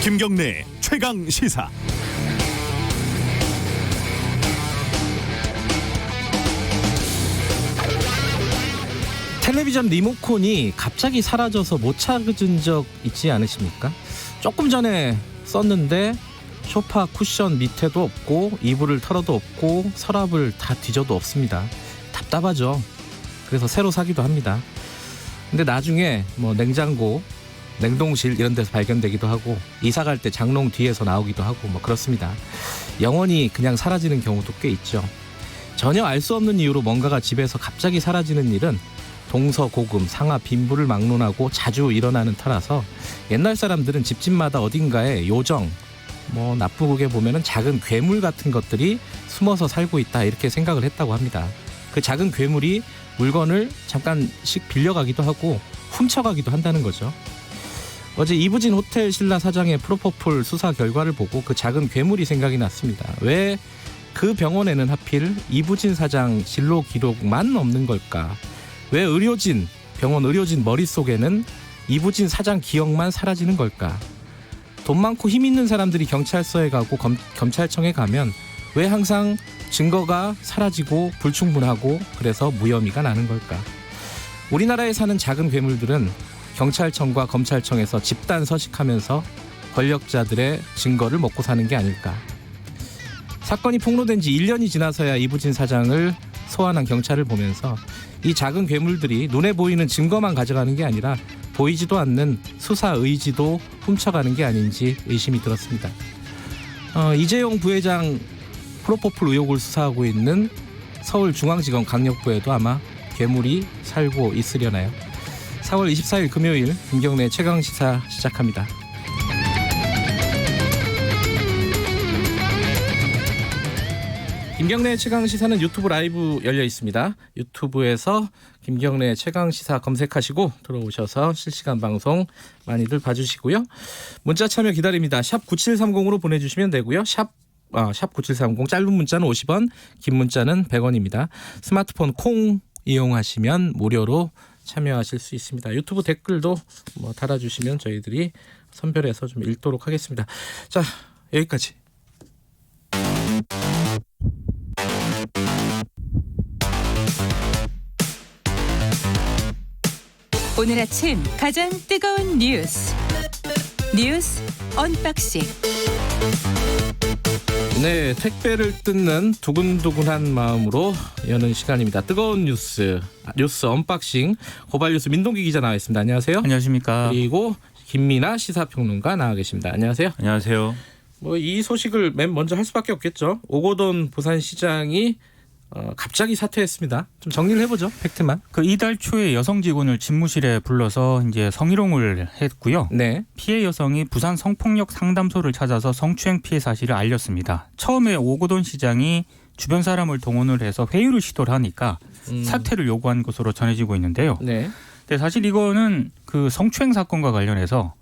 김경래 최강 시사. 텔레비전 리모컨이 갑자기 사라져서 못 찾은 적 있지 않으십니까? 조금 전에 썼는데 소파 쿠션 밑에도 없고 이불을 털어도 없고 서랍을 다 뒤져도 없습니다. 답답하죠. 그래서 새로 사기도 합니다. 근데 나중에 뭐 냉장고, 냉동실 이런 데서 발견되기도 하고 이사 갈 때 장롱 뒤에서 나오기도 하고 뭐 그렇습니다. 영원히 그냥 사라지는 경우도 꽤 있죠. 전혀 알 수 없는 이유로 뭔가가 집에서 갑자기 사라지는 일은 동서고금, 상하, 빈부를 막론하고 자주 일어나는 터라서 옛날 사람들은 집집마다 어딘가에 요정, 뭐 나쁘게 보면은 작은 괴물 같은 것들이 숨어서 살고 있다 이렇게 생각을 했다고 합니다. 그 작은 괴물이 물건을 잠깐씩 빌려가기도 하고 훔쳐가기도 한다는 거죠. 어제 이부진 호텔 신라 사장의 프로포폴 수사 결과를 보고 그 작은 괴물이 생각이 났습니다. 왜 그 병원에는 하필 이부진 사장 진로 기록만 없는 걸까? 왜 병원 의료진 머릿속에는 이부진 사장 기억만 사라지는 걸까? 돈 많고 힘 있는 사람들이 경찰서에 가고 검찰청에 가면 왜 항상 증거가 사라지고 불충분하고 그래서 무혐의가 나는 걸까? 우리나라에 사는 작은 괴물들은 경찰청과 검찰청에서 집단 서식하면서 권력자들의 증거를 먹고 사는 게 아닐까? 사건이 폭로된 지 1년이 지나서야 이부진 사장을 소환한 경찰을 보면서 이 작은 괴물들이 눈에 보이는 증거만 가져가는 게 아니라 보이지도 않는 수사 의지도 훔쳐가는 게 아닌지 의심이 들었습니다. 이재용 부회장 프로포폴 의혹을 수사하고 있는 서울중앙지검 강력부에도 아마 괴물이 살고 있으려나요? 4월 24일 금요일 김경래 최강시사 시작합니다. 김경래 최강시사는 유튜브 라이브 열려 있습니다. 유튜브에서 김경래 최강시사 검색하시고 들어오셔서 실시간 방송 많이들 봐주시고요. 문자 참여 기다립니다. 샵 9730으로 보내주시면 되고요. 샵 9730 짧은 문자는 50원, 긴 문자는 100원입니다. 스마트폰 콩 이용하시면 무료로 참여하실 수 있습니다. 유튜브 댓글도 뭐 달아주시면 저희들이 선별해서 좀 읽도록 하겠습니다. 자, 여기까지. 오늘 아침 가장 뜨거운 뉴스 언박싱. 네, 택배를 뜯는 두근두근한 마음으로 여는 시간입니다. 뜨거운 뉴스 언박싱. 고발뉴스 민동기 기자 나와 있습니다. 안녕하세요. 안녕하십니까. 그리고 김민아 시사평론가 나와 계십니다. 안녕하세요. 안녕하세요. 뭐 이 소식을 맨 먼저 할 수밖에 없겠죠. 오거돈 부산시장이 갑자기 사퇴했습니다. 좀 정리를 해보죠. 팩트만. 그 이달 초에 여성 직원을 집무실에 불러서 이제 성희롱을 했고요. 네. 피해 여성이 부산 성폭력 상담소를 찾아서 성추행 피해 사실을 알렸습니다. 처음에 오거돈 시장이 주변 사람을 동원을 해서 회유를 시도를 하니까 사퇴를 요구한 것으로 전해지고 있는데요. 네. 근데 사실 이거는 그 성추행 사건과 관련해서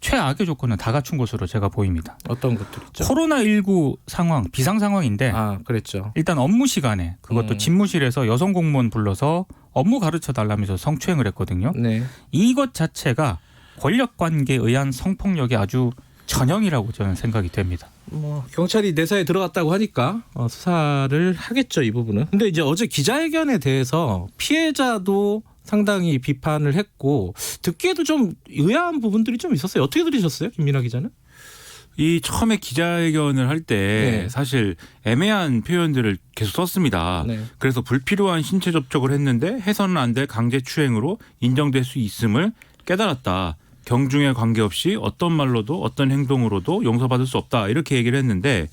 최악의 조건은 다 갖춘 것으로 제가 보입니다. 어떤 것들 있죠? 코로나19 상황, 비상 상황인데 그랬죠. 일단 업무 시간에 그것도 집무실에서 여성 공무원 불러서 업무 가르쳐 달라면서 성추행을 했거든요. 네. 이것 자체가 권력관계에 의한 성폭력의 아주 전형이라고 저는 생각이 됩니다. 뭐 경찰이 내사에 들어갔다고 하니까 수사를 하겠죠, 이 부분은. 근데 이제 어제 기자회견에 대해서 피해자도 상당히 비판을 했고 듣기에도 좀 의아한 부분들이 좀 있었어요. 어떻게 들으셨어요, 김민아 기자는? 이 처음에 기자회견을 할 때 네. 사실 애매한 표현들을 계속 썼습니다. 네. 그래서 불필요한 신체 접촉을 했는데 해서는 안 될 강제추행으로 인정될 수 있음을 깨달았다. 경중에 관계없이 어떤 말로도 어떤 행동으로도 용서받을 수 없다. 이렇게 얘기를 했는데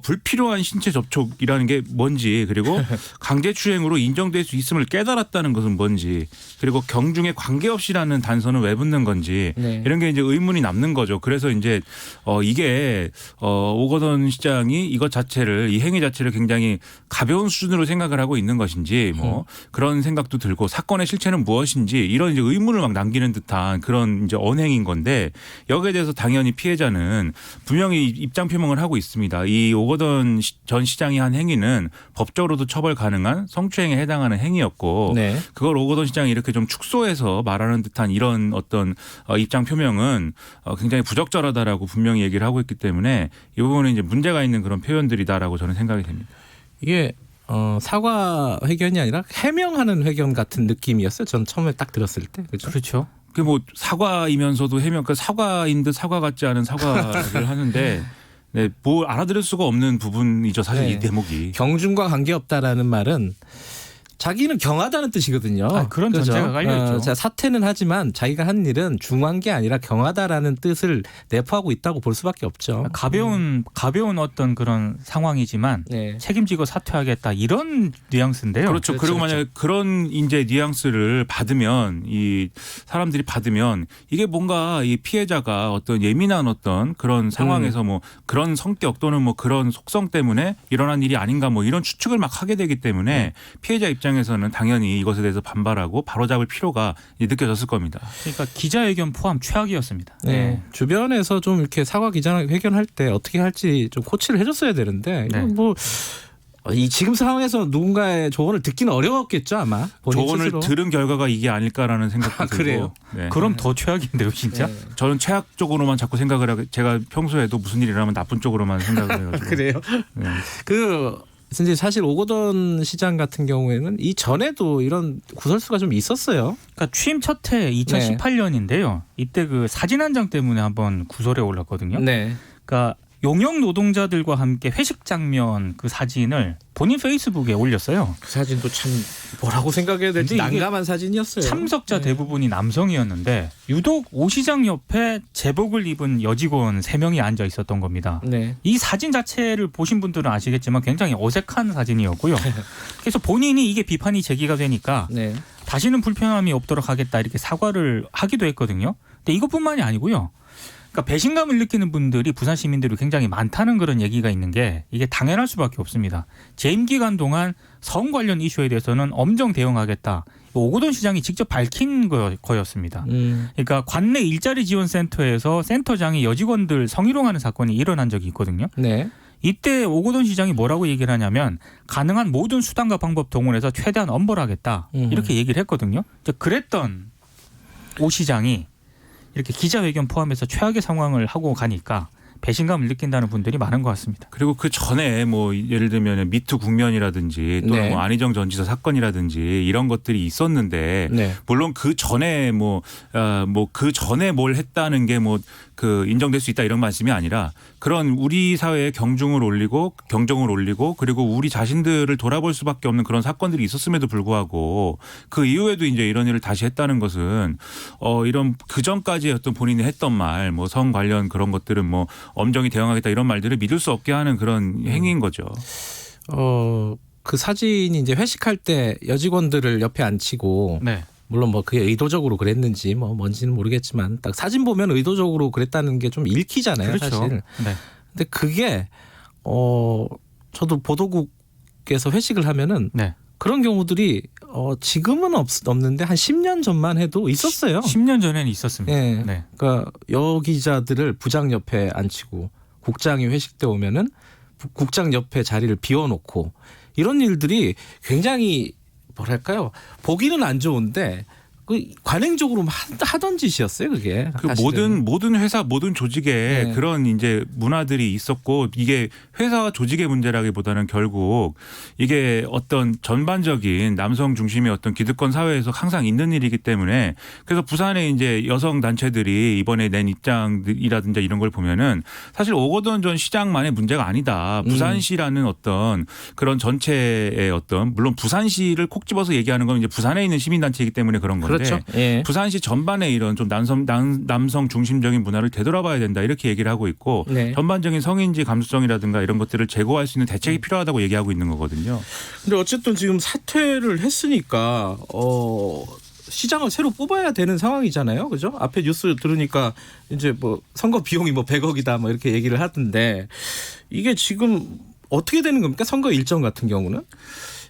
불필요한 신체 접촉이라는 게 뭔지, 그리고 강제추행으로 인정될 수 있음을 깨달았다는 것은 뭔지, 그리고 경중에 관계없이라는 단서는 왜 붙는 건지, 네. 이런 게 이제 의문이 남는 거죠. 그래서 이제 이게 오거돈 시장이 이것 자체를, 이 행위 자체를 굉장히 가벼운 수준으로 생각을 하고 있는 것인지 뭐 그런 생각도 들고, 사건의 실체는 무엇인지 이런 이제 의문을 막 남기는 듯한 그런 이제 언행인 건데, 여기에 대해서 당연히 피해자는 분명히 입장 표명을 하고 있습니다. 이 이 오거돈 전 시장이 한 행위는 법적으로도 처벌 가능한 성추행에 해당하는 행위였고 네. 그걸 오거돈 시장이 이렇게 좀 축소해서 말하는 듯한 이런 어떤 입장 표명은 굉장히 부적절하다라고 분명히 얘기를 하고 있기 때문에 이 부분은 이제 문제가 있는 그런 표현들이다라고 저는 생각이 됩니다. 이게 사과 회견이 아니라 해명하는 회견 같은 느낌이었어요. 전 처음에 딱 들었을 때. 그렇죠? 그렇죠. 그 뭐 사과이면서도 해명, 그 사과인 듯 사과 같지 않은 사과를 하는데 네, 뭐 알아들을 수가 없는 부분이죠. 사실 네. 이 대목이. 경중과 관계없다라는 말은 자기는 경하다는 뜻이거든요. 그런 전제가 깔려있죠. 자, 사퇴는 하지만 자기가 한 일은 중한 게 아니라 경하다라는 뜻을 내포하고 있다고 볼 수밖에 없죠. 가벼운 어떤 그런 상황이지만 네. 책임지고 사퇴하겠다 이런 뉘앙스인데요. 그렇죠. 그렇죠, 그리고 만약에 그런 이제 뉘앙스를 받으면 이 사람들이 받으면 이게 뭔가 이 피해자가 어떤 예민한 어떤 그런 상황에서 뭐 그런 성격 또는 뭐 그런 속성 때문에 일어난 일이 아닌가 뭐 이런 추측을 막 하게 되기 때문에 피해자 입장에서는 당연히 이것에 대해서 반발하고 바로잡을 필요가 느껴졌을 겁니다. 그러니까 기자회견 포함 최악이었습니다. 네. 주변에서 좀 이렇게 사과 기자회견 할 때 어떻게 할지 좀 코치를 해줬어야 되는데 네. 이건 뭐 이 지금 상황에서 누군가의 조언을 듣기는 어려웠겠죠 아마. 본인 조언을 스스로. 들은 결과가 이게 아닐까라는 생각도 들고. 그래요? 네. 그럼 더 최악인데요, 진짜. 네. 저는 최악 쪽으로만 자꾸 생각을 하고 제가 평소에도 무슨 일이 일어나면 나쁜 쪽으로만 생각을 해가지고. 그래요? 네. 이제 사실 오거돈 시장 같은 경우에는 이 전에도 이런 구설수가 좀 있었어요. 그러니까 취임 첫 해 2018년인데요. 이때 그 사진 한 장 때문에 한번 구설에 올랐거든요. 네. 그러니까 용역 노동자들과 함께 회식 장면 그 사진을 본인 페이스북에 올렸어요. 그 사진도 참 뭐라고 생각해야 될지 근데 이게 난감한 사진이었어요. 참석자 네. 대부분이 남성이었는데 유독 오 시장 옆에 제복을 입은 여직원 3명이 앉아 있었던 겁니다. 네. 이 사진 자체를 보신 분들은 아시겠지만 굉장히 어색한 사진이었고요. 그래서 본인이 이게 비판이 제기가 되니까 네. 다시는 불편함이 없도록 하겠다 이렇게 사과를 하기도 했거든요. 근데 이것뿐만이 아니고요. 그러니까 배신감을 느끼는 분들이 부산 시민들이 굉장히 많다는 그런 얘기가 있는 게 이게 당연할 수밖에 없습니다. 재임 기간 동안 성 관련 이슈에 대해서는 엄정 대응하겠다. 오거돈 시장이 직접 밝힌 거였습니다. 그러니까 관내 일자리 지원 센터에서 센터장이 여직원들 성희롱하는 사건이 일어난 적이 있거든요. 네. 이때 오거돈 시장이 뭐라고 얘기를 하냐면 가능한 모든 수단과 방법 동원해서 최대한 엄벌하겠다 이렇게 얘기를 했거든요. 그랬던 오 시장이 이렇게 기자회견 포함해서 최악의 상황을 하고 가니까 배신감을 느낀다는 분들이 많은 것 같습니다. 그리고 그 전에 뭐 예를 들면 미투 국면이라든지 또는 네. 뭐 안희정 전 지사 사건이라든지 이런 것들이 있었는데 네. 물론 그 전에 그 전에 뭘 했다는 게 뭐 그 인정될 수 있다 이런 말씀이 아니라 그런 우리 사회의 경중을 올리고 경정을 올리고 그리고 우리 자신들을 돌아볼 수밖에 없는 그런 사건들이 있었음에도 불구하고 그 이후에도 이제 이런 일을 다시 했다는 것은 이런 그 전까지 어떤 본인이 했던 말 뭐 성 관련 그런 것들은 뭐 엄정히 대응하겠다 이런 말들을 믿을 수 없게 하는 그런 행위인 거죠. 그 사진이 이제 회식할 때 여직원들을 옆에 앉히고 네. 물론 뭐 그게 의도적으로 그랬는지 뭐 뭔지는 모르겠지만 딱 사진 보면 의도적으로 그랬다는 게 좀 읽히잖아요, 그렇죠. 사실. 네. 근데 그게 저도 보도국에서 회식을 하면은 네. 그런 경우들이 지금은 없는데 한 10년 전만 해도 있었어요. 10년 전에는 있었습니다. 예. 네. 그러니까 여기자들을 부장 옆에 앉히고 국장이 회식 때 오면은 국장 옆에 자리를 비워놓고 이런 일들이 굉장히 뭐랄까요, 보기는 안 좋은데 그 관행적으로 하던 짓이었어요, 그게. 그 사실은. 모든 회사 모든 조직에 네. 그런 이제 문화들이 있었고 이게 회사와 조직의 문제라기보다는 결국 이게 어떤 전반적인 남성 중심의 어떤 기득권 사회에서 항상 있는 일이기 때문에 그래서 부산의 이제 여성 단체들이 이번에 낸 입장이라든지 이런 걸 보면은 사실 오거돈 전 시장만의 문제가 아니다. 부산시라는 어떤 그런 전체의 어떤 물론 부산시를 콕 집어서 얘기하는 건 이제 부산에 있는 시민단체이기 때문에 그런 건데. 그렇죠. 예. 부산시 전반에 이런 좀 남성 중심적인 문화를 되돌아봐야 된다 이렇게 얘기를 하고 있고 네. 전반적인 성인지 감수성이라든가 이런 것들을 제고할 수 있는 대책이 필요하다고 얘기하고 있는 거거든요. 근데 어쨌든 지금 사퇴를 했으니까 시장을 새로 뽑아야 되는 상황이잖아요, 그죠? 앞에 뉴스 들으니까 이제 뭐 선거 비용이 뭐 100억이다 뭐 이렇게 얘기를 하던데 이게 지금 어떻게 되는 겁니까? 선거 일정 같은 경우는?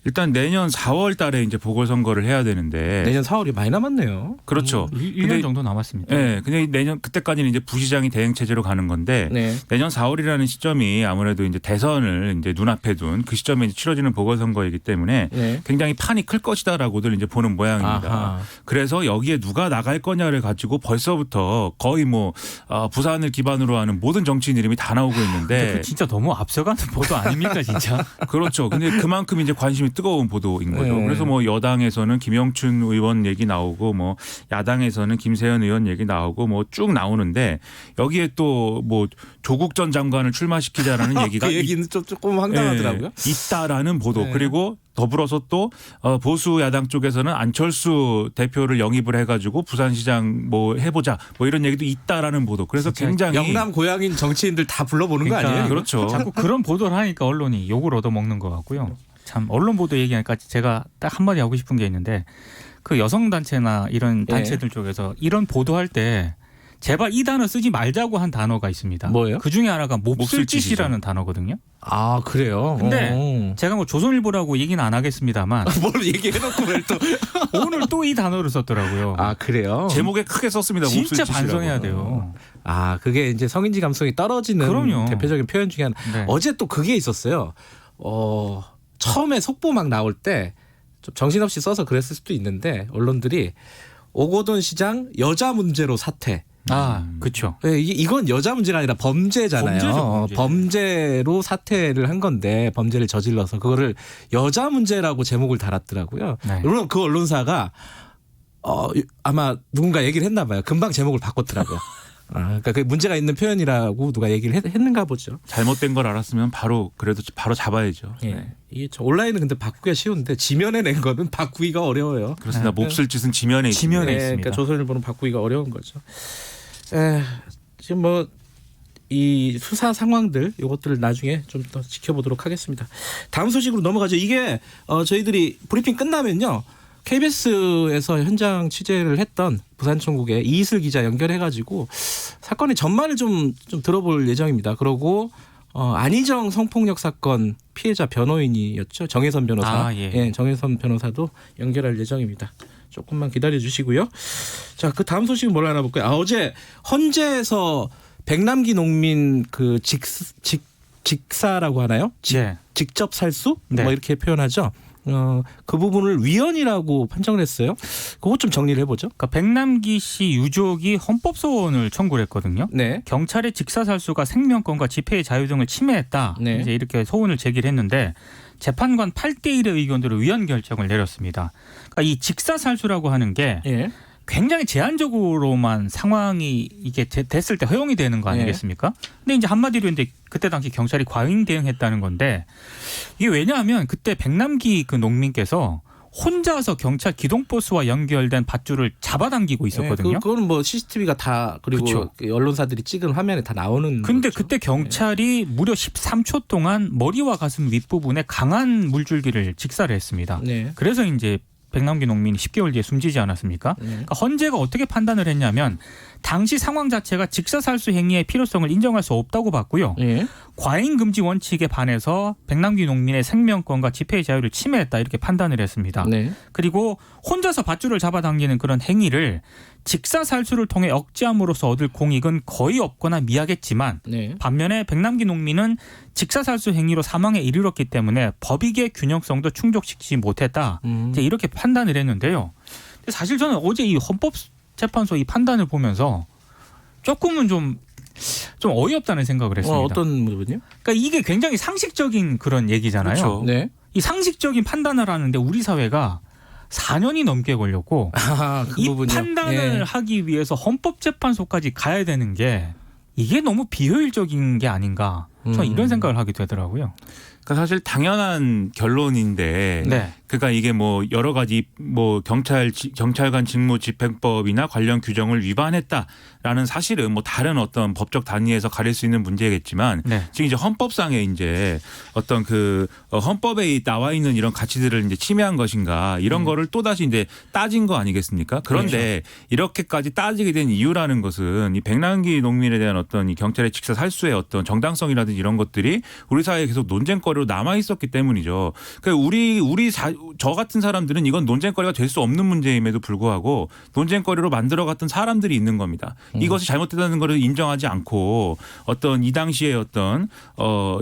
일단 내년 4월 달에 이제 보궐선거를 해야 되는데 내년 4월이 많이 남았네요. 그렇죠. 1년 정도 남았습니다. 네, 근데 내년 그때까지는 이제 부시장이 대행 체제로 가는 건데 네. 내년 4월이라는 시점이 아무래도 이제 대선을 이제 눈앞에 둔 그 시점에 이제 치러지는 보궐선거이기 때문에 네. 굉장히 판이 클 것이다라고들 이제 보는 모양입니다. 아하. 그래서 여기에 누가 나갈 거냐를 가지고 벌써부터 거의 뭐 부산을 기반으로 하는 모든 정치인 이름이 다 나오고 있는데 그 진짜 너무 앞서가는 보도 아닙니까 진짜? 그렇죠. 근데 그만큼 이제 관심이 뜨거운 보도인 거죠. 네. 그래서 뭐 여당에서는 김영춘 의원 얘기 나오고 뭐 야당에서는 김세현 의원 얘기 나오고 뭐 쭉 나오는데 여기에 또 뭐 조국 전 장관을 출마시키자라는 얘기가 그 얘기는 조금 황당하더라고요. 있다라는 보도 네. 그리고 더불어서 또 보수 야당 쪽에서는 안철수 대표를 영입을 해가지고 부산시장 뭐 해보자 뭐 이런 얘기도 있다라는 보도. 그래서 굉장히 영남 고향인 정치인들 다 불러보는 거 그러니까 아니에요? 그렇죠. 자꾸 그런 보도를 하니까 언론이 욕을 얻어먹는 것 같고요. 참 언론 보도 얘기하니까 제가 딱 한마디 하고 싶은 게 있는데 그 여성단체나 이런 단체들 쪽에서 이런 보도할 때 제발 이 단어 쓰지 말자고 한 단어가 있습니다. 뭐예요? 그 중에 하나가 몹쓸짓이죠. 몹쓸짓이라는 단어거든요. 아 그래요? 근데 제가 뭐 조선일보라고 얘기는 안 하겠습니다만 뭘 얘기해놓고 왜 또? 오늘 또 이 단어를 썼더라고요. 아 그래요? 제목에 크게 썼습니다. 진짜 몹쓸짓이라고. 반성해야 돼요. 아 그게 이제 성인지 감성이 떨어지는 그럼요. 대표적인 표현 중에 하나. 네. 어제 또 그게 있었어요. 처음에 속보 막 나올 때 좀 정신없이 써서 그랬을 수도 있는데 언론들이 오거돈 시장 여자 문제로 사퇴. 그렇죠. 네, 이건 여자 문제가 아니라 범죄잖아요. 범죄죠, 범죄. 범죄로 사퇴를 한 건데 범죄를 저질러서 그거를 여자 문제라고 제목을 달았더라고요. 네. 물론 그 언론사가 아마 누군가 얘기를 했나 봐요. 금방 제목을 바꿨더라고요. 그러니까 그 문제가 있는 표현이라고 누가 얘기를 했는가 보죠. 잘못된 걸 알았으면 바로 그래도 바로 잡아야죠. 예. 네. 이게 온라인은 근데 바꾸기가 쉬운데 지면에 낸 거는 바꾸기가 어려워요. 그렇습니다. 몹쓸 짓은 지면에 있습니다. 지면에 있습니다. 그러니까 조선일보는 바꾸기가 어려운 거죠. 지금 뭐 이 수사 상황들 이것들을 나중에 좀 더 지켜보도록 하겠습니다. 다음 소식으로 넘어가죠. 이게 저희들이 브리핑 끝나면요. KBS에서 현장 취재를 했던 부산총국의 이슬 기자 연결해가지고 사건의 전말을 좀 들어볼 예정입니다. 그러고 안희정 성폭력 사건 피해자 변호인이었죠. 정혜선 변호사. 예, 정혜선 변호사도 연결할 예정입니다. 조금만 기다려 주시고요. 자, 그 다음 소식은 뭘 하나 볼까요? 어제 헌재에서 백남기 농민 그 직사라고 하나요? 직접 살수? 네. 뭐 이렇게 표현하죠. 그 부분을 위헌이라고 판정을 했어요. 그것 좀 정리를 해보죠. 그러니까 백남기 씨 유족이 헌법소원을 청구를 했거든요. 네. 경찰의 직사살수가 생명권과 집회의 자유 등을 침해했다. 네. 이제 이렇게 소원을 제기를 했는데 재판관 8대1의 의견으로 위헌 결정을 내렸습니다. 그러니까 이 직사살수라고 하는 게 예. 굉장히 제한적으로만 상황이 이게 됐을 때 허용이 되는 거 아니겠습니까? 근데 이제 한마디로 이제 그때 당시 경찰이 과잉 대응했다는 건데 이게 왜냐하면 그때 백남기 그 농민께서 혼자서 경찰 기동버스와 연결된 밧줄을 잡아당기고 있었거든요. 네, 그거는 뭐 CCTV가 다 그리고 그쵸. 그 언론사들이 찍은 화면에 다 나오는. 근데 거죠. 그때 경찰이 무려 13초 동안 머리와 가슴 윗부분에 강한 물줄기를 직사를 했습니다. 네. 그래서 이제 백남기 농민이 10개월 뒤에 숨지지 않았습니까? 그러니까 헌재가 어떻게 판단을 했냐면 당시 상황 자체가 직사살수 행위의 필요성을 인정할 수 없다고 봤고요. 예. 과잉 금지 원칙에 반해서 백남기 농민의 생명권과 집회의 자유를 침해했다 이렇게 판단을 했습니다. 네. 그리고 혼자서 밧줄을 잡아당기는 그런 행위를 직사살수를 통해 억제함으로써 얻을 공익은 거의 없거나 미약했지만 네. 반면에 백남기 농민은 직사살수 행위로 사망에 이르렀기 때문에 법익의 균형성도 충족시키지 못했다. 이제 이렇게 판단을 했는데요. 근데 사실 저는 어제 이 헌법재판소 이 판단을 보면서 조금은 좀 어이없다는 생각을 했습니다. 어떤 부분이요? 그러니까 이게 굉장히 상식적인 그런 얘기잖아요. 그렇죠. 네. 이 상식적인 판단을 하는데 우리 사회가 4년이 넘게 걸렸고 그 이 부분이요. 판단을 예. 하기 위해서 헌법재판소까지 가야 되는 게 이게 너무 비효율적인 게 아닌가 저는 이런 생각을 하게 되더라고요. 그러니까 사실 당연한 결론인데 네. 그러니까 이게 뭐 여러 가지 뭐 경찰관 직무집행법이나 관련 규정을 위반했다라는 사실은 뭐 다른 어떤 법적 단위에서 가릴 수 있는 문제겠지만 네. 지금 이제 헌법상에 이제 어떤 그 헌법에 나와 있는 이런 가치들을 이제 침해한 것인가 이런 거를 또 다시 이제 따진 거 아니겠습니까? 그런데 이렇게까지 따지게 된 이유라는 것은 이 백남기 농민에 대한 어떤 이 경찰의 직사살수의 어떤 정당성이라든지 문제라든지 이런 것들이 우리 사회에 계속 논쟁거리로 남아 있었기 때문이죠. 그러니까 저 같은 사람들은 이건 논쟁거리가 될 수 없는 문제임에도 불구하고 논쟁거리로 만들어갔던 사람들이 있는 겁니다. 이것이 잘못됐다는 것을 인정하지 않고 어떤 이 당시에 어떤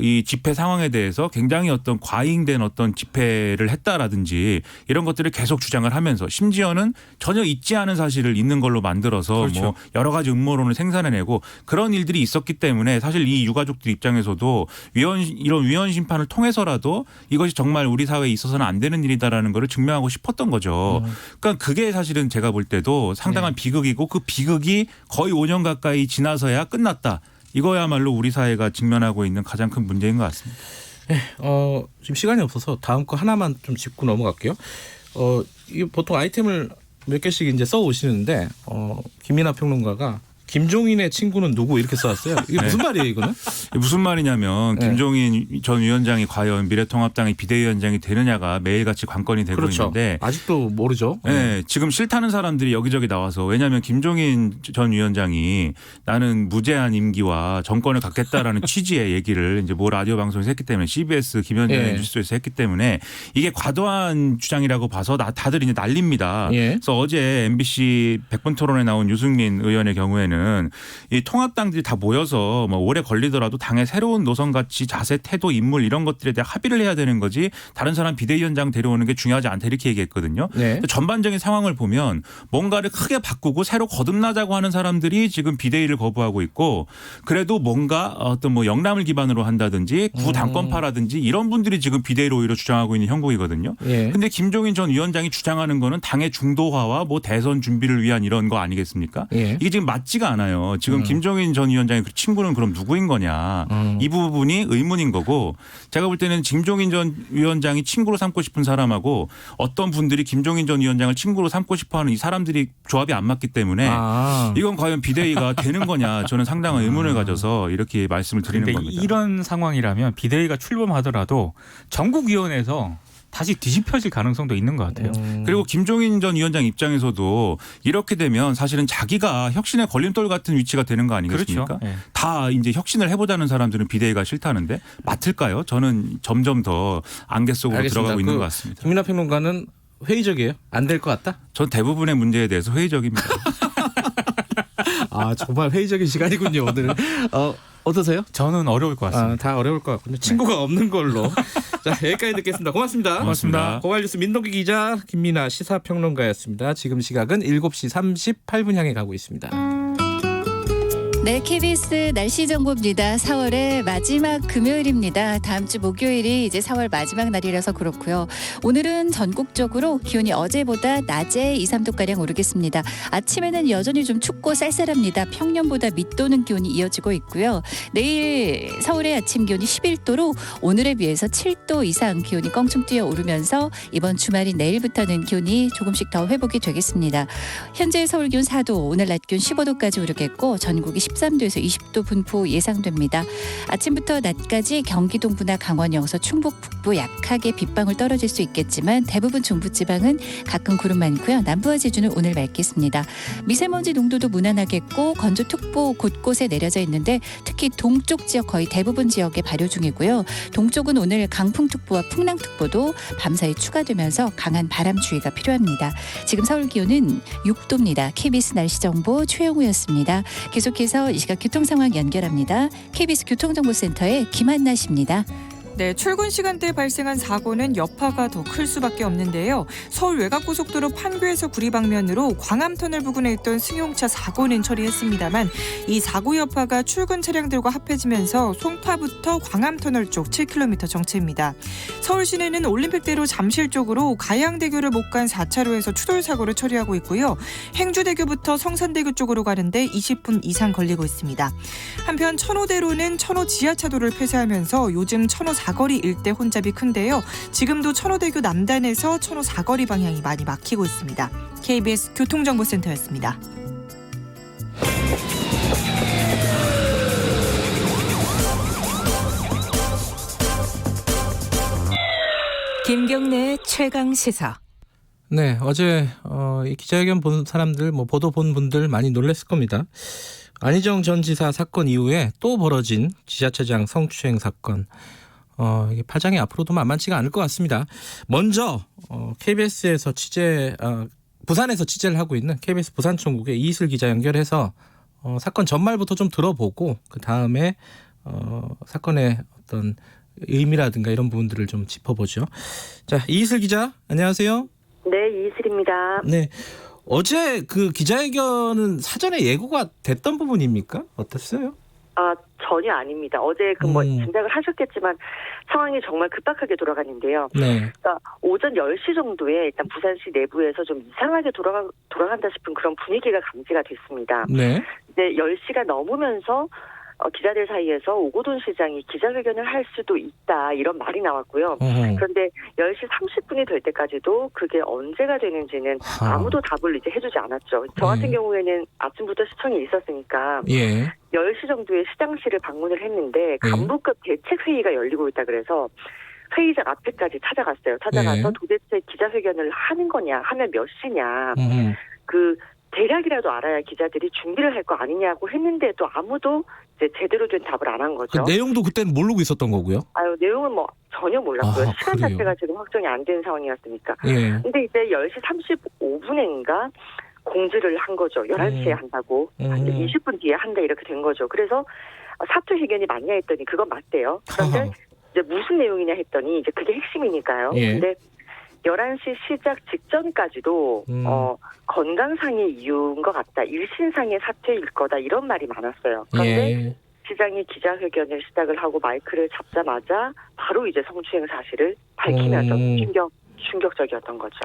이 집회 상황에 대해서 굉장히 어떤 과잉된 어떤 집회를 했다라든지 이런 것들을 계속 주장을 하면서 심지어는 전혀 있지 않은 사실을 있는 걸로 만들어서 그렇죠. 뭐 여러 가지 음모론을 생산해내고 그런 일들이 있었기 때문에 사실 이 유가족들 입장에서도 이런 위헌 심판을 통해서라도 이것이 정말 우리 사회에 있어서는 안 되는 일이다라는 것을 증명하고 싶었던 거죠. 그러니까 그게 사실은 제가 볼 때도 상당한 비극이고 그 비극이 거의 5년 가까이 지나서야 끝났다. 이거야말로 우리 사회가 직면하고 있는 가장 큰 문제인 것 같습니다. 지금 시간이 없어서 다음 거 하나만 좀 짚고 넘어갈게요. 이 보통 아이템을 몇 개씩 이제 써 오시는데 김민하 평론가가 김종인의 친구는 누구 이렇게 써왔어요. 이게 무슨 말이에요, 이거는? 무슨 말이냐면 네. 김종인 전 위원장이 과연 미래통합당의 비대위원장이 되느냐가 매일같이 관건이 되고 그렇죠. 있는데 아직도 모르죠. 네, 지금 싫다는 사람들이 여기저기 나와서 왜냐하면 김종인 전 위원장이 나는 무제한 임기와 정권을 갖겠다라는 취지의 얘기를 이제 뭐 라디오 방송에서 했기 때문에 CBS 김현정의 뉴스에서 했기 때문에 이게 과도한 주장이라고 봐서 다들 이제 난립니다. 그래서 어제 MBC 100분 토론에 나온 유승민 의원의 경우에는 이 통합당들이 다 모여서 뭐 오래 걸리더라도 당의 새로운 노선 가치, 자세, 태도, 인물 이런 것들에 대해 합의를 해야 되는 거지 다른 사람 비대위원장 데려오는 게 중요하지 않다 이렇게 얘기했거든요. 전반적인 상황을 보면 뭔가를 크게 바꾸고 새로 거듭나자고 하는 사람들이 지금 비대위를 거부하고 있고 그래도 뭔가 어떤 뭐 영남을 기반으로 한다든지 구당권파라든지 이런 분들이 지금 비대위를 오히려 주장하고 있는 형국이거든요. 근데 김종인 전 위원장이 주장하는 거는 당의 중도화와 뭐 대선 준비를 위한 이런 거 아니겠습니까? 이게 지금 맞지가 않아요. 지금 김종인 전 위원장의 그 친구는 그럼 누구인 거냐. 이 부분이 의문인 거고 제가 볼 때는 김종인 전 위원장이 친구로 삼고 싶은 사람하고 어떤 분들이 김종인 전 위원장을 친구로 삼고 싶어하는 이 사람들이 조합이 안 맞기 때문에 이건 과연 비대위가 되는 거냐 저는 상당한 의문을 가져서 이렇게 말씀을 드리는 겁니다. 이런 상황이라면 비대위가 출범하더라도 전국위원회에서 다시 뒤집혀질 가능성도 있는 것 같아요. 그리고 김종인 전 위원장 입장에서도 이렇게 되면 사실은 자기가 혁신의 걸림돌 같은 위치가 되는 거 아니겠습니까? 그렇죠. 네. 다 이제 혁신을 해보자는 사람들은 비대위가 싫다는데 맡을까요? 저는 점점 더 안개 속으로 들어가고 있는 것 같습니다. 김민하 평론가는 회의적이에요? 안 될 것 같다? 전 대부분의 문제에 대해서 회의적입니다. 정말 회의적인 시간이군요, 오늘. 어떠세요? 저는 어려울 것 같습니다. 다 어려울 것 같군요. 친구가 없는 걸로. 자, 여기까지 듣겠습니다. 고맙습니다. 고맙습니다. 고발뉴스 민동기 기자, 김민하 시사평론가였습니다. 지금 시각은 7시 38분 향해 가고 있습니다. 네, KBS 날씨 정보입니다. 4월의 마지막 금요일입니다. 다음 주 목요일이 이제 4월 마지막 날이라서 그렇고요. 오늘은 전국적으로 기온이 어제보다 낮에 2, 3도가량 오르겠습니다. 아침에는 여전히 좀 춥고 쌀쌀합니다. 평년보다 밑도는 기온이 이어지고 있고요. 내일 서울의 아침 기온이 11도로 오늘에 비해서 7도 이상 기온이 껑충 뛰어 오르면서 이번 주말인 내일부터는 기온이 조금씩 더 회복이 되겠습니다. 현재 서울 기온 4도, 오늘 낮 기온 15도까지 오르겠고 전국이 13도에서 20도 분포 예상됩니다. 아침부터 낮까지 경기 동부나 강원 영서 충북 북부 약하게 빗방울 떨어질 수 있겠지만 대부분 중부지방은 가끔 구름 많고요. 남부와 제주는 오늘 맑겠습니다. 미세먼지 농도도 무난하겠고 건조특보 곳곳에 내려져 있는데 특히 동쪽 지역 거의 대부분 지역에 발효 중이고요. 동쪽은 오늘 강풍특보와 풍랑특보도 밤사이 추가되면서 강한 바람주의가 필요합니다. 지금 서울 기온은 6도입니다. KBS 날씨정보 최영우였습니다. 계속해서 이 시각 교통 상황 연결합니다. KBS 교통정보센터의 김한나 씨입니다. 네, 출근 시간대에 발생한 사고는 여파가 더 클 수밖에 없는데요. 서울 외곽고속도로 판교에서 구리 방면으로 광암터널 부근에 있던 승용차 사고는 처리했습니다만 이 사고 여파가 출근 차량들과 합해지면서 송파부터 광암터널 쪽 7km 정체입니다. 서울 시내는 올림픽대로 잠실 쪽으로 가양대교를 못 간 4차로에서 추돌 사고를 처리하고 있고요. 행주대교부터 성산대교 쪽으로 가는데 20분 이상 걸리고 있습니다. 한편 천호대로는 천호 지하차도를 폐쇄하면서 요즘 천호 사거리 일대 혼잡이 큰데요. 지금도 천호대교 남단에서 천호 사거리 방향이 많이 막히고 있습니다. KBS 교통정보센터였습니다. 김경래의 최강 시사. 네, 어제 이 기자회견 본 사람들, 보도 본 분들 많이 놀랐을 겁니다. 안희정 전 지사 사건 이후에 또 벌어진 지자체장 성추행 사건. 이게 파장이 앞으로도 만만치가 않을 것 같습니다. 먼저 KBS에서 부산에서 취재를 하고 있는 KBS 부산총국의 이희슬 기자 연결해서 사건 전말부터 좀 들어보고 그 다음에 사건의 어떤 의미라든가 이런 부분들을 좀 짚어보죠. 자, 이희슬 기자, 안녕하세요. 네, 이희슬입니다. 네, 어제 그 기자회견은 사전에 예고가 됐던 부분입니까? 어땠어요? 전혀 아닙니다. 어제 짐작을 하셨겠지만 상황이 정말 급박하게 돌아갔는데요. 네. 그러니까 오전 10시 정도에 일단 부산시 내부에서 좀 이상하게 돌아간다 싶은 그런 분위기가 감지가 됐습니다. 네. 이제 10시가 넘으면서 기자들 사이에서 오고돈 시장이 기자회견을 할 수도 있다 이런 말이 나왔고요. 그런데 10시 30분이 될 때까지도 그게 언제가 되는지는 아무도 답을 이제 해주지 않았죠. 저 같은 경우에는 아침부터 시청에 있었으니까 예. 10시 정도에 시장실을 방문을 했는데 간부급 대책회의가 열리고 있다 그래서 회의장 앞에까지 찾아가서 도대체 기자회견을 하는 거냐, 하면 몇 시냐, 대략이라도 알아야 기자들이 준비를 할 거 아니냐고 했는데도 아무도 이제 제대로 된 답을 안 한 거죠. 그 내용도 그때는 모르고 있었던 거고요? 내용은 전혀 몰랐고요. 시간 그래요? 자체가 지금 확정이 안 된 상황이었으니까. 예. 근데 이제 10시 35분인가 공지를 한 거죠. 11시에 한다고. 20분 뒤에 한다 이렇게 된 거죠. 그래서 사퇴 회견이 맞냐 했더니 그건 맞대요. 그런데 이제 무슨 내용이냐 했더니 이제 그게 핵심이니까요. 예. 근데 11시 시작 직전까지도 건강상의 이유인 것 같다. 일신상의 사퇴일 거다. 이런 말이 많았어요. 그런데 예. 시장이 기자회견을 시작을 하고 마이크를 잡자마자 바로 이제 성추행 사실을 밝히면서 충격적이었던 거죠.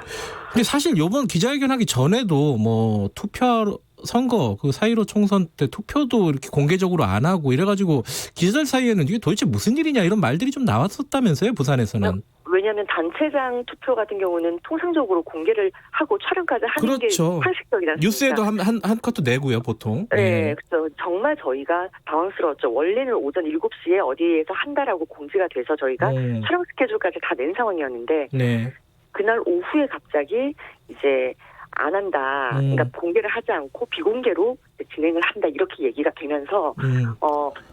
근데 사실 이번 기자회견 하기 전에도 투표 선거 그 4.15 총선 때 투표도 이렇게 공개적으로 안 하고 이래가지고 기자들 사이에는 이게 도대체 무슨 일이냐 이런 말들이 좀 나왔었다면서요, 부산에서는. 왜냐하면 단체장 투표 같은 경우는 통상적으로 공개를 하고 촬영까지 하는 그렇죠. 게 상식적이다. 뉴스에도 한 컷도 내고요, 보통. 네, 그렇죠. 정말 저희가 당황스러웠죠. 원래는 오전 7시에 어디에서 한다라고 공지가 돼서 저희가 촬영 스케줄까지 다 낸 상황이었는데 네. 그날 오후에 갑자기 이제 안 한다. 그러니까 공개를 하지 않고 비공개로 진행을 한다. 이렇게 얘기가 되면서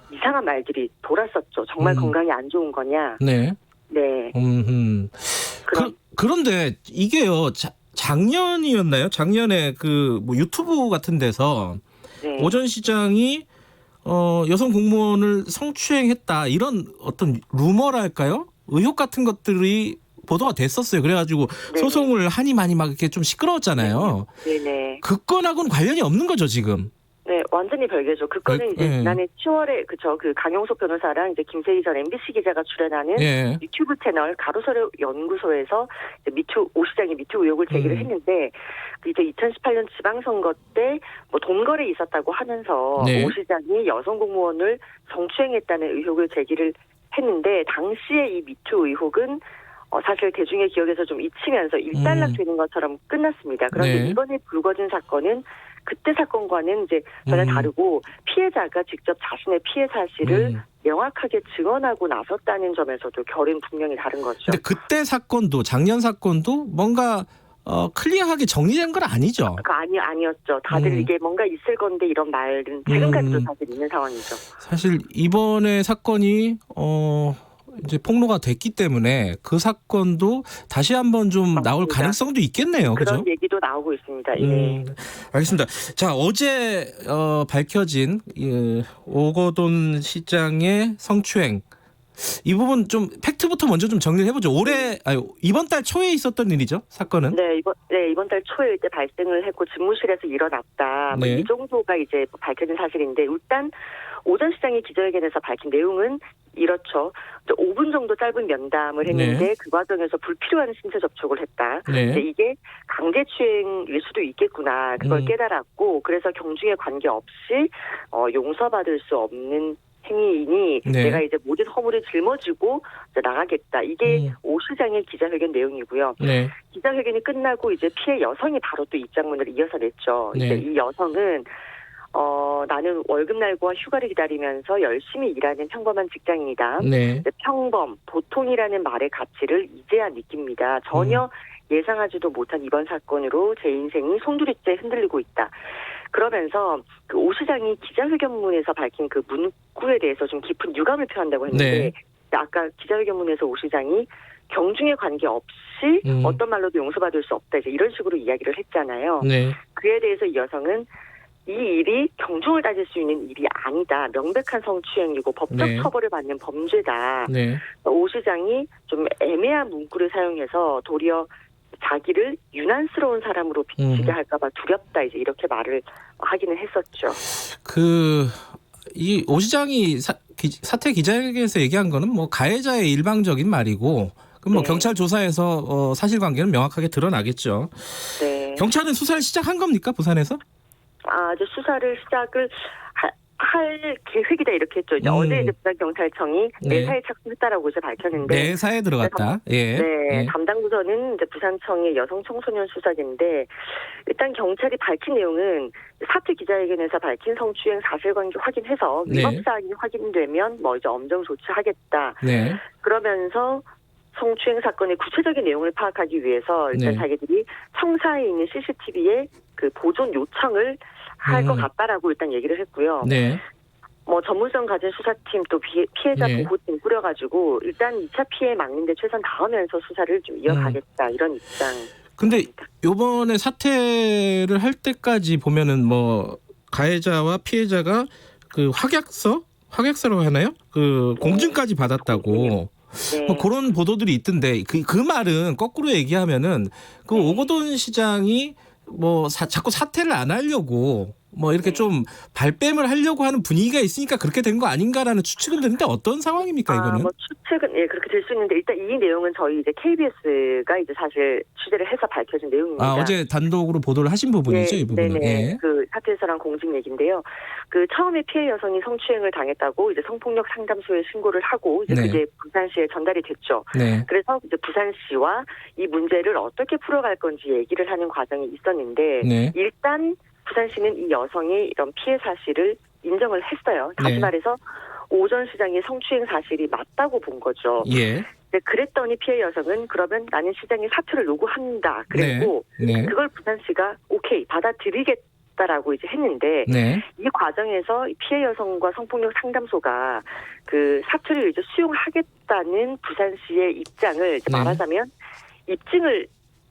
이상한 말들이 돌았었죠. 정말 건강이 안 좋은 거냐. 네. 네. 그런데 이게요. 작년이었나요? 작년에 유튜브 같은 데서 네. 오전 시장이 여성 공무원을 성추행했다 이런 어떤 루머랄까요? 의혹 같은 것들이 보도가 됐었어요. 그래가지고 네. 소송을 하니 많이 막 이렇게 좀 시끄러웠잖아요. 네네. 그 건하고는 관련이 없는 거죠, 지금. 네, 완전히 별개죠. 그 건은 이제 지난해 10월에 그 강용석 변호사랑 이제 김세희 전 MBC 기자가 출연하는 유튜브 채널 가로세로 연구소에서 오 시장이 미투 의혹을 제기를 했는데 이제 2018년 지방선거 때 돈거래 있었다고 하면서 오 시장이 여성 공무원을 성추행했다는 의혹을 제기를 했는데 당시에 이 미투 의혹은 사실 대중의 기억에서 좀 잊히면서 일단락되는 것처럼 끝났습니다. 그런데 이번에 불거진 사건은 그때 사건과는 이제 전혀 다르고 피해자가 직접 자신의 피해 사실을 명확하게 증언하고 나섰다는 점에서도 결은 분명히 다른 거죠. 근데 그때 사건도 작년 사건도 뭔가 클리어하게 정리된 건 아니죠. 아니었죠. 다들 이게 뭔가 있을 건데 이런 말은 지금까지도 사실 있는 상황이죠. 사실 이번에 사건이 이제 폭로가 됐기 때문에 그 사건도 다시 한번 좀 나올 가능성도 있겠네요. 그런 그죠? 얘기도 나오고 있습니다. 예. 알겠습니다. 자, 어제 밝혀진 오거돈 시장의 성추행 이 부분 좀 팩트부터 먼저 좀 정리를 해보죠. 이번 달 초에 있었던 일이죠, 사건은? 이번 달 초에 이제 발생을 했고 집무실에서 일어났다. 이 정도가 이제 밝혀진 사실인데 일단 오전 시장이 기자회견에서 밝힌 내용은 이렇죠. 5분 정도 짧은 면담을 했는데 그 과정에서 불필요한 신체 접촉을 했다. 이제 이게 강제추행일 수도 있겠구나. 그걸 깨달았고 그래서 경중에 관계없이 용서받을 수 없는 행위이니 내가 이제 모든 허물을 짊어지고 이제 나가겠다. 이게 오 시장의 기자회견 내용이고요. 기자회견이 끝나고 이제 피해 여성이 바로 또 입장문을 이어서 냈죠. 이제 이 여성은 나는 월급날과 휴가를 기다리면서 열심히 일하는 평범한 직장인이다. 평범, 보통이라는 말의 가치를 이제야 느낍니다. 전혀 예상하지도 못한 이번 사건으로 제 인생이 송두리째 흔들리고 있다. 그러면서 그 오 시장이 기자회견문에서 밝힌 그 문구에 대해서 좀 깊은 유감을 표한다고 했는데 네. 아까 기자회견문에서 오 시장이 경중에 관계없이 어떤 말로도 용서받을 수 없다 이제 이런 식으로 이야기를 했잖아요. 네. 그에 대해서 이 여성은 이 일이 경중을 따질 수 있는 일이 아니다. 명백한 성추행이고 법적 네. 처벌을 받는 범죄다. 네. 오 시장이 좀 애매한 문구를 사용해서 도리어 자기를 유난스러운 사람으로 비치게 할까봐 두렵다. 이제 이렇게 말을 하기는 했었죠. 이 오 시장이 사퇴 기자회견에서 얘기한 거는 뭐 가해자의 일방적인 말이고, 그럼 뭐 네. 경찰 조사에서 사실관계는 명확하게 드러나겠죠. 네. 경찰은 수사를 시작한 겁니까, 부산에서? 이제 수사를 시작을 할 계획이다 이렇게 했죠. 이제 어제 이제 부산경찰청이 네. 내사에 착수했다라고 이제 밝혔는데. 내사에 들어갔다. 예. 네, 예. 담당 부서는 이제 부산청의 여성청소년 수사계인데 일단 경찰이 밝힌 내용은 사퇴 기자회견에서 밝힌 성추행 사실관계 확인해서 네. 위법 사항이 확인되면 뭐 이제 엄정 조치하겠다. 네. 그러면서 성추행 사건의 구체적인 내용을 파악하기 위해서 일단 네. 자기들이 청사에 있는 CCTV에 그 보존 요청을 할 것 같다라고 일단 얘기를 했고요. 네. 뭐 전문성 가진 수사팀 또 피해자 네. 보호팀 꾸려가지고 일단 2차 피해 막는 데 최선 다하면서 수사를 좀 이어가겠다 이런 입장. 근데 요번에 사퇴를 할 때까지 보면은 뭐 가해자와 피해자가 그 확약서라고 하나요? 그 공증까지 받았다고. 네. 뭐 그런 보도들이 있던데 그 말은 거꾸로 얘기하면은 그 오거돈 시장이 뭐 자꾸 사퇴를 안 하려고 뭐 이렇게 좀 발뺌을 하려고 하는 분위기가 있으니까 그렇게 된 거 아닌가라는 추측은 드는데 어떤 상황입니까 이거는? 뭐 추측은 예 그렇게 될 수 있는데 일단 이 내용은 저희 이제 KBS가 이제 사실 취재를 해서 밝혀진 내용입니다. 어제 단독으로 보도를 하신 부분이죠, 이 부분은. 네네. 예. 그 사퇴서랑 공직 얘기인데요. 그 처음에 피해 여성이 성추행을 당했다고 이제 성폭력 상담소에 신고를 하고 이제 네. 그게 부산시에 전달이 됐죠. 네. 그래서 이제 부산시와 이 문제를 어떻게 풀어갈 건지 얘기를 하는 과정이 있었는데 네. 일단 부산시는 이 여성의 이런 피해 사실을 인정을 했어요. 다시 네. 말해서 오전 시장의 성추행 사실이 맞다고 본 거죠. 예. 근데 그랬더니 피해 여성은 그러면 나는 시장의 사퇴를 요구한다. 그랬고 네. 그걸 부산시가 오케이 받아들이겠다라고 이제 했는데 네. 이 과정에서 피해 여성과 성폭력 상담소가 그 사퇴를 이제 수용하겠다는 부산시의 입장을 이제 네. 말하자면 입증을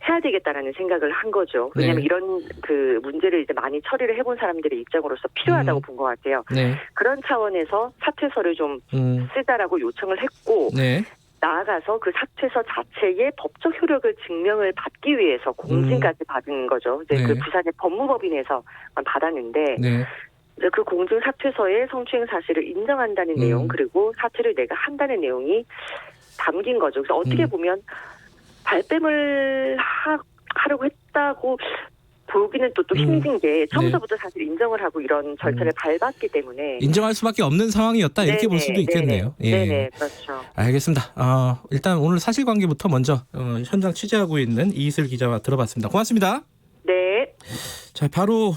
해야 되겠다라는 생각을 한 거죠. 왜냐하면 네. 이런 그 문제를 이제 많이 처리를 해본 사람들의 입장으로서 필요하다고 본 것 같아요. 네. 그런 차원에서 사퇴서를 좀 음. 쓰자라고 요청을 했고 네. 나아가서 그 사퇴서 자체의 법적 효력을 증명을 받기 위해서 공증까지 받은 거죠. 이제 네. 그 부산의 법무법인에서 받았는데 네. 이제 그 공증 사퇴서에 성추행 사실을 인정한다는 내용 그리고 사퇴를 내가 한다는 내용이 담긴 거죠. 그래서 어떻게 보면 발뺌을 하려고 했다고 보기는 또 힘든 게 처음부터 사실 인정을 하고 이런 절차를 밟았기 때문에 인정할 수밖에 없는 상황이었다 이렇게 볼 수도 있겠네요. 네네, 예. 네네 그렇죠. 알겠습니다. 일단 오늘 사실관계부터 먼저 현장 취재하고 있는 이슬 기자와 들어봤습니다. 고맙습니다. 네. 자, 바로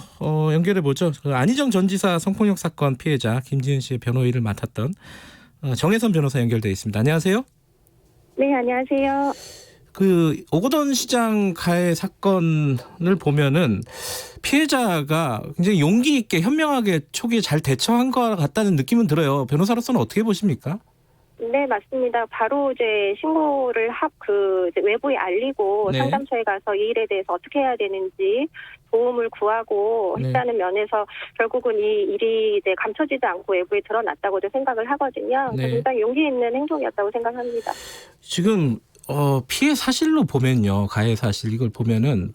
연결해 보죠. 안희정 전 지사 성폭력 사건 피해자 김지은 씨의 변호인을 맡았던 정혜선 변호사 연결돼 있습니다. 안녕하세요. 네, 안녕하세요. 그 오거돈 시장 가해 사건을 보면은 피해자가 굉장히 용기 있게 현명하게 초기에 잘 대처한 것 같다는 느낌은 들어요. 변호사로서는 어떻게 보십니까? 네, 맞습니다. 바로 이제 신고를 이제 외부에 알리고 네. 상담소에 가서 이 일에 대해서 어떻게 해야 되는지 도움을 구하고 네. 했다는 면에서 결국은 이 일이 이제 감춰지지 않고 외부에 드러났다고도 생각을 하거든요. 네. 굉장히 용기 있는 행동이었다고 생각합니다. 지금 피해 사실로 보면요, 가해 사실 이걸 보면은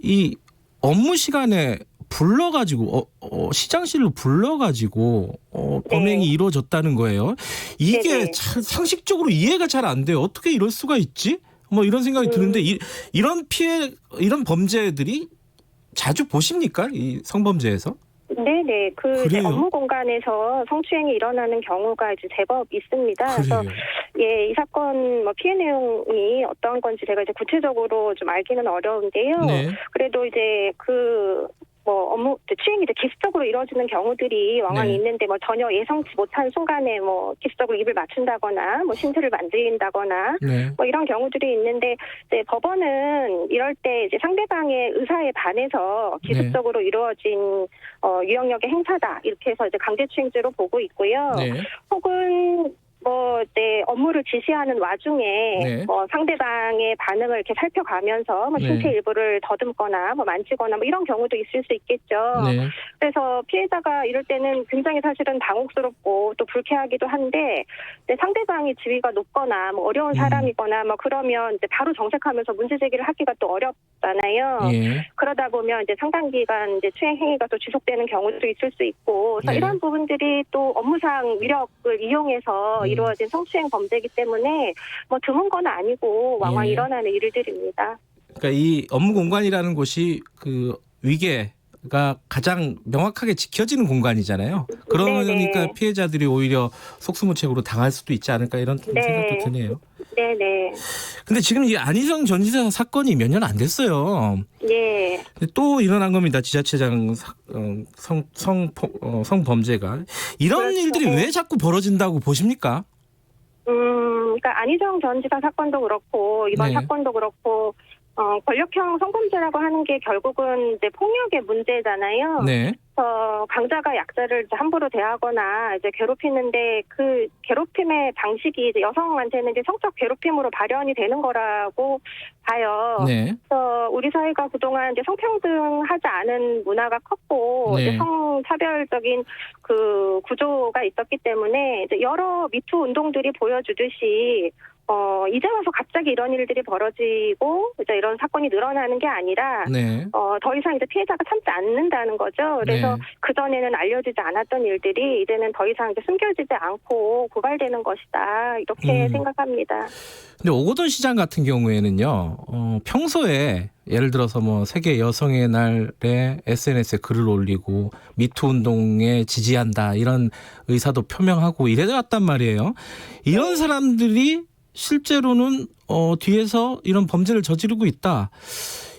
이 업무 시간에 불러가지고 시장실로 불러가지고 범행이 이루어졌다는 거예요. 이게 네네. 참 상식적으로 이해가 잘 안 돼요. 어떻게 이럴 수가 있지? 뭐 이런 생각이 드는데 이런 범죄들이 자주 보십니까? 이 성범죄에서? 네네. 이제 업무 공간에서 성추행이 일어나는 경우가 이제 제법 있습니다. 그래서 이 사건 피해 내용이 어떤 건지 제가 이제 구체적으로 좀 알기는 어려운데요. 네. 그래도 이제 뭐 업무 추행이 기습적으로 이루어지는 경우들이 왕왕 네. 있는데 뭐 전혀 예상치 못한 순간에 뭐 기습적으로 입을 맞춘다거나 뭐 신체를 만진다거나 네. 뭐 이런 경우들이 있는데 이제 법원은 이럴 때 이제 상대방의 의사에 반해서 기습적으로 이루어진 유형력의 행사다 이렇게 해서 이제 강제추행죄로 보고 있고요. 네. 혹은 뭐 이제 업무를 지시하는 와중에 네. 뭐 상대방의 반응을 이렇게 살펴가면서 뭐 신체 네. 일부를 더듬거나 뭐 만지거나 뭐 이런 경우도 있을 수 있겠죠. 네. 그래서 피해자가 이럴 때는 굉장히 사실은 당혹스럽고 또 불쾌하기도 한데 이제 상대방이 지위가 높거나 뭐 어려운 사람이거나 뭐 그러면 이제 바로 정색하면서 문제 제기를 하기가 또 어렵잖아요. 예. 그러다 보면 이제 상당 기간 이제 추행 행위가 또 지속되는 경우도 있을 수 있고, 그래서 네. 이런 부분들이 또 업무상 위력을 이용해서 이루어진 성추행 범죄이기 때문에 뭐 드문 건 아니고 왕왕 예. 일어나는 일들입니다. 그러니까 이 업무 공간이라는 곳이 그 위계가 가장 명확하게 지켜지는 공간이잖아요. 그러니까 네네. 피해자들이 오히려 속수무책으로 당할 수도 있지 않을까 이런 네. 생각도 드네요. 네네. 근데 지금 이 안희정 전 지사 사건이 몇 년 안 됐어요. 예. 근데 또 일어난 겁니다. 지자체장 성범죄가. 이런 그렇죠. 일들이 왜 자꾸 벌어진다고 보십니까? 그러니까 안희정 전 지사 사건도 그렇고 이번 네. 사건도 그렇고 권력형 성범죄라고 하는 게 결국은 이제 폭력의 문제잖아요. 네. 그래서 강자가 약자를 이제 함부로 대하거나 이제 괴롭히는데 그 괴롭힘의 방식이 이제 여성한테는 이제 성적 괴롭힘으로 발현이 되는 거라고 봐요. 네. 그래서 우리 사회가 그동안 이제 성평등하지 않은 문화가 컸고 네. 이제 성차별적인 그 구조가 있었기 때문에 이제 여러 미투 운동들이 보여주듯이 이제 와서 갑자기 이런 일들이 벌어지고 이제 이런 사건이 늘어나는 게 아니라 네. 더 이상 이제 피해자가 참지 않는다는 거죠. 그래서 네. 그전에는 알려지지 않았던 일들이 이제는 더 이상 이제 숨겨지지 않고 고발되는 것이다. 이렇게 생각합니다. 근데 오거돈 시장 같은 경우에는요, 평소에 예를 들어서 뭐 세계 여성의 날에 SNS에 글을 올리고 미투 운동에 지지한다 이런 의사도 표명하고 이래왔단 말이에요. 이런 사람들이 실제로는 뒤에서 이런 범죄를 저지르고 있다.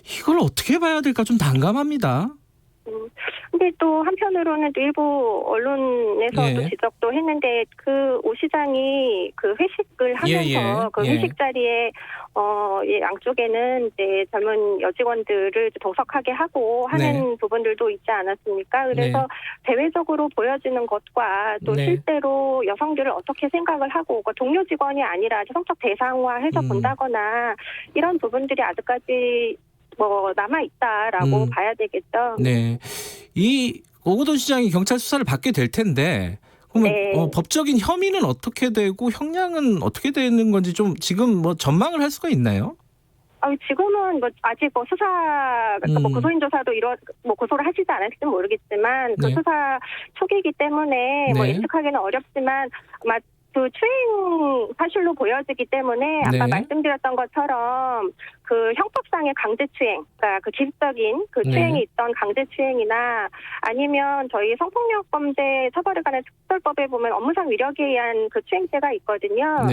이걸 어떻게 봐야 될까 좀 난감합니다. 근데 또 한편으로는 또 일부 언론에서도 예. 지적도 했는데 그 오 시장이 그 회식을 하면서 그 회식 자리에 양쪽에는 이제 젊은 여직원들을 동석하게 하고 하는 부분들도 있지 않았습니까? 그래서 대외적으로 보여지는 것과 또 실제로 여성들을 어떻게 생각을 하고 동료 직원이 아니라 성적 대상화해서 본다거나 이런 부분들이 아직까지 뭐 남아 있다라고 봐야 되겠죠. 네, 이 오거돈 시장이 경찰 수사를 받게 될 텐데, 그러면 법적인 혐의는 어떻게 되고 형량은 어떻게 되는 건지 좀 지금 뭐 전망을 할 수가 있나요? 지금은 뭐 아직 뭐 수사 뭐 고소인 조사도 뭐 고소를 하시지 않았을지는 모르겠지만 그 수사 초기이기 때문에 뭐 예측하기는 어렵지만 아마 그 추행 사실로 보여지기 때문에 아까 말씀드렸던 것처럼 그 형법상의 강제추행, 그러니까 그 기습적인 그 추행이 있던 강제추행이나 아니면 저희 성폭력범죄 처벌에 관한 특별법에 보면 업무상 위력에 의한 그 추행죄가 있거든요.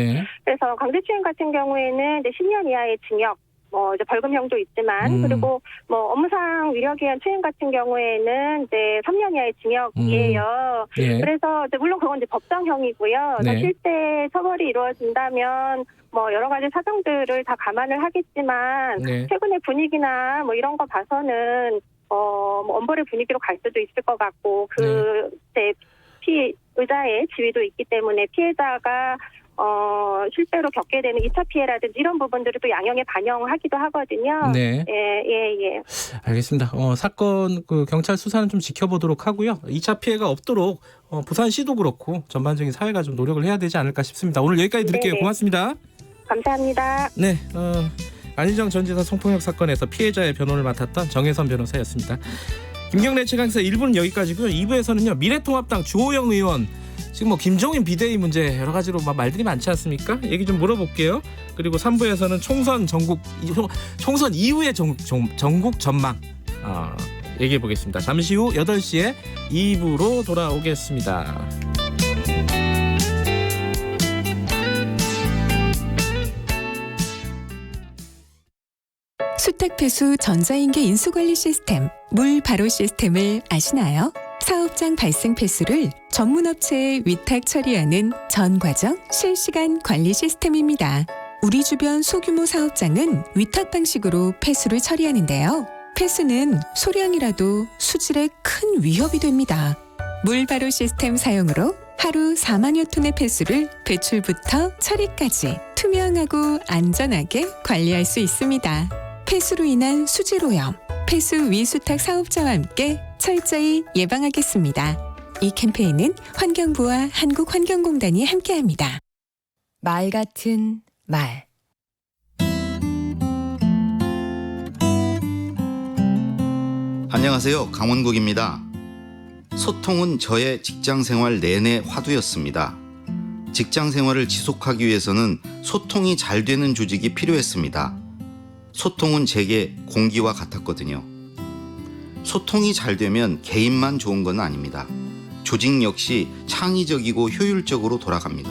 그래서 강제추행 같은 경우에는 이제 10년 이하의 징역, 뭐 이제 벌금형도 있지만 그리고 뭐 업무상 위력에 의한 추행 같은 경우에는 이제 3년 이하의 징역이에요. 그래서 이제 물론 그건 이제 법정형이고요. 실제 처벌이 이루어진다면 뭐 여러 가지 사정들을 다 감안을 하겠지만 최근의 분위기나 뭐 이런 거 봐서는 뭐 엄벌의 분위기로 갈 수도 있을 것 같고 그 이제 피의자의 지위도 있기 때문에 피해자가 실제로 겪게 되는 2차 피해라든지 이런 부분들을 또 양형에 반영하기도 하거든요. 예. 알겠습니다. 사건 그 경찰 수사는 좀 지켜보도록 하고요. 2차 피해가 없도록 부산시도 그렇고 전반적인 사회가 좀 노력을 해야 되지 않을까 싶습니다. 오늘 여기까지 드릴게요. 고맙습니다. 감사합니다. 네, 안희정 전 지사 성폭력 사건에서 피해자의 변호를 맡았던 정혜선 변호사였습니다. 김경래 최강시사 1부는 여기까지고요. 2부에서는요. 미래통합당 주호영 의원 지금 뭐 김종인 비대위 문제 여러 가지로 막 말들이 많지 않습니까? 얘기 좀 물어볼게요. 그리고 3부에서는 총선 이후의 전국 전망 얘기해 보겠습니다. 잠시 후 8시에 2부로 돌아오겠습니다. 세탁폐수 전자인계 인수관리 시스템 물 바로 시스템을 아시나요? 사업장 발생 폐수를 전문업체에 위탁 처리하는 전 과정 실시간 관리 시스템입니다. 우리 주변 소규모 사업장은 위탁 방식으로 폐수를 처리하는데요. 폐수는 소량이라도 수질에 큰 위협이 됩니다. 물 바로 시스템 사용으로 하루 4만여 톤의 폐수를 배출부터 처리까지 투명하고 안전하게 관리할 수 있습니다. 폐수로 인한 수질 오염, 폐수 위수탁 사업자와 함께 철저히 예방하겠습니다. 이 캠페인은 환경부와 한국환경공단이 함께합니다. 말 같은 말. 안녕하세요. 강원국입니다. 소통은 저의 직장생활 내내 화두였습니다. 직장생활을 지속하기 위해서는 소통이 잘 되는 조직이 필요했습니다. 소통은 제게 공기와 같았거든요. 소통이 잘 되면 개인만 좋은 건 아닙니다. 조직 역시 창의적이고 효율적으로 돌아갑니다.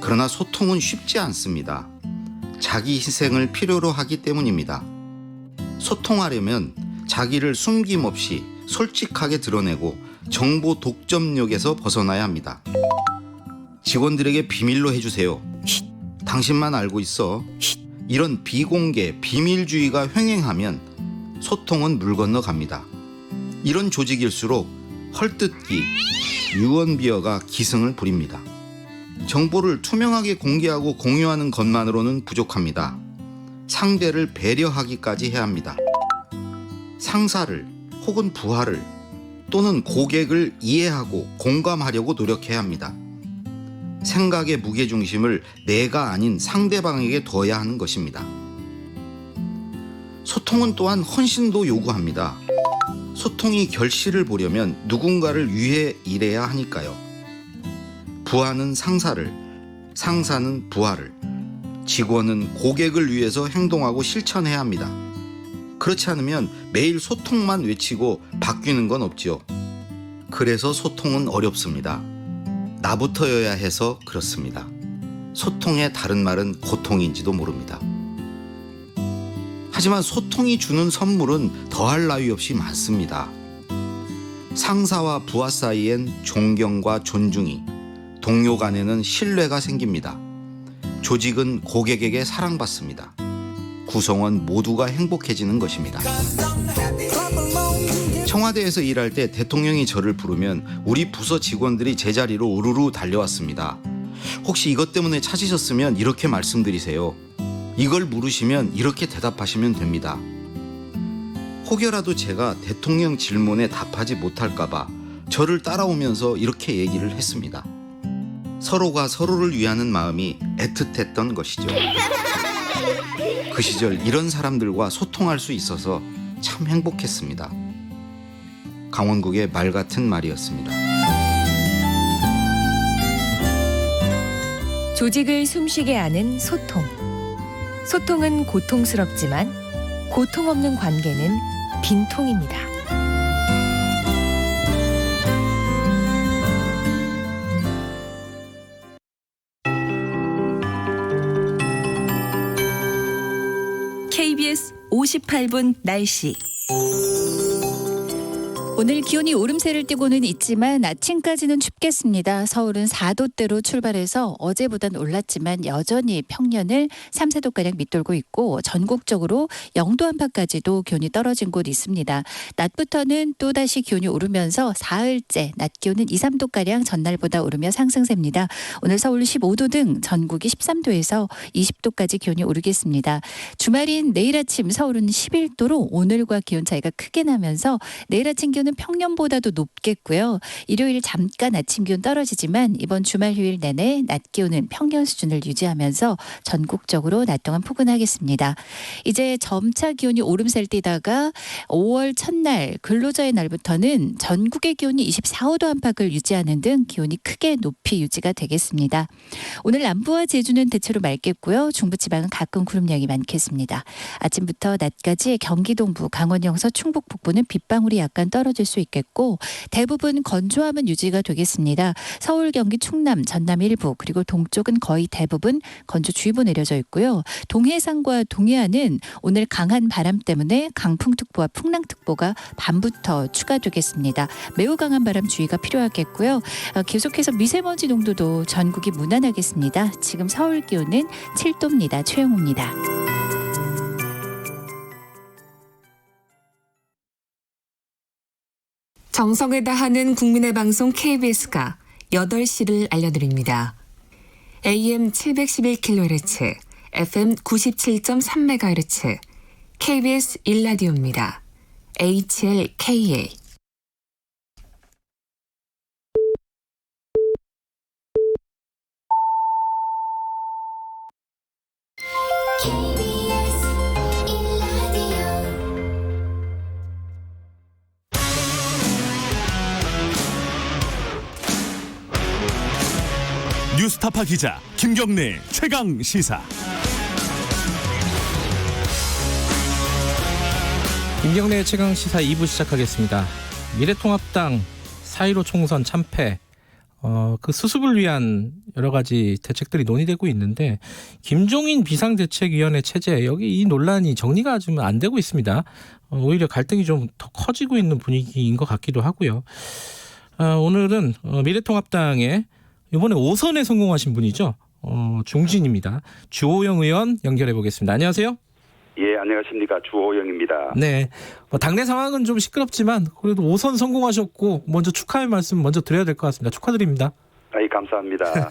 그러나 소통은 쉽지 않습니다. 자기 희생을 필요로 하기 때문입니다. 소통하려면 자기를 숨김없이 솔직하게 드러내고 정보 독점력에서 벗어나야 합니다. 직원들에게 비밀로 해주세요. 당신만 알고 있어. 이런 비공개, 비밀주의가 횡행하면 소통은 물 건너갑니다. 이런 조직일수록 헐뜯기, 유언비어가 기승을 부립니다. 정보를 투명하게 공개하고 공유하는 것만으로는 부족합니다. 상대를 배려하기까지 해야 합니다. 상사를 혹은 부하를 또는 고객을 이해하고 공감하려고 노력해야 합니다. 생각의 무게중심을 내가 아닌 상대방에게 둬야 하는 것입니다. 소통은 또한 헌신도 요구합니다. 소통이 결실을 보려면 누군가를 위해 일해야 하니까요. 부하는 상사를, 상사는 부하를, 직원은 고객을 위해서 행동하고 실천해야 합니다. 그렇지 않으면 매일 소통만 외치고 바뀌는 건 없지요. 그래서 소통은 어렵습니다. 나부터여야 해서 그렇습니다. 소통의 다른 말은 고통인지도 모릅니다. 하지만 소통이 주는 선물은 더할 나위 없이 많습니다. 상사와 부하 사이엔 존경과 존중이, 동료 간에는 신뢰가 생깁니다. 조직은 고객에게 사랑받습니다. 구성원 모두가 행복해지는 것입니다. 청와대에서 일할 때 대통령이 저를 부르면 우리 부서 직원들이 제자리로 우르르 달려왔습니다. 혹시 이것 때문에 찾으셨으면 이렇게 말씀드리세요. 이걸 물으시면 이렇게 대답하시면 됩니다. 혹여라도 제가 대통령 질문에 답하지 못할까봐 저를 따라오면서 이렇게 얘기를 했습니다. 서로가 서로를 위하는 마음이 애틋했던 것이죠. 그 시절 이런 사람들과 소통할 수 있어서 참 행복했습니다. 강원국의 말 같은 말이었습니다. 조직을 숨쉬게 하는 소통. 소통은 고통스럽지만 고통 없는 관계는 빈통입니다. KBS 58분 날씨. 오늘 기온이 오름세를 띠고는 있지만 아침까지는 춥겠습니다. 서울은 4도대로 출발해서 어제보단 올랐지만 여전히 평년을 3, 4도가량 밑돌고 있고 전국적으로 0도 안팎까지도 기온이 떨어진 곳 있습니다. 낮부터는 또다시 기온이 오르면서 사흘째 낮 기온은 2, 3도가량 전날보다 오르며 상승세입니다. 오늘 서울 15도 등 전국이 13도에서 20도까지 기온이 오르겠습니다. 주말인 내일 아침 서울은 11도로 오늘과 기온 차이가 크게 나면서 내일 아침 기온은 평년보다도 높겠고요. 일요일 잠깐 아침 기온 떨어지지만 이번 주말 휴일 내내 낮 기온은 평년 수준을 유지하면서 전국적으로 낮 동안 포근하겠습니다. 이제 점차 기온이 오름세를 띠다가 5월 첫날 근로자의 날부터는 전국의 기온이 24, 5도 안팎을 유지하는 등 기온이 크게 높이 유지가 되겠습니다. 오늘 남부와 제주는 대체로 맑겠고요. 중부지방은 가끔 구름량이 많겠습니다. 아침부터 낮까지 경기 동부, 강원 영서, 충북 북부는 빗방울이 약간 떨어질 떨어질 수 있겠고 대부분 건조함은 유지가 되겠습니다. 서울, 경기, 충남, 전남 일부 그리고 동쪽은 거의 대부분 건조주의보 내려져 있고요. 동해상과 동해안은 오늘 강한 바람 때문에 강풍특보와 풍랑특보가 밤부터 추가되겠습니다. 매우 강한 바람 주의가 필요하겠고요. 계속해서 미세먼지 농도도 전국이 무난하겠습니다. 지금 서울 기온은 7도입니다. 최영우입니다. 정성을 다하는 국민의 방송 KBS가 8시를 알려드립니다. AM 711kHz, FM 97.3MHz, KBS 1라디오입니다. HLKA. 뉴스타파 기자 김경래 최강 시사. 김경래 최강 시사 2부 시작하겠습니다. 미래통합당 4.15 총선 참패, 그 수습을 위한 여러 가지 대책들이 논의되고 있는데 김종인 비상대책위원회 체제 여기 이 논란이 정리가 좀 안 되고 있습니다. 오히려 갈등이 좀 더 커지고 있는 분위기인 것 같기도 하고요. 오늘은 미래통합당의 이번에 5선에 성공하신 분이죠. 중진입니다. 주호영 의원 연결해 보겠습니다. 안녕하세요. 예, 안녕하십니까. 주호영입니다. 네, 당내 상황은 좀 시끄럽지만 그래도 5선 성공하셨고 먼저 축하의 말씀 먼저 드려야 될 것 같습니다. 축하드립니다. 아이, 감사합니다.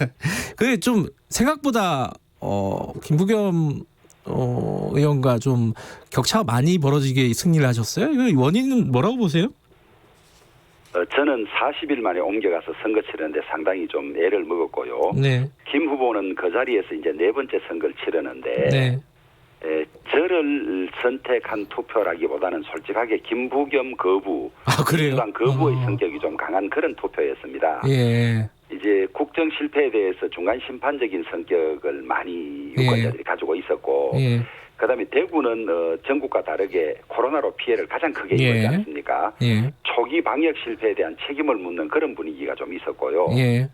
그게 좀 생각보다 김부겸 의원과 좀 격차가 많이 벌어지게 승리를 하셨어요. 이 원인은 뭐라고 보세요? 저는 40일 만에 옮겨가서 선거 치르는데 상당히 좀 애를 먹었고요. 네. 김 후보는 그 자리에서 이제 4번째 선거를 치르는데 네. 저를 선택한 투표라기보다는 솔직하게 김부겸 거부, 그래요? 민주당 거부의 성격이 좀 강한 그런 투표였습니다. 예. 이제 국정 실패에 대해서 중간 심판적인 성격을 많이 유권자들이 가지고 있었고, 예. 그다음에 대구는 전국과 다르게 코로나로 피해를 가장 크게 입었지 않습니까? 예. 초기 방역 실패에 대한 책임을 묻는 그런 분위기가 좀 있었고요. 예.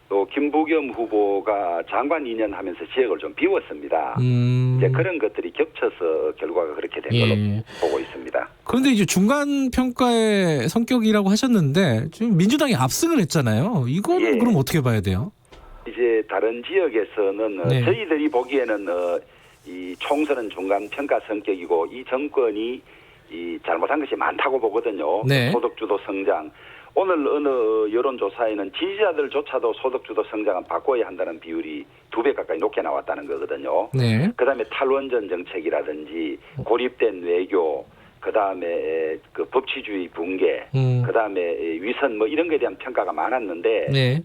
또 김부겸 후보가 장관 2년 하면서 지역을 좀 비웠습니다. 이제 그런 것들이 겹쳐서 결과가 그렇게 된 걸로 보고 있습니다. 그런데 이제 중간 평가의 성격이라고 하셨는데 지금 민주당이 압승을 했잖아요. 이거는 그럼 어떻게 봐야 돼요? 이제 다른 지역에서는 저희들이 보기에는 이 총선은 중간 평가 성격이고 이 정권이 이 잘못한 것이 많다고 보거든요. 소득주도 성장. 오늘 어느 여론조사에는 지지자들조차도 소득주도 성장은 바꿔야 한다는 비율이 2배 가까이 높게 나왔다는 거거든요. 그다음에 탈원전 정책이라든지 고립된 외교, 그다음에 그 법치주의 붕괴, 그다음에 위선 뭐 이런 것에 대한 평가가 많았는데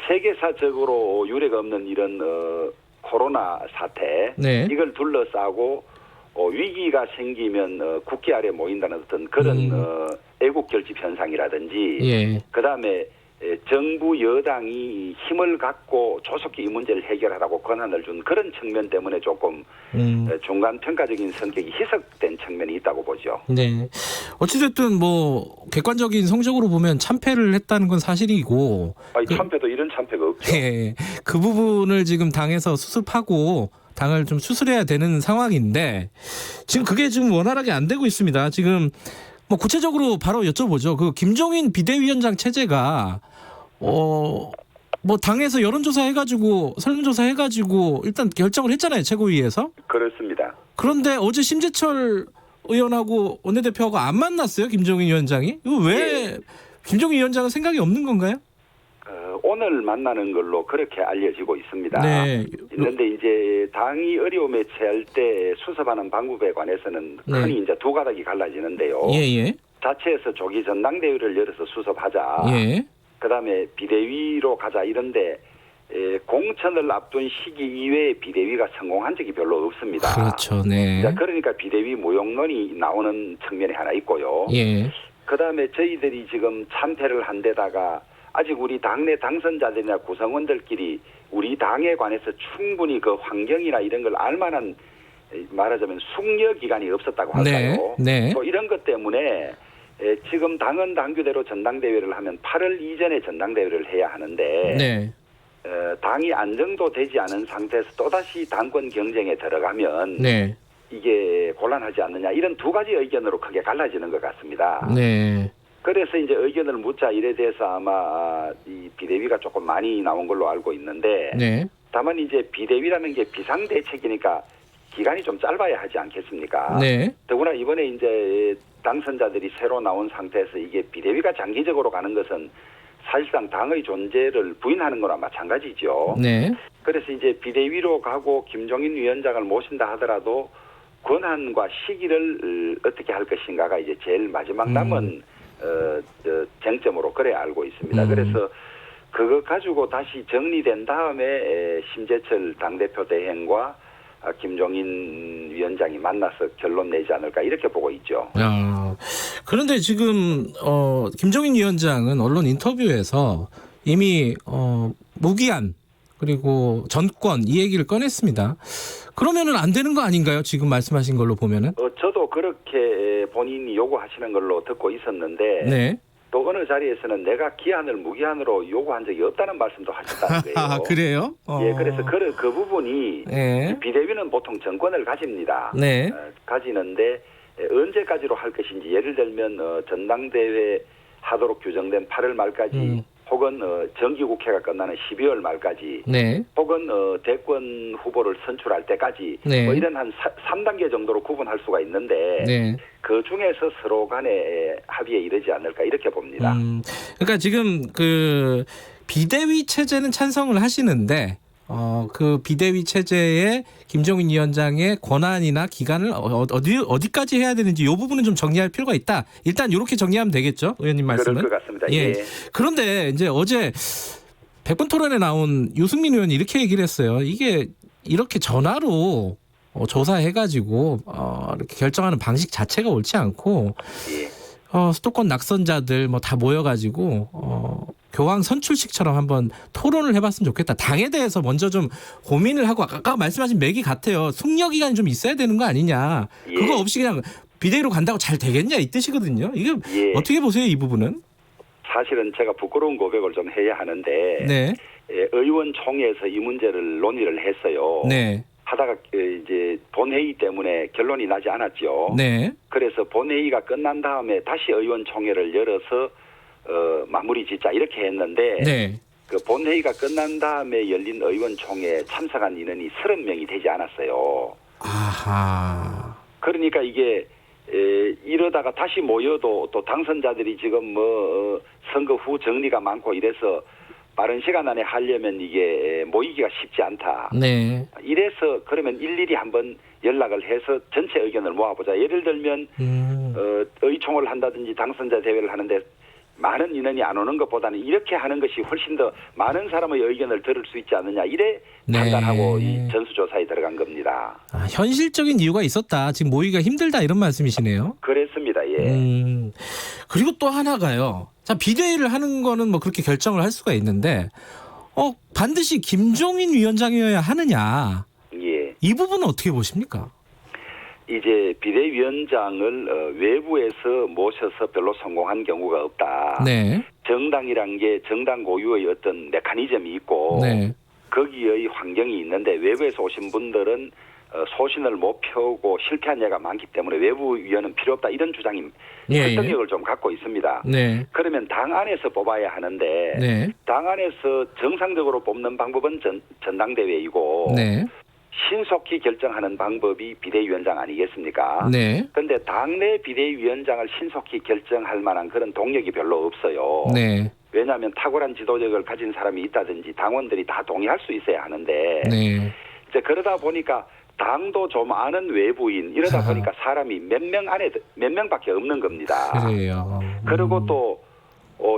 세계사적으로 유례가 없는 이런 코로나 사태 이걸 둘러싸고 위기가 생기면 국기 아래 모인다는 어떤 그런 애국 결집 현상이라든지 그다음에 정부 여당이 힘을 갖고 조속히 이 문제를 해결하라고 권한을 준 그런 측면 때문에 조금 중간 평가적인 성격이 희석된 측면이 있다고 보죠. 네. 어찌됐든 뭐 객관적인 성적으로 보면 참패를 했다는 건 사실이고. 참패도 이런 참패가 없죠. 그 부분을 지금 당에서 수습하고 당을 좀 수술해야 되는 상황인데 지금 그게 지금 원활하게 안 되고 있습니다. 지금 뭐 구체적으로 바로 여쭤보죠. 그 김종인 비대위원장 체제가 뭐 당에서 여론조사 해가지고 설문조사 해가지고 일단 결정을 했잖아요. 최고위에서. 그렇습니다. 그런데 어제 심재철 의원하고 원내대표하고 안 만났어요. 김종인 위원장이. 이거 왜 김종인 위원장은 생각이 없는 건가요? 오늘 만나는 걸로 그렇게 알려지고 있습니다. 있는데 이제 당이 어려움에 처할 때 수습하는 방법에 관해서는 흔히 이제 두 가닥이 갈라지는데요. 자체에서 조기 전당대회를 열어서 수습하자. 그다음에 비대위로 가자 이런데 공천을 앞둔 시기 이외에 비대위가 성공한 적이 별로 없습니다. 그렇죠. 그러니까 비대위 무용론이 나오는 측면이 하나 있고요. 그다음에 저희들이 지금 참패를 한 데다가 아직 우리 당내 당선자들이나 구성원들끼리 우리 당에 관해서 충분히 그 환경이나 이런 걸 알만한 말하자면 숙려 기간이 없었다고 할까요? 뭐 이런 것 때문에 지금 당은 당규대로 전당대회를 하면 8월 이전에 전당대회를 해야 하는데 네. 당이 안정도되지 않은 상태에서 또다시 당권 경쟁에 들어가면 네. 이게 곤란하지 않느냐 이런 두 가지 의견으로 크게 갈라지는 것 같습니다. 네. 그래서 이제 의견을 묻자 일에 대해서 아마 이 비대위가 조금 많이 나온 걸로 알고 있는데 네. 다만 이제 비대위라는 게 비상대책이니까 기간이 좀 짧아야 하지 않겠습니까? 네. 더구나 이번에 이제 당선자들이 새로 나온 상태에서 이게 비대위가 장기적으로 가는 것은 사실상 당의 존재를 부인하는 거나 마찬가지죠. 네. 그래서 이제 비대위로 가고 김종인 위원장을 모신다 하더라도 권한과 시기를 어떻게 할 것인가가 이제 제일 마지막 남은 쟁점으로 그래 알고 있습니다. 그래서 그거 가지고 다시 정리된 다음에 심재철 당대표 대행과 김종인 위원장이 만나서 결론 내지 않을까 이렇게 보고 있죠. 그런데 지금 김종인 위원장은 언론 인터뷰에서 이미 무기한 그리고 전권 이 얘기를 꺼냈습니다. 그러면은 안 되는 거 아닌가요? 지금 말씀하신 걸로 보면은? 저도 그렇게 본인이 요구하시는 걸로 듣고 있었는데 네. 또 어느 자리에서는 내가 기한을 무기한으로 요구한 적이 없다는 말씀도 하셨다는 거예요. 아, 그래요? 예, 그래서 그 부분이 네. 비대위는 보통 정권을 가집니다. 네. 가지는데 언제까지로 할 것인지 예를 들면 전당대회 하도록 규정된 8월 말까지 혹은 정기국회가 끝나는 12월 말까지 네. 혹은 대권 후보를 선출할 때까지 네. 뭐 이런 한 3단계 정도로 구분할 수가 있는데 네. 그 중에서 서로 간에 합의에 이르지 않을까 이렇게 봅니다. 그러니까 지금 그 비대위 체제는 찬성을 하시는데 그 비대위 체제에 김종인 위원장의 권한이나 기간을 어디까지 해야 되는지 이 부분은 좀 정리할 필요가 있다. 일단 이렇게 정리하면 되겠죠, 의원님 말씀은. 그럴 것 같습니다. 예. 예. 그런데 이제 어제 100분 토론에 나온 유승민 의원이 이렇게 얘기를 했어요. 이게 이렇게 전화로 조사해가지고 이렇게 결정하는 방식 자체가 옳지 않고 수도권 낙선자들 뭐 다 모여가지고 교황 선출식처럼 한번 토론을 해봤으면 좋겠다. 당에 대해서 먼저 좀 고민을 하고 아까 말씀하신 맥이 같아요. 숙려 기간이 좀 있어야 되는 거 아니냐. 예. 그거 없이 그냥 비대위로 간다고 잘 되겠냐 이 뜻이거든요. 이게 예. 어떻게 보세요 이 부분은? 사실은 제가 부끄러운 고백을 좀 해야 하는데 네. 의원총회에서 이 문제를 논의를 했어요. 네. 하다가 이제 본회의 때문에 결론이 나지 않았죠. 네. 그래서 본회의가 끝난 다음에 다시 의원총회를 열어서 마무리 짓자 이렇게 했는데 네. 그 본회의가 끝난 다음에 열린 의원총회에 참석한 인원이 30명이 되지 않았어요. 아하. 그러니까 이게 이러다가 다시 모여도 또 당선자들이 지금 뭐 선거 후 정리가 많고 이래서 빠른 시간 안에 하려면 이게 모이기가 쉽지 않다. 네. 이래서 그러면 일일이 한번 연락을 해서 전체 의견을 모아보자. 예를 들면 의총을 한다든지 당선자 대회를 하는데 많은 인원이 안 오는 것보다는 이렇게 하는 것이 훨씬 더 많은 사람의 의견을 들을 수 있지 않느냐 이래 판단하고 이 전수조사에 들어간 겁니다. 현실적인 이유가 있었다. 지금 모이기가 힘들다 이런 말씀이시네요. 그랬습니다. 예. 그리고 또 하나가요. 자, 비대위를 하는 거는 뭐 그렇게 결정을 할 수가 있는데 반드시 김종인 위원장이어야 하느냐. 예. 이 부분은 어떻게 보십니까? 이제 비대위원장을 외부에서 모셔서 별로 성공한 경우가 없다. 네. 정당이란 게 정당 고유의 어떤 메커니즘이 있고 네. 거기의 환경이 있는데 외부에서 오신 분들은 소신을 못 펴고 실패한 예가 많기 때문에 외부 위원은 필요 없다 이런 주장이 설득력을 좀 갖고 있습니다. 네. 그러면 당 안에서 뽑아야 하는데 네. 당 안에서 정상적으로 뽑는 방법은 전당대회이고 네. 신속히 결정하는 방법이 비대위원장 아니겠습니까? 네. 그런데 당내 비대위원장을 신속히 결정할 만한 그런 동력이 별로 없어요. 네. 왜냐하면 탁월한 지도력을 가진 사람이 있다든지 당원들이 다 동의할 수 있어야 하는데 네. 이제 그러다 보니까 당도 좀 아는 외부인 이러다 보니까 사람이 몇 명밖에 없는 겁니다. 그래요. 그리고 또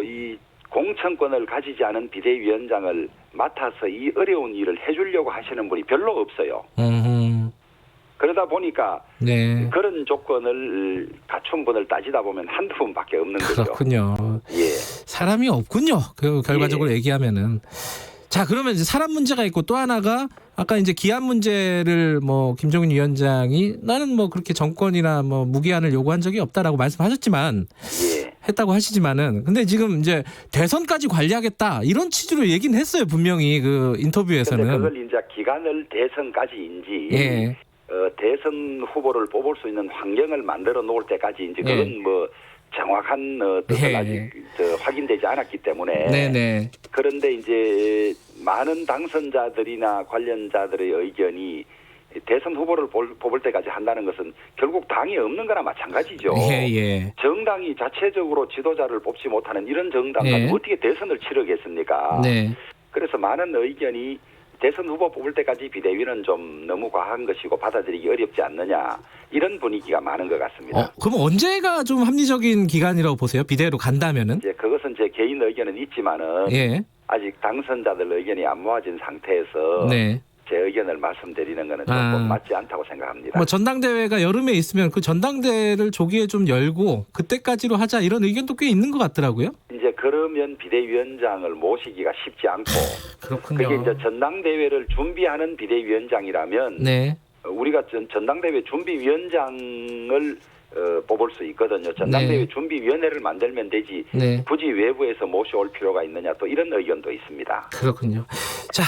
이 공천권을 가지지 않은 비대위원장을 맡아서 이 어려운 일을 해주려고 하시는 분이 별로 없어요. 그러다 보니까 네. 그런 조건을 갖춘 분을 따지다 보면 한두 분밖에 없는 거죠. 그렇군요. 예. 사람이 없군요. 그 결과적으로 얘기하면은. 자, 그러면 이제 사람 문제가 있고 또 하나가 아까 이제 기한 문제를 뭐 김종인 위원장이 나는 뭐 그렇게 정권이나 뭐 무기한을 요구한 적이 없다라고 말씀하셨지만 했다고 하시지만은 근데 지금 이제 대선까지 관리하겠다 이런 취지로 얘기는 했어요. 분명히 그 인터뷰에서는. 근데 그걸 이제 기간을 대선까지인지 대선 후보를 뽑을 수 있는 환경을 만들어 놓을 때까지인지 그건 뭐 정확한 뜻은 아직 확인되지 않았기 때문에 그런데 이제 많은 당선자들이나 관련자들의 의견이 대선 후보를 뽑을 때까지 한다는 것은 결국 당이 없는 거나 마찬가지죠. 정당이 자체적으로 지도자를 뽑지 못하는 이런 정당과 어떻게 대선을 치르겠습니까? 그래서 많은 의견이 대선 후보 뽑을 때까지 비대위는 좀 너무 과한 것이고 받아들이기 어렵지 않느냐 이런 분위기가 많은 것 같습니다. 그럼 언제가 좀 합리적인 기간이라고 보세요? 비대위로 간다면은? 이제 그것은 제 개인 의견은 있지만은 아직 당선자들 의견이 안 모아진 상태에서 제 의견을 말씀드리는 것은 조금 맞지 않다고 생각합니다. 뭐 전당대회가 여름에 있으면 그 전당대회를 조기에 좀 열고 그때까지로 하자 이런 의견도 꽤 있는 것 같더라고요. 이제 그러면 비대위원장을 모시기가 쉽지 않고 그렇군요. 그게 이제 전당대회를 준비하는 비대위원장이라면 우리가 전당대회 준비위원장을 뽑을 수 있거든요. 전당대회 준비위원회를 만들면 되지 굳이 외부에서 모셔올 필요가 있느냐 또 이런 의견도 있습니다. 그렇군요. 자,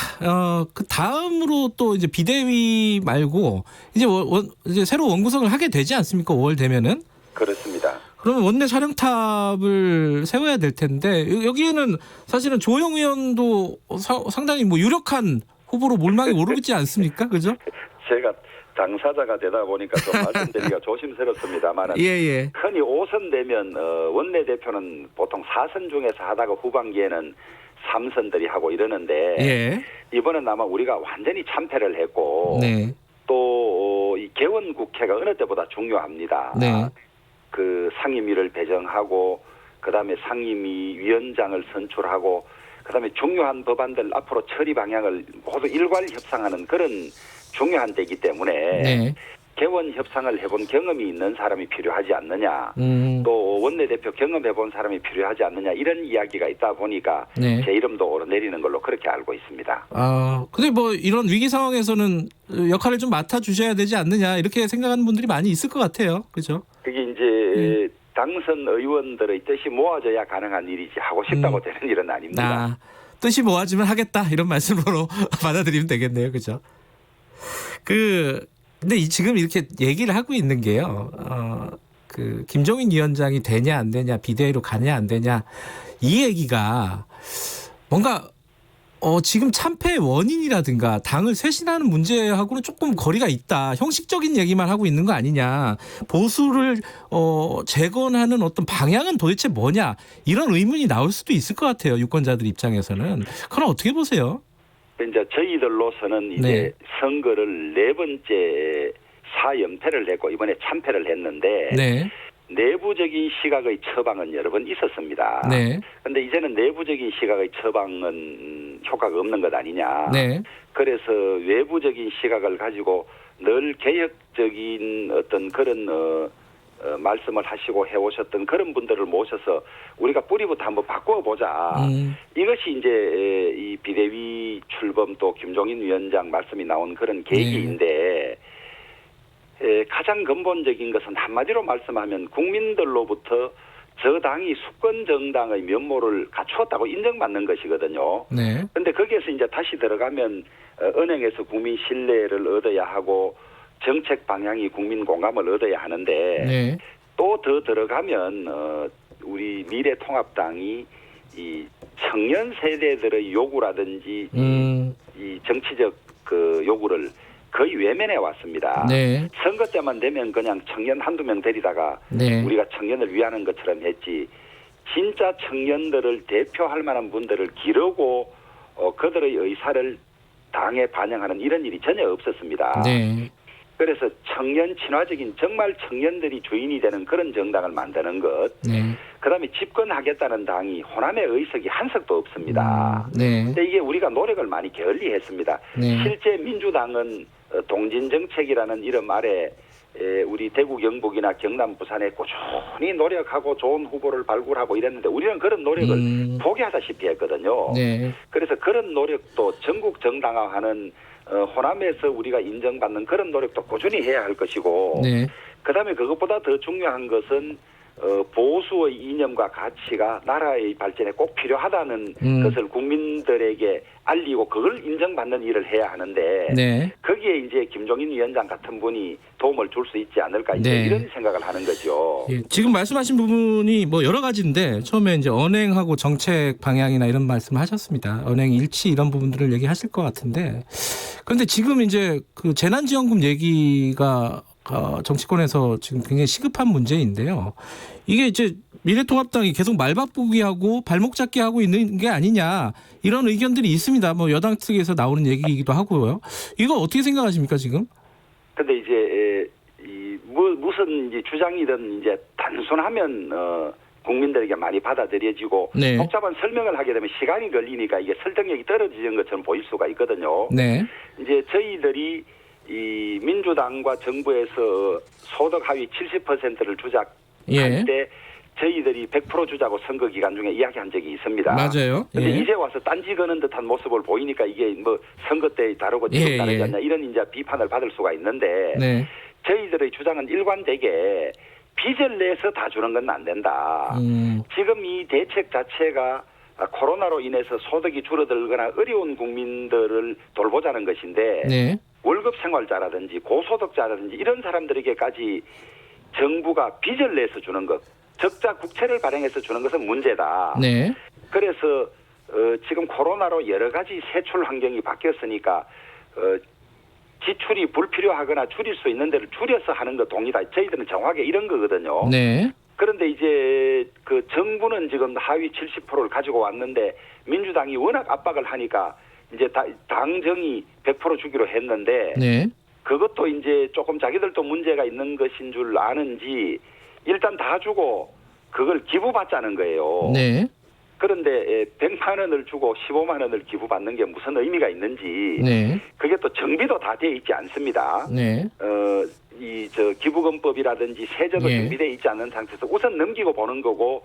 그 다음으로 또 이제 비대위 말고 이제 새로 원구성을 하게 되지 않습니까? 5월 되면은? 그렇습니다. 그러면 원내 촬영탑을 세워야 될 텐데 여기에는 사실은 조영 의원도 상당히 뭐 유력한 후보로 몰망이 오르지 않습니까? 그죠? 제가 당사자가 되다 보니까 좀 말씀드리기가 조심스럽습니다만 흔히 5선 되면 원내대표는 보통 4선 중에서 하다가 후반기에는 3선들이 하고 이러는데 이번엔 아마 우리가 완전히 참패를 했고 또 이 개원국회가 어느 때보다 중요합니다. 그 상임위를 배정하고 그다음에 상임위 위원장을 선출하고 그다음에 중요한 법안들 앞으로 처리 방향을 모두 일괄 협상하는 그런 중요한 때이기 때문에 개원 협상을 해본 경험이 있는 사람이 필요하지 않느냐 또 원내대표 경험해본 사람이 필요하지 않느냐 이런 이야기가 있다 보니까 제 이름도 오르내리는 걸로 그렇게 알고 있습니다. 근데 뭐 이런 위기 상황에서는 역할을 좀 맡아주셔야 되지 않느냐 이렇게 생각하는 분들이 많이 있을 것 같아요. 그죠? 그게 이제 당선 의원들의 뜻이 모아져야 가능한 일이지 하고 싶다고 되는 일은 아닙니다. 뜻이 모아지면 하겠다 이런 말씀으로 받아들이면 되겠네요. 그죠? 근데 지금 이렇게 얘기를 하고 있는 게요. 그 김종인 위원장이 되냐 안 되냐 비대위로 가냐 안 되냐 이 얘기가 뭔가 지금 참패의 원인이라든가 당을 쇄신하는 문제하고는 조금 거리가 있다. 형식적인 얘기만 하고 있는 거 아니냐. 보수를 재건하는 어떤 방향은 도대체 뭐냐. 이런 의문이 나올 수도 있을 것 같아요. 유권자들 입장에서는. 그럼 어떻게 보세요? 이제 저희들로서는 이제 선거를 4번째 4연패를 했고 이번에 참패를 했는데 내부적인 시각의 처방은 여러 번 있었습니다. 그런데 이제는 내부적인 시각의 처방은 효과가 없는 것 아니냐. 그래서 외부적인 시각을 가지고 늘 개혁적인 어떤 그런 말씀을 하시고 해오셨던 그런 분들을 모셔서 우리가 뿌리부터 한번 바꿔보자. 이것이 이제 이 비대위 출범 또 김종인 위원장 말씀이 나온 그런 계기인데 가장 근본적인 것은 한마디로 말씀하면 국민들로부터 저 당이 수권 정당의 면모를 갖추었다고 인정받는 것이거든요. 그런데 거기에서 이제 다시 들어가면 은행에서 국민 신뢰를 얻어야 하고 정책 방향이 국민 공감을 얻어야 하는데 또 더 들어가면 우리 미래통합당이 이 청년 세대들의 요구라든지 이 정치적 그 요구를 거의 외면해 왔습니다. 선거 때만 되면 그냥 청년 한두 명 데리다가 우리가 청년을 위하는 것처럼 했지 진짜 청년들을 대표할 만한 분들을 기르고 그들의 의사를 당에 반영하는 이런 일이 전혀 없었습니다. 그래서 청년 친화적인 정말 청년들이 주인이 되는 그런 정당을 만드는 것. 그다음에 집권하겠다는 당이 호남의 의석이 한 석도 없습니다. 근데 이게 우리가 노력을 많이 게을리했습니다. 실제 민주당은 동진정책이라는 이름 아래 우리 대구 경북이나 경남 부산에 꾸준히 노력하고 좋은 후보를 발굴하고 이랬는데 우리는 그런 노력을 포기하다시피 했거든요. 네. 그래서 그런 노력도 전국 정당화하는 호남에서 우리가 인정받는 그런 노력도 꾸준히 해야 할 것이고 네. 그다음에 그것보다 더 중요한 것은 보수의 이념과 가치가 나라의 발전에 꼭 필요하다는 것을 국민들에게 알리고 그걸 인정받는 일을 해야 하는데 네. 거기에 이제 김종인 위원장 같은 분이 도움을 줄 수 있지 않을까 이제 네. 이런 생각을 하는 거죠. 예, 지금 말씀하신 부분이 뭐 여러 가지인데 처음에 이제 언행하고 정책 방향이나 이런 말씀하셨습니다. 언행 일치 이런 부분들을 얘기하실 것 같은데 그런데 지금 이제 그 재난지원금 얘기가 정치권에서 지금 굉장히 시급한 문제인데요. 이게 이제 미래통합당이 계속 말바꾸기하고 발목 잡기 하고 있는 게 아니냐 이런 의견들이 있습니다. 뭐 여당 측에서 나오는 얘기이기도 하고요. 이거 어떻게 생각하십니까 지금? 근데 이제 무슨 이제 주장이든 이제 단순하면 국민들에게 많이 받아들여지고 네. 복잡한 설명을 하게 되면 시간이 걸리니까 이게 설득력이 떨어지는 것처럼 보일 수가 있거든요. 네. 이제 저희들이 이 민주당과 정부에서 소득 하위 70%를 주자할 때 저희들이 100% 주자고 선거 기간 중에 이야기한 적이 있습니다. 맞아요. 근데 이제 와서 딴지 거는 듯한 모습을 보이니까 이게 뭐 선거 때 다르고 지금 다르지 않냐 이런 이제 비판을 받을 수가 있는데 저희들의 주장은 일관되게 빚을 내서 다 주는 건 안 된다. 지금 이 대책 자체가 코로나로 인해서 소득이 줄어들거나 어려운 국민들을 돌보자는 것인데 월급 생활자라든지 고소득자라든지 이런 사람들에게까지 정부가 빚을 내서 주는 것, 적자 국채를 발행해서 주는 것은 문제다. 그래서 지금 코로나로 여러 가지 세출 환경이 바뀌었으니까 지출이 불필요하거나 줄일 수 있는 데를 줄여서 하는 것 동의다. 저희들은 정확하게 이런 거거든요. 그런데 이제 그 정부는 지금 하위 70%를 가지고 왔는데 민주당이 워낙 압박을 하니까 이제 당정이 100% 주기로 했는데 그것도 이제 조금 자기들도 문제가 있는 것인 줄 아는지 일단 다 주고 그걸 기부받자는 거예요. 그런데 100만 원을 주고 15만 원을 기부받는 게 무슨 의미가 있는지 그게 또 정비도 다 돼 있지 않습니다. 이 기부금법이라든지 세제도 정비돼 있지 않은 상태에서 우선 넘기고 보는 거고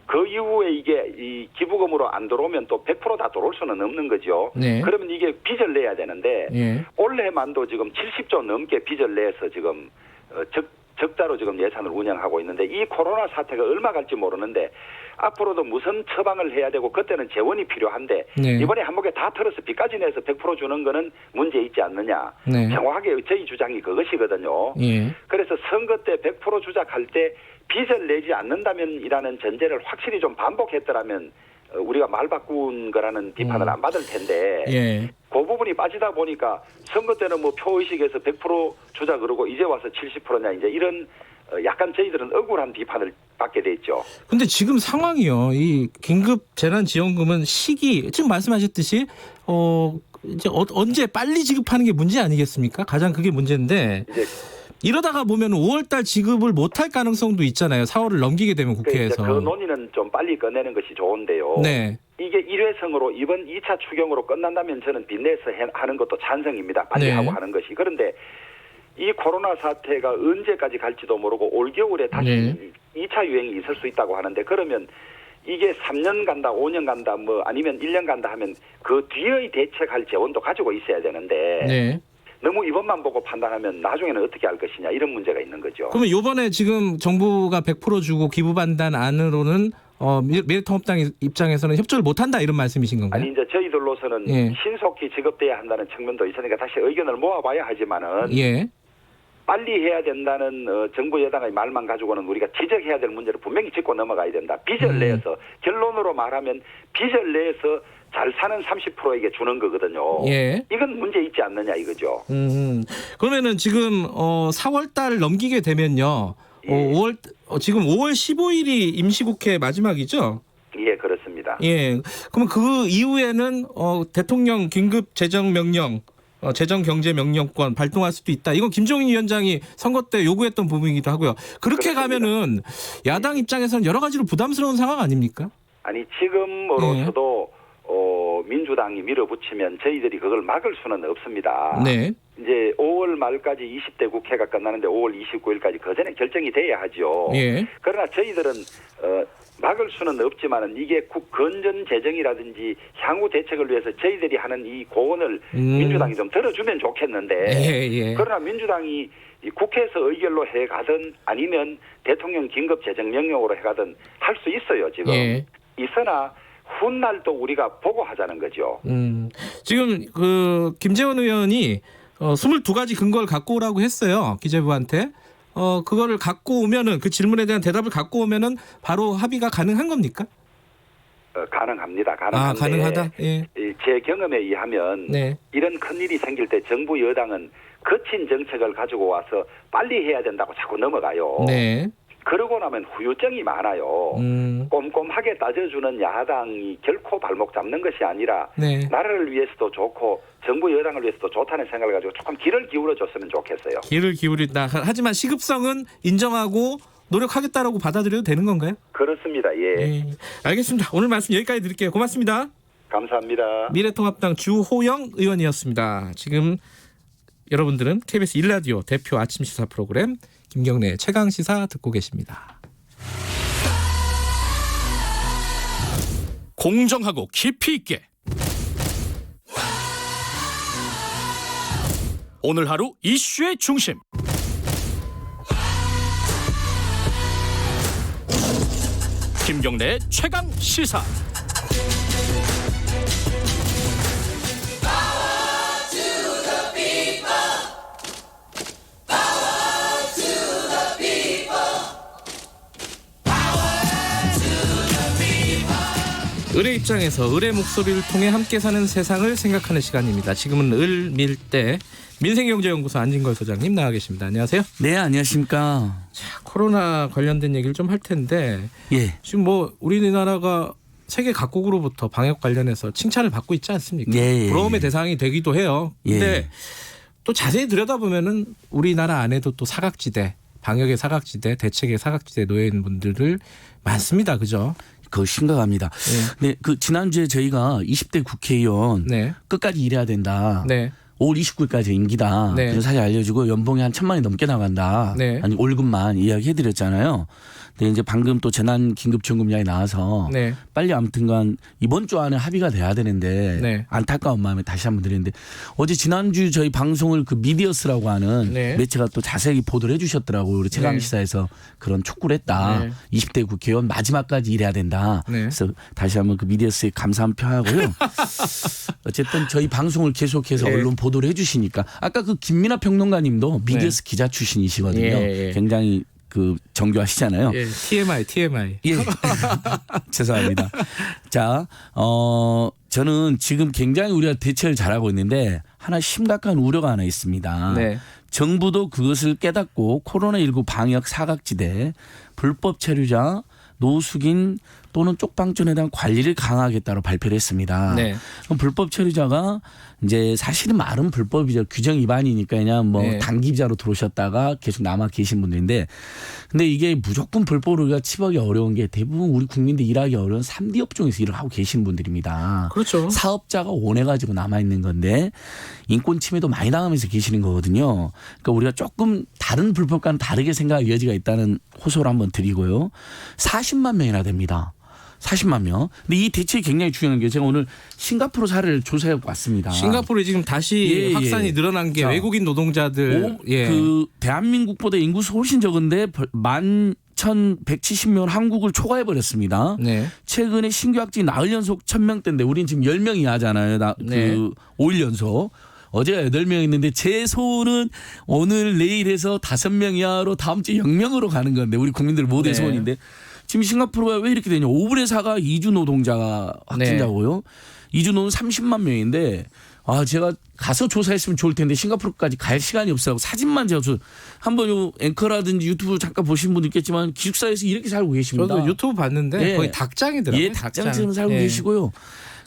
그 이후에 이게 이 기부금으로 안 들어오면 또 100% 다 들어올 수는 없는 거죠. 그러면 이게 빚을 내야 되는데 올해만도 지금 70조 넘게 빚을 내서 지금 적자로 지금 예산을 운영하고 있는데 이 코로나 사태가 얼마 갈지 모르는데 앞으로도 무슨 처방을 해야 되고 그때는 재원이 필요한데 이번에 한목에 다 털어서 빚까지 내서 100% 주는 거는 문제 있지 않느냐. 정확하게 저희 주장이 그것이거든요. 그래서 선거 때 100% 주작할 때 빚을 내지 않는다면이라는 전제를 확실히 좀 반복했더라면 우리가 말 바꾼 거라는 비판을 안 받을 텐데 그 부분이 빠지다 보니까 선거 때는 뭐 표의식에서 100% 주자 그러고 이제 와서 70%냐 이제 이런 약간 저희들은 억울한 비판을 받게 됐죠. 근데 지금 상황이요. 이 긴급 재난지원금은 시기 지금 말씀하셨듯이 이제 언제 빨리 지급하는 게 문제 아니겠습니까? 가장 그게 문제인데 이러다가 보면 5월달 지급을 못할 가능성도 있잖아요. 4월을 넘기게 되면 국회에서. 그 논의는 좀 빨리 꺼내는 것이 좋은데요. 이게 일회성으로 이번 2차 추경으로 끝난다면 저는 빚내서 하는 것도 찬성입니다. 빨리 하고 하는 것이. 그런데 이 코로나 사태가 언제까지 갈지도 모르고 올겨울에 다시 2차 유행이 있을 수 있다고 하는데 그러면 이게 3년 간다, 5년 간다, 뭐 아니면 1년 간다 하면 그 뒤의 대책할 재원도 가지고 있어야 되는데 너무 이것만 보고 판단하면 나중에는 어떻게 할 것이냐 이런 문제가 있는 거죠. 그러면 이번에 지금 정부가 100% 주고 기부반단 안으로는 미래통합당 입장에서는 협조를 못한다 이런 말씀이신 건가요? 아니 이제 저희들로서는 신속히 지급돼야 한다는 측면도 있으니까 다시 의견을 모아봐야 하지만은 빨리 해야 된다는 정부 여당의 말만 가지고는 우리가 지적해야 될 문제를 분명히 짚고 넘어가야 된다. 빚을 내서 결론으로 말하면 빚을 내서 잘 사는 30%에게 주는 거거든요. 이건 문제 있지 않느냐 이거죠. 그러면은 지금 4월달 넘기게 되면요. 지금 5월 15일이 임시국회 마지막이죠? 예, 그렇습니다. 그러면 그 이후에는 대통령 긴급 재정명령 재정경제명령권 발동할 수도 있다. 이건 김종인 위원장이 선거 때 요구했던 부분이기도 하고요. 그렇게 가면은 야당 입장에서는 여러 가지로 부담스러운 상황 아닙니까? 아니 지금으로서도 민주당이 밀어붙이면 저희들이 그걸 막을 수는 없습니다. 이제 5월 말까지 20대 국회가 끝나는데 5월 29일까지 그 전에 결정이 돼야 하죠. 예. 그러나 저희들은 막을 수는 없지만은 이게 건전 재정이라든지 향후 대책을 위해서 저희들이 하는 이 고언을 민주당이 좀 들어주면 좋겠는데 그러나 민주당이 이 국회에서 의결로 해가든 아니면 대통령 긴급 재정 명령으로 해가든 할 수 있어요 지금. 있으나 훗날 또 우리가 보고 하자는 거죠. 지금 그 김재원 의원이 22가지 근거를 갖고 오라고 했어요 기재부한테. 그거를 갖고 오면은 그 질문에 대한 대답을 갖고 오면은 바로 합의가 가능한 겁니까? 가능합니다. 가능한데 가능하다. 예. 제 경험에 의하면 이런 큰 일이 생길 때 정부 여당은 거친 정책을 가지고 와서 빨리 해야 된다고 자꾸 넘어가요. 그러고 나면 후유증이 많아요. 꼼꼼하게 따져주는 야당이 결코 발목 잡는 것이 아니라 나라를 위해서도 좋고 정부 여당을 위해서도 좋다는 생각을 가지고 조금 귀를 기울여줬으면 좋겠어요. 귀를 기울인다. 하지만 시급성은 인정하고 노력하겠다라고 받아들여도 되는 건가요? 그렇습니다. 예. 알겠습니다. 오늘 말씀 여기까지 드릴게요. 고맙습니다. 감사합니다. 미래통합당 주호영 의원이었습니다. 지금 여러분들은 KBS 1라디오 대표 아침 시사 프로그램 김경래 최강시사 듣고 계십니다. 공정하고 깊이 있게 오늘 하루 이슈의 중심 김경래 최강시사. 을의 입장에서 을의 목소리를 통해 함께 사는 세상을 생각하는 시간입니다. 지금은 을 밀대 민생경제연구소 안진걸 소장님 나와 계십니다. 안녕하세요. 네, 안녕하십니까. 자, 코로나 관련된 얘기를 좀 할 텐데 지금 뭐 우리나라가 세계 각국으로부터 방역 관련해서 칭찬을 받고 있지 않습니까? 부러움의 대상이 되기도 해요. 근데 또 자세히 들여다보면은 우리나라 안에도 또 사각지대, 방역의 사각지대, 대책의 사각지대에 놓여 있는 분들을 많습니다. 그죠? 그거 심각합니다. 네, 그 지난주에 저희가 20대 국회의원 끝까지 일해야 된다. 5월 29일까지 임기다. 그래서 사실 알려주고 연봉이 한 1,000만 원이 넘게 나간다. 아니 월급만 이야기해드렸잖아요. 근데 이제 방금 또 재난 긴급 지원금 이야기 나와서 빨리 아무튼간 이번 주 안에 합의가 돼야 되는데 안타까운 마음에 다시 한번 드리는데 어제 지난주 저희 방송을 그 미디어스라고 하는 매체가 또 자세히 보도를 해주셨더라고요. 우리 최강시사에서 그런 촉구를 했다. 20대 국회의원 마지막까지 일해야 된다. 그래서 다시 한번 그 미디어스에 감사 한 표 하고요. 어쨌든 저희 방송을 계속해서 언론 보도를 해주시니까 아까 그 김민하 평론가님도 미디어스 기자 출신이시거든요. 굉장히 그 정교하시잖아요. TMI. 죄송합니다. 자, 저는 지금 굉장히 우리가 대처를 잘하고 있는데 하나 심각한 우려가 하나 있습니다. 정부도 그것을 깨닫고 코로나19 방역 사각지대 불법 체류자 노숙인 또는 쪽방촌에 대한 관리를 강화하겠다고 발표를 했습니다. 그럼 불법 체류자가 이제 사실은 말은 불법이죠. 규정 위반이니까 그냥 뭐 단기 비자로 들어오셨다가 계속 남아 계신 분들인데 근데 이게 무조건 불법으로 우리가 치부하기 어려운 게 대부분 우리 국민들 일하기 어려운 3D 업종에서 일을 하고 계신 분들입니다. 그렇죠. 사업자가 원해가지고 남아있는 건데 인권 침해도 많이 당하면서 계시는 거거든요. 그러니까 우리가 조금 다른 불법과는 다르게 생각할 여지가 있다는 호소를 한번 드리고요. 40만 명이나 됩니다. 40만 명. 근데 이 대책이 굉장히 중요한 게 제가 오늘 싱가포르 사례를 조사해 왔습니다. 싱가포르에 지금 다시 확산이 늘어난 게 외국인 노동자들. 그 대한민국보다 인구수 훨씬 적은데 11,170명 한국을 초과해 버렸습니다. 최근에 신규 확진이 나흘 연속 1,000명대인데 우리는 지금 10명 이하잖아요. 그 5일 연속. 어제가 8명 있는데 제 소원은 오늘 내일 해서 5명 이하로 다음 주 0명으로 가는 건데 우리 국민들 모두의 소원인데 지금 싱가포르가 왜 이렇게 되냐. 5분의 4가 이주 노동자가 확진자고요. 이주 노동 30만 명인데 제가 가서 조사했으면 좋을 텐데 싱가포르까지 갈 시간이 없어서 사진만 제가 한번 요 앵커라든지 유튜브 잠깐 보신 분도 있겠지만 기숙사에서 이렇게 살고 계십니다. 저도 유튜브 봤는데 거의 닭장이더라고요. 닭장처럼 살고 계시고요.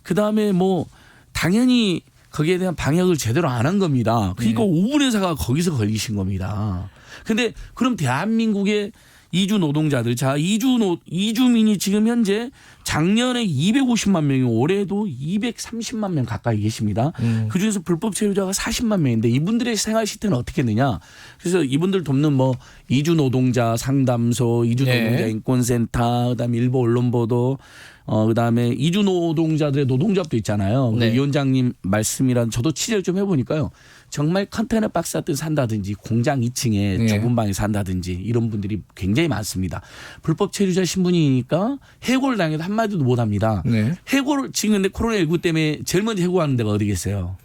그다음에 뭐 당연히 거기에 대한 방역을 제대로 안 한 겁니다. 그러니까 5분의 4가 거기서 걸리신 겁니다. 근데 그럼 대한민국의 이주 노동자들, 자 이주민이 지금 현재 작년에 250만 명이 올해도 230만 명 가까이 계십니다. 그중에서 불법 체류자가 40만 명인데 이분들의 생활 시스템은 어떻게 했느냐. 그래서 이분들 돕는 뭐 이주 노동자 상담소, 이주 노동자 인권센터, 그다음에 일부 언론 보도, 그다음에 이주 노동자들의 노동조합도 있잖아요. 그 위원장님 말씀이란 저도 취재를 좀 해보니까요. 정말 컨테이너 박스 같은 산다든지 공장 2층에 좁은 방에 산다든지 이런 분들이 굉장히 많습니다. 불법 체류자 신분이니까 해고를 당해도 한마디도 못합니다. 해고를 지금 근데 코로나19 때문에 제일 먼저 해고하는 데가 어디겠어요?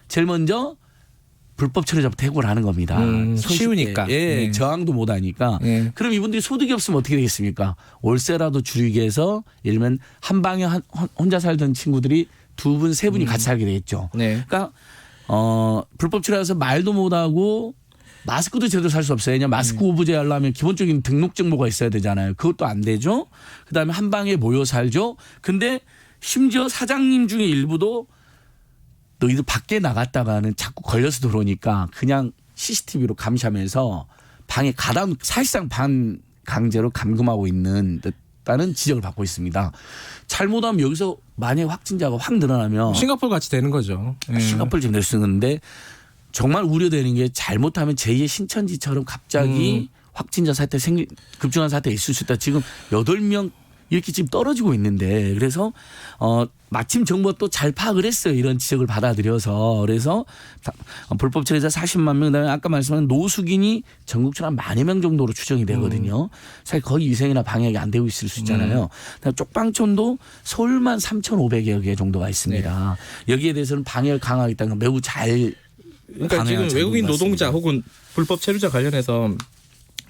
제일 먼저 불법 체류자부터 해고를 하는 겁니다. 쉬우니까. 저항도 못하니까. 그럼 이분들이 소득이 없으면 어떻게 되겠습니까? 월세라도 줄이기 위해서 예를 들면 한 방에 혼자 살던 친구들이 2분, 3분이 같이 살게 되겠죠. 그러니까 불법 체류해서 말도 못하고 마스크도 제대로 살 수 없어요. 그냥 마스크 오브제 하려면 기본적인 등록 정보가 있어야 되잖아요. 그것도 안 되죠. 그다음에 한 방에 모여 살죠. 근데 심지어 사장님 중에 일부도 너희들 밖에 나갔다가는 자꾸 걸려서 들어오니까 그냥 CCTV로 감시하면서 방에 사실상 반 강제로 감금하고 있는 듯다는 지적을 받고 있습니다. 잘못하면 여기서 만약 확진자가 확 늘어나면 싱가포르 같이 되는 거죠. 싱가포르 지금 될 수 있는데 정말 우려되는 게 잘못하면 제2의 신천지처럼 갑자기 확진자 사태 급증한 사태가 있을 수 있다. 지금 8명 이렇게 지금 떨어지고 있는데 그래서 마침 정부가 또 잘 파악을 했어요. 이런 지적을 받아들여서. 그래서 불법 체류자 40만 명, 그다음에 아까 말씀한 노숙인이 전국적으로 한 10,000여 명 정도로 추정이 되거든요. 사실 거의 위생이나 방역이 안 되고 있을 수 있잖아요. 쪽방촌도 서울만 3,500여 개 정도가 있습니다. 여기에 대해서는 방역을 강화하겠다는 건 매우 잘 그러니까 지금 외국인 노동자 혹은 불법 체류자 관련해서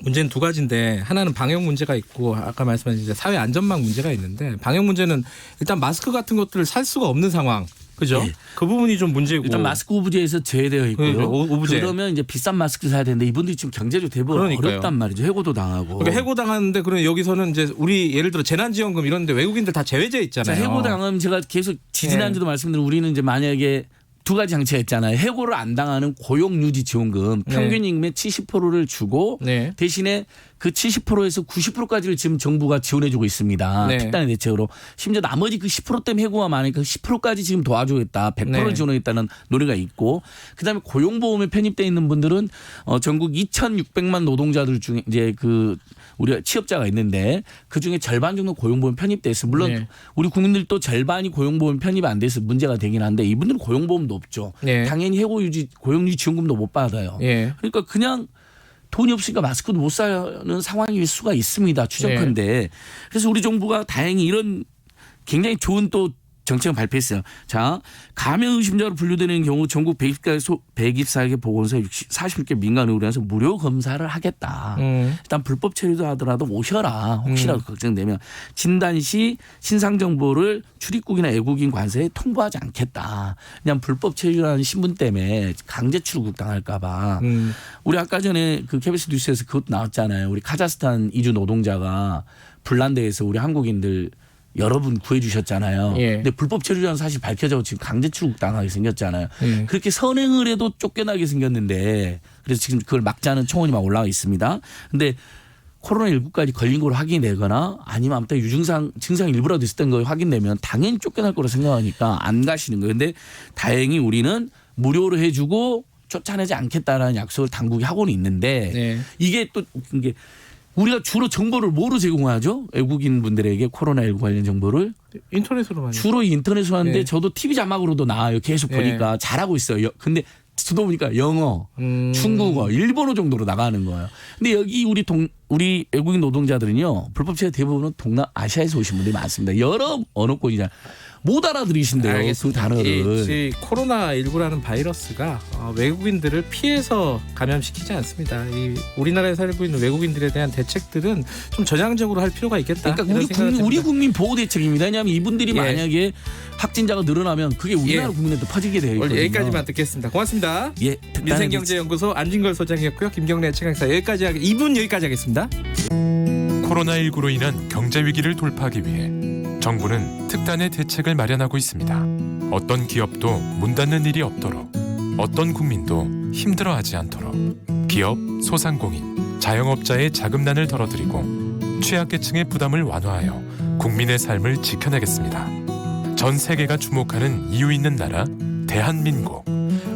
문제는 2가지인데 하나는 방역 문제가 있고 아까 말씀하신 이제 사회 안전망 문제가 있는데 방역 문제는 일단 마스크 같은 것들을 살 수가 없는 상황. 그죠? 그 부분이 좀 문제고. 일단 마스크 오브제에서 제외되어 있고요. 오브제. 그러면 이제 비싼 마스크를 사야 되는데 이분들이 지금 경제적으로 대부분 어렵단 말이죠. 해고도 당하고. 그러니까 해고 당하는데 그럼 여기서는 이제 우리 예를 들어 재난지원금 이런데 외국인들 다 제외돼 있잖아요. 해고 당하면 제가 계속 지지난주도 말씀드린 우리는 이제 만약에 2가지 장치가 있잖아요. 해고를 안 당하는 고용유지지원금 평균 임금의 70%를 주고 대신에 그 70%에서 90%까지를 지금 정부가 지원해주고 있습니다. 특단의 대책으로. 심지어 나머지 그 10% 때문에 해고가 많으니까 10%까지 지금 도와주겠다. 100%를 지원하겠다는 노래가 있고 그다음에 고용보험에 편입돼 있는 분들은 전국 2,600만 노동자들 중에 이제 그 우리가 취업자가 있는데 그중에 절반 정도 고용보험 편입돼 있어요. 물론 우리 국민들도 절반이 고용보험 편입 안 돼서 문제가 되긴 한데 이분들은 고용보험도 없죠. 당연히 고용유지 지원금도 못 받아요. 그러니까 그냥 돈이 없으니까 마스크도 못 사는 상황일 수가 있습니다. 추정컨대. 그래서 우리 정부가 다행히 이런 굉장히 좋은 또 정책을 발표했어요. 자, 감염 의심자로 분류되는 경우 전국 124개 보건소에 41개 민간의료원에서 무료 검사를 하겠다. 일단 불법 체류도 하더라도 오셔라. 혹시라도 걱정되면 진단 시 신상 정보를 출입국이나 외국인 관세에 통보하지 않겠다. 그냥 불법 체류라는 신분 때문에 강제 출국 당할까 봐. 우리 아까 전에 그 KBS 뉴스에서 그것도 나왔잖아요. 우리 카자흐스탄 이주 노동자가 불난데에서 우리 한국인들 여러분 구해주셨잖아요. 근데 불법 체류자는 사실 밝혀져 지금 강제 출국 당하게 생겼잖아요. 그렇게 선행을 해도 쫓겨나게 생겼는데 그래서 지금 그걸 막자는 청원이 막 올라와 있습니다. 근데 코로나19까지 걸린 걸로 확인되거나 아니면 아무튼 증상 일부라도 있었던 거 확인되면 당연히 쫓겨날 거로 생각하니까 안 가시는 거예요. 근데 다행히 우리는 무료로 해주고 쫓아내지 않겠다라는 약속을 당국이 하고는 있는데 이게 또 이게 우리가 주로 정보를 뭐로 제공하죠? 외국인 분들에게 코로나19 관련 정보를 인터넷으로 많이. 주로 인터넷으로 하는데 저도 TV 자막으로도 나와요. 계속 보니까 잘하고 있어요. 근데 듣다 보니까 영어, 중국어, 일본어 정도로 나가는 거예요. 근데 여기 우리 외국인 노동자들은요. 불법 체류 대부분은 동남아시아에서 오신 분들이 많습니다. 여러 언어권이잖아요. 못 알아들으신대요. 그 단어를. 코로나19라는 바이러스가 외국인들을 피해서 감염시키지 않습니다. 우리나라에 살고 있는 외국인들에 대한 대책들은 좀 전향적으로 할 필요가 있겠다. 그러니까 우리 국민 보호 대책입니다. 왜냐하면 이분들이 만약에 확진자가 늘어나면 그게 우리나라 국민한테 퍼지게 되어 있거든요. 여기까지만 듣겠습니다. 고맙습니다. 민생경제연구소 안진걸 소장이었고요. 김경래 최강시사 2분 여기까지 하겠습니다. 코로나19로 인한 경제 위기를 돌파하기 위해 정부는 특단의 대책을 마련하고 있습니다. 어떤 기업도 문 닫는 일이 없도록, 어떤 국민도 힘들어하지 않도록 기업, 소상공인, 자영업자의 자금난을 덜어드리고 취약계층의 부담을 완화하여 국민의 삶을 지켜내겠습니다. 전 세계가 주목하는 이유 있는 나라 대한민국.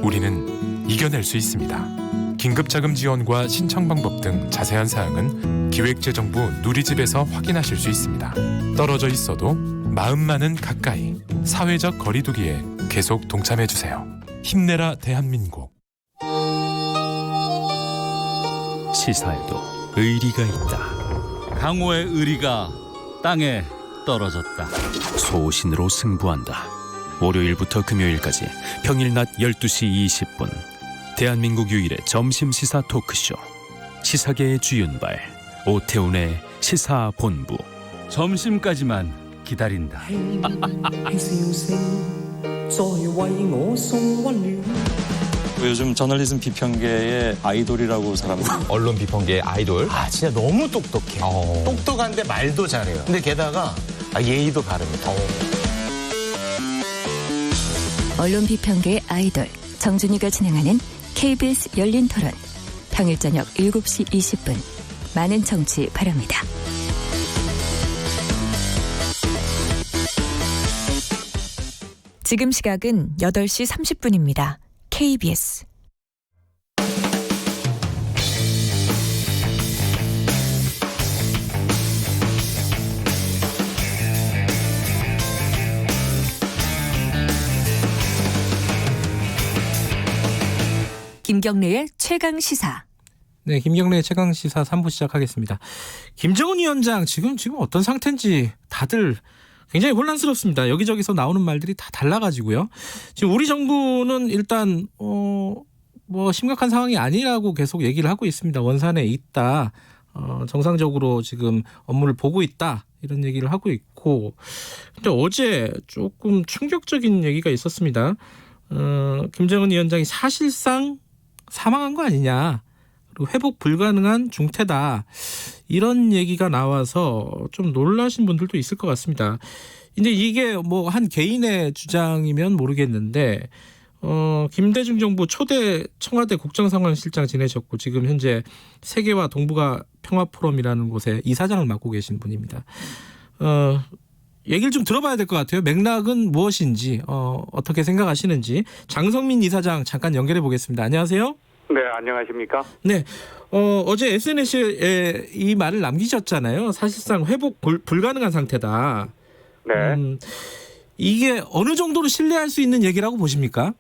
우리는 이겨낼 수 있습니다. 긴급자금 지원과 신청 방법 등 자세한 사항은 기획재정부 누리집에서 확인하실 수 있습니다. 떨어져 있어도 마음만은 가까이 사회적 거리두기에 계속 동참해주세요. 힘내라 대한민국. 시사에도 의리가 있다. 강호의 의리가 땅에 떨어졌다. 소신으로 승부한다. 월요일부터 금요일까지 평일 낮 12시 20분 대한민국 유일의 점심시사 토크쇼 시사계의 주윤발 오태훈의 시사본부. 점심까지만 기다린다. 요즘 저널리즘 비평계의 아이돌이라고 사람들. 언론 비평계의 아이돌. 진짜 너무 똑똑해. 똑똑한데 말도 잘해요. 근데 게다가 예의도 바릅니다. 언론 비평계의 아이돌 정준이가 진행하는 KBS 열린 토론. 평일 저녁 7시 20분. 많은 청취 바랍니다. 지금 시각은 8시 30분입니다. KBS 김경래의 최강 시사. 네, 김경래의 최강 시사 3부 시작하겠습니다. 김정은 위원장 지금 어떤 상태인지 다들 굉장히 혼란스럽습니다. 여기저기서 나오는 말들이 다 달라가지고요. 지금 우리 정부는 일단 뭐 심각한 상황이 아니라고 계속 얘기를 하고 있습니다. 원산에 있다. 정상적으로 지금 업무를 보고 있다. 이런 얘기를 하고 있고. 근데 어제 조금 충격적인 얘기가 있었습니다. 김정은 위원장이 사실상 사망한 거 아니냐. 그리고 회복 불가능한 중태다. 이런 얘기가 나와서 좀 놀라신 분들도 있을 것 같습니다. 근데 이게 뭐 한 개인의 주장이면 모르겠는데 김대중 정부 초대 청와대 국정상황실장 지내셨고 지금 현재 세계와 동북아 평화포럼이라는 곳에 이사장을 맡고 계신 분입니다. 얘기를 좀 들어봐야 될 것 같아요. 맥락은 무엇인지 어떻게 생각하시는지 장성민 이사장 잠깐 연결해 보겠습니다. 안녕하세요. 네, 안녕하십니까? 네, 어제 SNS에 이 말을 남기셨잖아요. 사실상 회복 불가능한 상태다. 네. 이게 어느 정도로 신뢰할 수 있는 얘기라고 보십니까?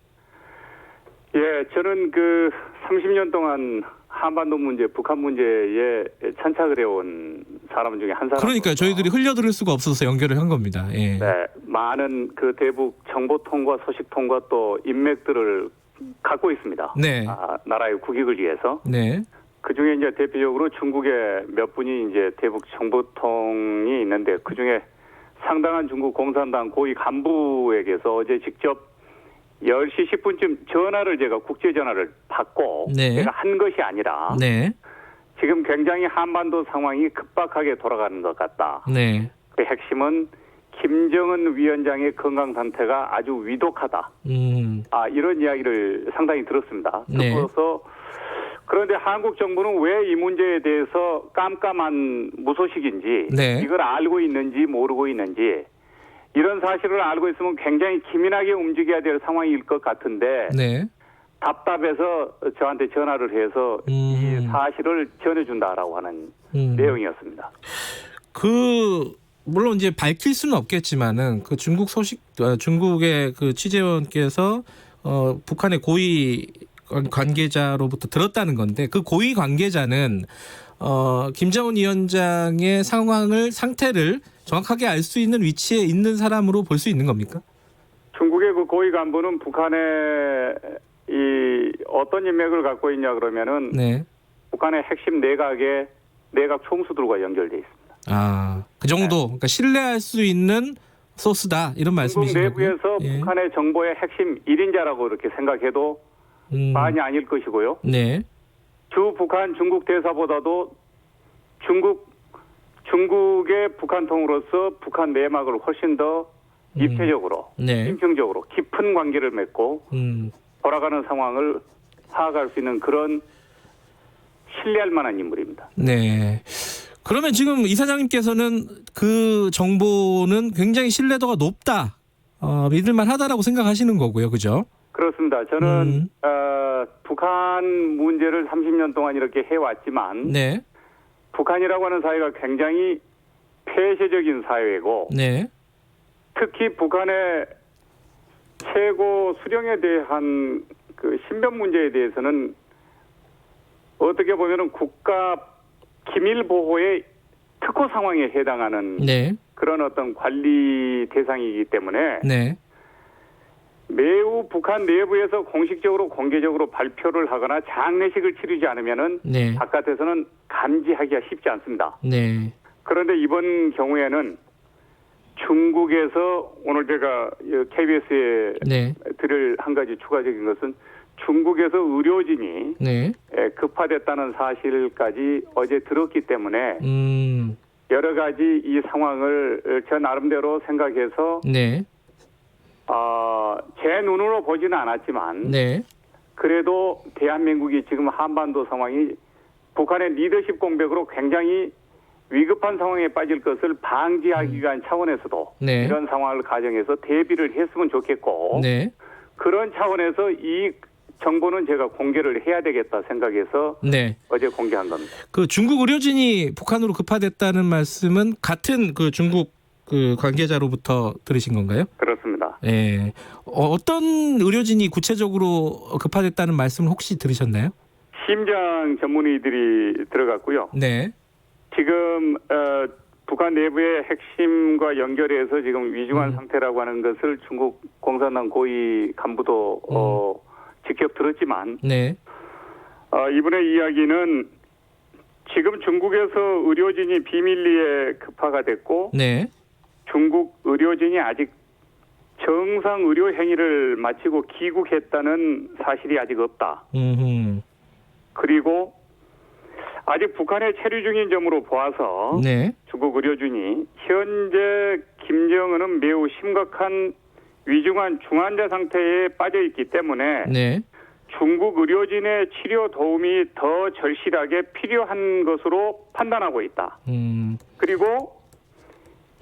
예, 저는 그 30년 동안 한반도 문제, 북한 문제에 천착을 해온 사람 중에 한 사람. 그러니까 저희들이 흘려들을 수가 없어서 연결을 한 겁니다. 예. 네, 많은 그 대북 정보통과 소식통과 또 인맥들을 갖고 있습니다. 네. 나라의 국익을 위해서. 네. 그 중에 이제 대표적으로 중국에 몇 분이 이제 대북 정보통이 있는데 그 중에 상당한 중국 공산당 고위 간부에게서 어제 직접 10시 10분쯤 전화를 제가 국제 전화를 받고 네. 제가 한 것이 아니라 네. 지금 굉장히 한반도 상황이 급박하게 돌아가는 것 같다. 네. 그 핵심은 김정은 위원장의 건강 상태가 아주 위독하다. 이런 이야기를 상당히 들었습니다. 네. 그래서 그런데 한국 정부는 왜 이 문제에 대해서 깜깜한 무소식인지 네. 이걸 알고 있는지 모르고 있는지 이런 사실을 알고 있으면 굉장히 기민하게 움직여야 될 상황일 것 같은데 네. 답답해서 저한테 전화를 해서 이 사실을 전해준다라고 하는 내용이었습니다. 물론 이제 밝힐 수는 없겠지만은 그 중국의 그 취재원께서 북한의 고위 관계자로부터 들었다는 건데 그 고위 관계자는 김정은 위원장의 상태를 정확하게 알 수 있는 위치에 있는 사람으로 볼 수 있는 겁니까? 중국의 그 고위 간부는 북한의 이 어떤 인맥을 갖고 있냐 그러면은 네. 북한의 핵심 내각 총수들과 연결돼 있습니다. 그 정도. 그러니까 신뢰할 수 있는 소스다 이런 말씀이신 거고요. 중국 내부에서 예. 북한의 정보의 핵심 1인자라고 이렇게 생각해도 많이 아닐 것이고요. 네. 주 북한 중국 대사보다도 중국의 북한통으로서 북한 내막을 훨씬 더 입체적으로, 네. 심층적으로 깊은 관계를 맺고 돌아가는 상황을 파악할 수 있는 그런 신뢰할 만한 인물입니다. 네. 그러면 지금 이사장님께서는 그 정보는 굉장히 신뢰도가 높다, 믿을만하다라고 생각하시는 거고요, 그죠? 그렇습니다. 저는 북한 문제를 30년 동안 이렇게 해왔지만 네. 북한이라고 하는 사회가 굉장히 폐쇄적인 사회고 네. 특히 북한의 최고 수령에 대한 그 신변 문제에 대해서는 어떻게 보면은 국가 기밀 보호의 특호 상황에 해당하는 네. 그런 어떤 관리 대상이기 때문에 네. 매우 북한 내부에서 공식적으로 공개적으로 발표를 하거나 장례식을 치르지 않으면은 네. 바깥에서는 감지하기가 쉽지 않습니다. 네. 그런데 이번 경우에는 중국에서 오늘 제가 KBS에 네. 드릴 한 가지 추가적인 것은 중국에서 의료진이 네. 급파됐다는 사실까지 어제 들었기 때문에 여러 가지 이 상황을 저 나름대로 생각해서 네. 제 눈으로 보지는 않았지만 네. 그래도 대한민국이 지금 한반도 상황이 북한의 리더십 공백으로 굉장히 위급한 상황에 빠질 것을 방지하기 위한 차원에서도 네. 이런 상황을 가정해서 대비를 했으면 좋겠고 네. 그런 차원에서 이 정보는 제가 공개를 해야 되겠다 생각해서 네. 어제 공개한 겁니다. 그 중국 의료진이 북한으로 급파됐다는 말씀은 같은 그 중국 그 관계자로부터 들으신 건가요? 그렇습니다. 예. 어떤 의료진이 구체적으로 급파됐다는 말씀을 혹시 들으셨나요? 심장 전문의들이 들어갔고요. 네. 지금 북한 내부의 핵심과 연결해서 지금 위중한 상태라고 하는 것을 중국 공산당 고위 간부도 직접 들었지만 네. 이분의 이야기는 지금 중국에서 의료진이 비밀리에 급파가 됐고 네. 중국 의료진이 아직 정상 의료 행위를 마치고 귀국했다는 사실이 아직 없다. 그리고 아직 북한에 체류 중인 점으로 보아서 네. 중국 의료진이 현재 김정은은 매우 심각한 위중한 중환자 상태에 빠져 있기 때문에 네. 중국 의료진의 치료 도움이 더 절실하게 필요한 것으로 판단하고 있다. 그리고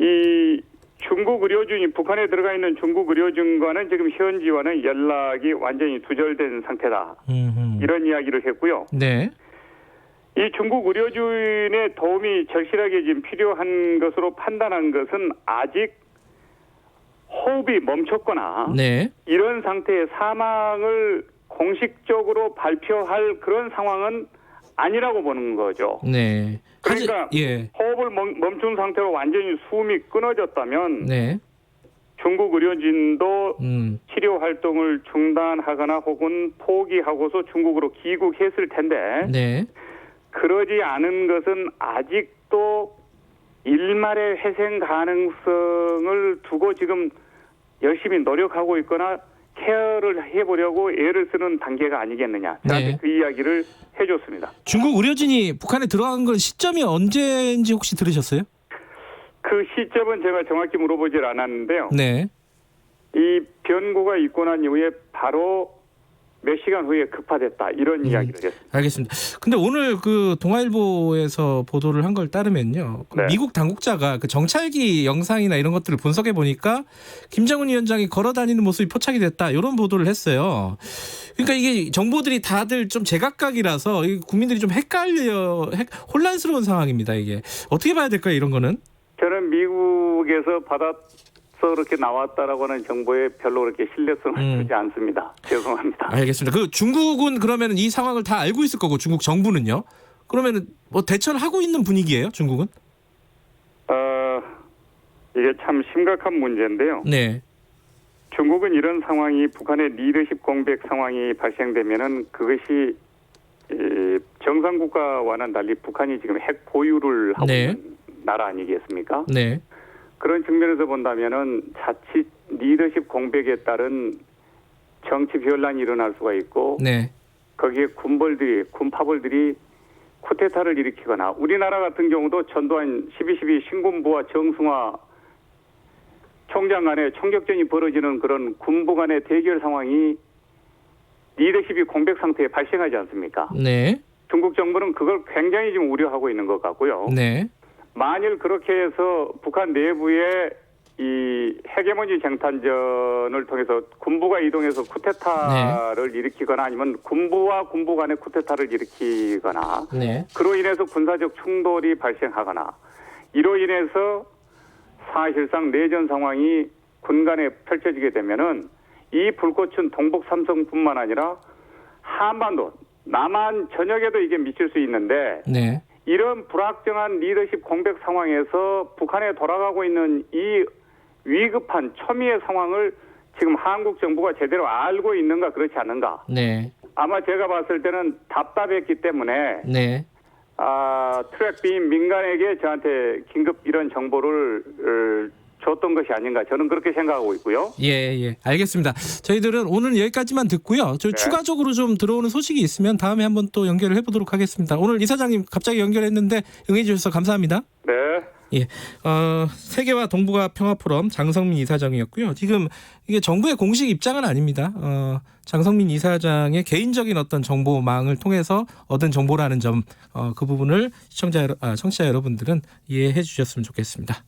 이 중국 의료진이 북한에 들어가 있는 중국 의료진과는 지금 현지와는 연락이 완전히 두절된 상태다. 이런 이야기를 했고요. 네. 이 중국 의료진의 도움이 절실하게 지금 필요한 것으로 판단한 것은 아직 호흡이 멈췄거나 네. 이런 상태의 사망을 공식적으로 발표할 그런 상황은 아니라고 보는 거죠. 네. 그러니까 예. 호흡을 멈춘 상태로 완전히 숨이 끊어졌다면 네. 중국 의료진도 치료 활동을 중단하거나 혹은 포기하고서 중국으로 귀국했을 텐데 네. 그러지 않은 것은 아직도 일말의 회생 가능성을 두고 지금 열심히 노력하고 있거나 케어를 해보려고 애를 쓰는 단계가 아니겠느냐. 저한테 네. 그 이야기를 해줬습니다. 중국 의료진이 북한에 들어간 건 시점이 언제인지 혹시 들으셨어요? 그 시점은 제가 정확히 물어보질 않았는데요. 네. 이 변고가 있고 난 이후에 바로 몇 시간 후에 급파됐다 이런 이야기를 했습니다. 알겠습니다. 근데 오늘 그 동아일보에서 보도를 한 걸 따르면요, 네. 미국 당국자가 그 정찰기 영상이나 이런 것들을 분석해 보니까 김정은 위원장이 걸어다니는 모습이 포착이 됐다 이런 보도를 했어요. 그러니까 이게 정보들이 다들 좀 제각각이라서 국민들이 좀 혼란스러운 상황입니다. 이게 어떻게 봐야 될까요, 이런 거는? 저는 미국에서 그렇게 나왔다라고 하는 정보에 별로 그렇게 신뢰성을 주지 않습니다. 죄송합니다. 알겠습니다. 그 중국은 그러면 이 상황을 다 알고 있을 거고 중국 정부는요? 그러면 뭐 대처를 하고 있는 분위기예요, 중국은? 이게 참 심각한 문제인데요. 네. 중국은 이런 상황이 북한의 리더십 공백 상황이 발생되면은 그것이 정상 국가와는 달리 북한이 지금 핵 보유를 하고 있는 나라 아니겠습니까? 네. 그런 측면에서 본다면은 자칫 리더십 공백에 따른 정치 변란이 일어날 수가 있고 네. 거기에 군파벌들이 쿠데타를 일으키거나 우리나라 같은 경우도 전두환 12.12 신군부와 정승화 총장 간의 총격전이 벌어지는 그런 군부 간의 대결 상황이 리더십이 공백 상태에 발생하지 않습니까? 네. 중국 정부는 그걸 굉장히 지금 우려하고 있는 것 같고요. 네. 만일 그렇게 해서 북한 내부에 이 헤게모니 쟁탈전을 통해서 군부가 이동해서 쿠데타를 일으키거나 아니면 군부와 군부 간의 쿠데타를 일으키거나 네. 그로 인해서 군사적 충돌이 발생하거나 이로 인해서 사실상 내전 상황이 군 간에 펼쳐지게 되면은 이 불꽃은 동북 삼성뿐만 아니라 한반도 남한 전역에도 이게 미칠 수 있는데 네. 이런 불확정한 리더십 공백 상황에서 북한에 돌아가고 있는 이 위급한 초미의 상황을 지금 한국 정부가 제대로 알고 있는가 그렇지 않은가. 네. 아마 제가 봤을 때는 답답했기 때문에 네. 트랙비인 민간에게 저한테 긴급 이런 정보를 줬던 것이 아닌가 저는 그렇게 생각하고 있고요. 예. 알겠습니다. 저희들은 오늘 여기까지만 듣고요. 저 추가적으로 좀 들어오는 소식이 있으면 다음에 한번 또 연결을 해보도록 하겠습니다. 오늘 이사장님 갑자기 연결했는데 응해 주셔서 감사합니다. 네. 예. 세계화 동북아 평화포럼 장성민 이사장이었고요. 지금 이게 정부의 공식 입장은 아닙니다. 장성민 이사장의 개인적인 어떤 정보망을 통해서 얻은 정보라는 점, 그 부분을 청취자 여러분들은 이해해 주셨으면 좋겠습니다.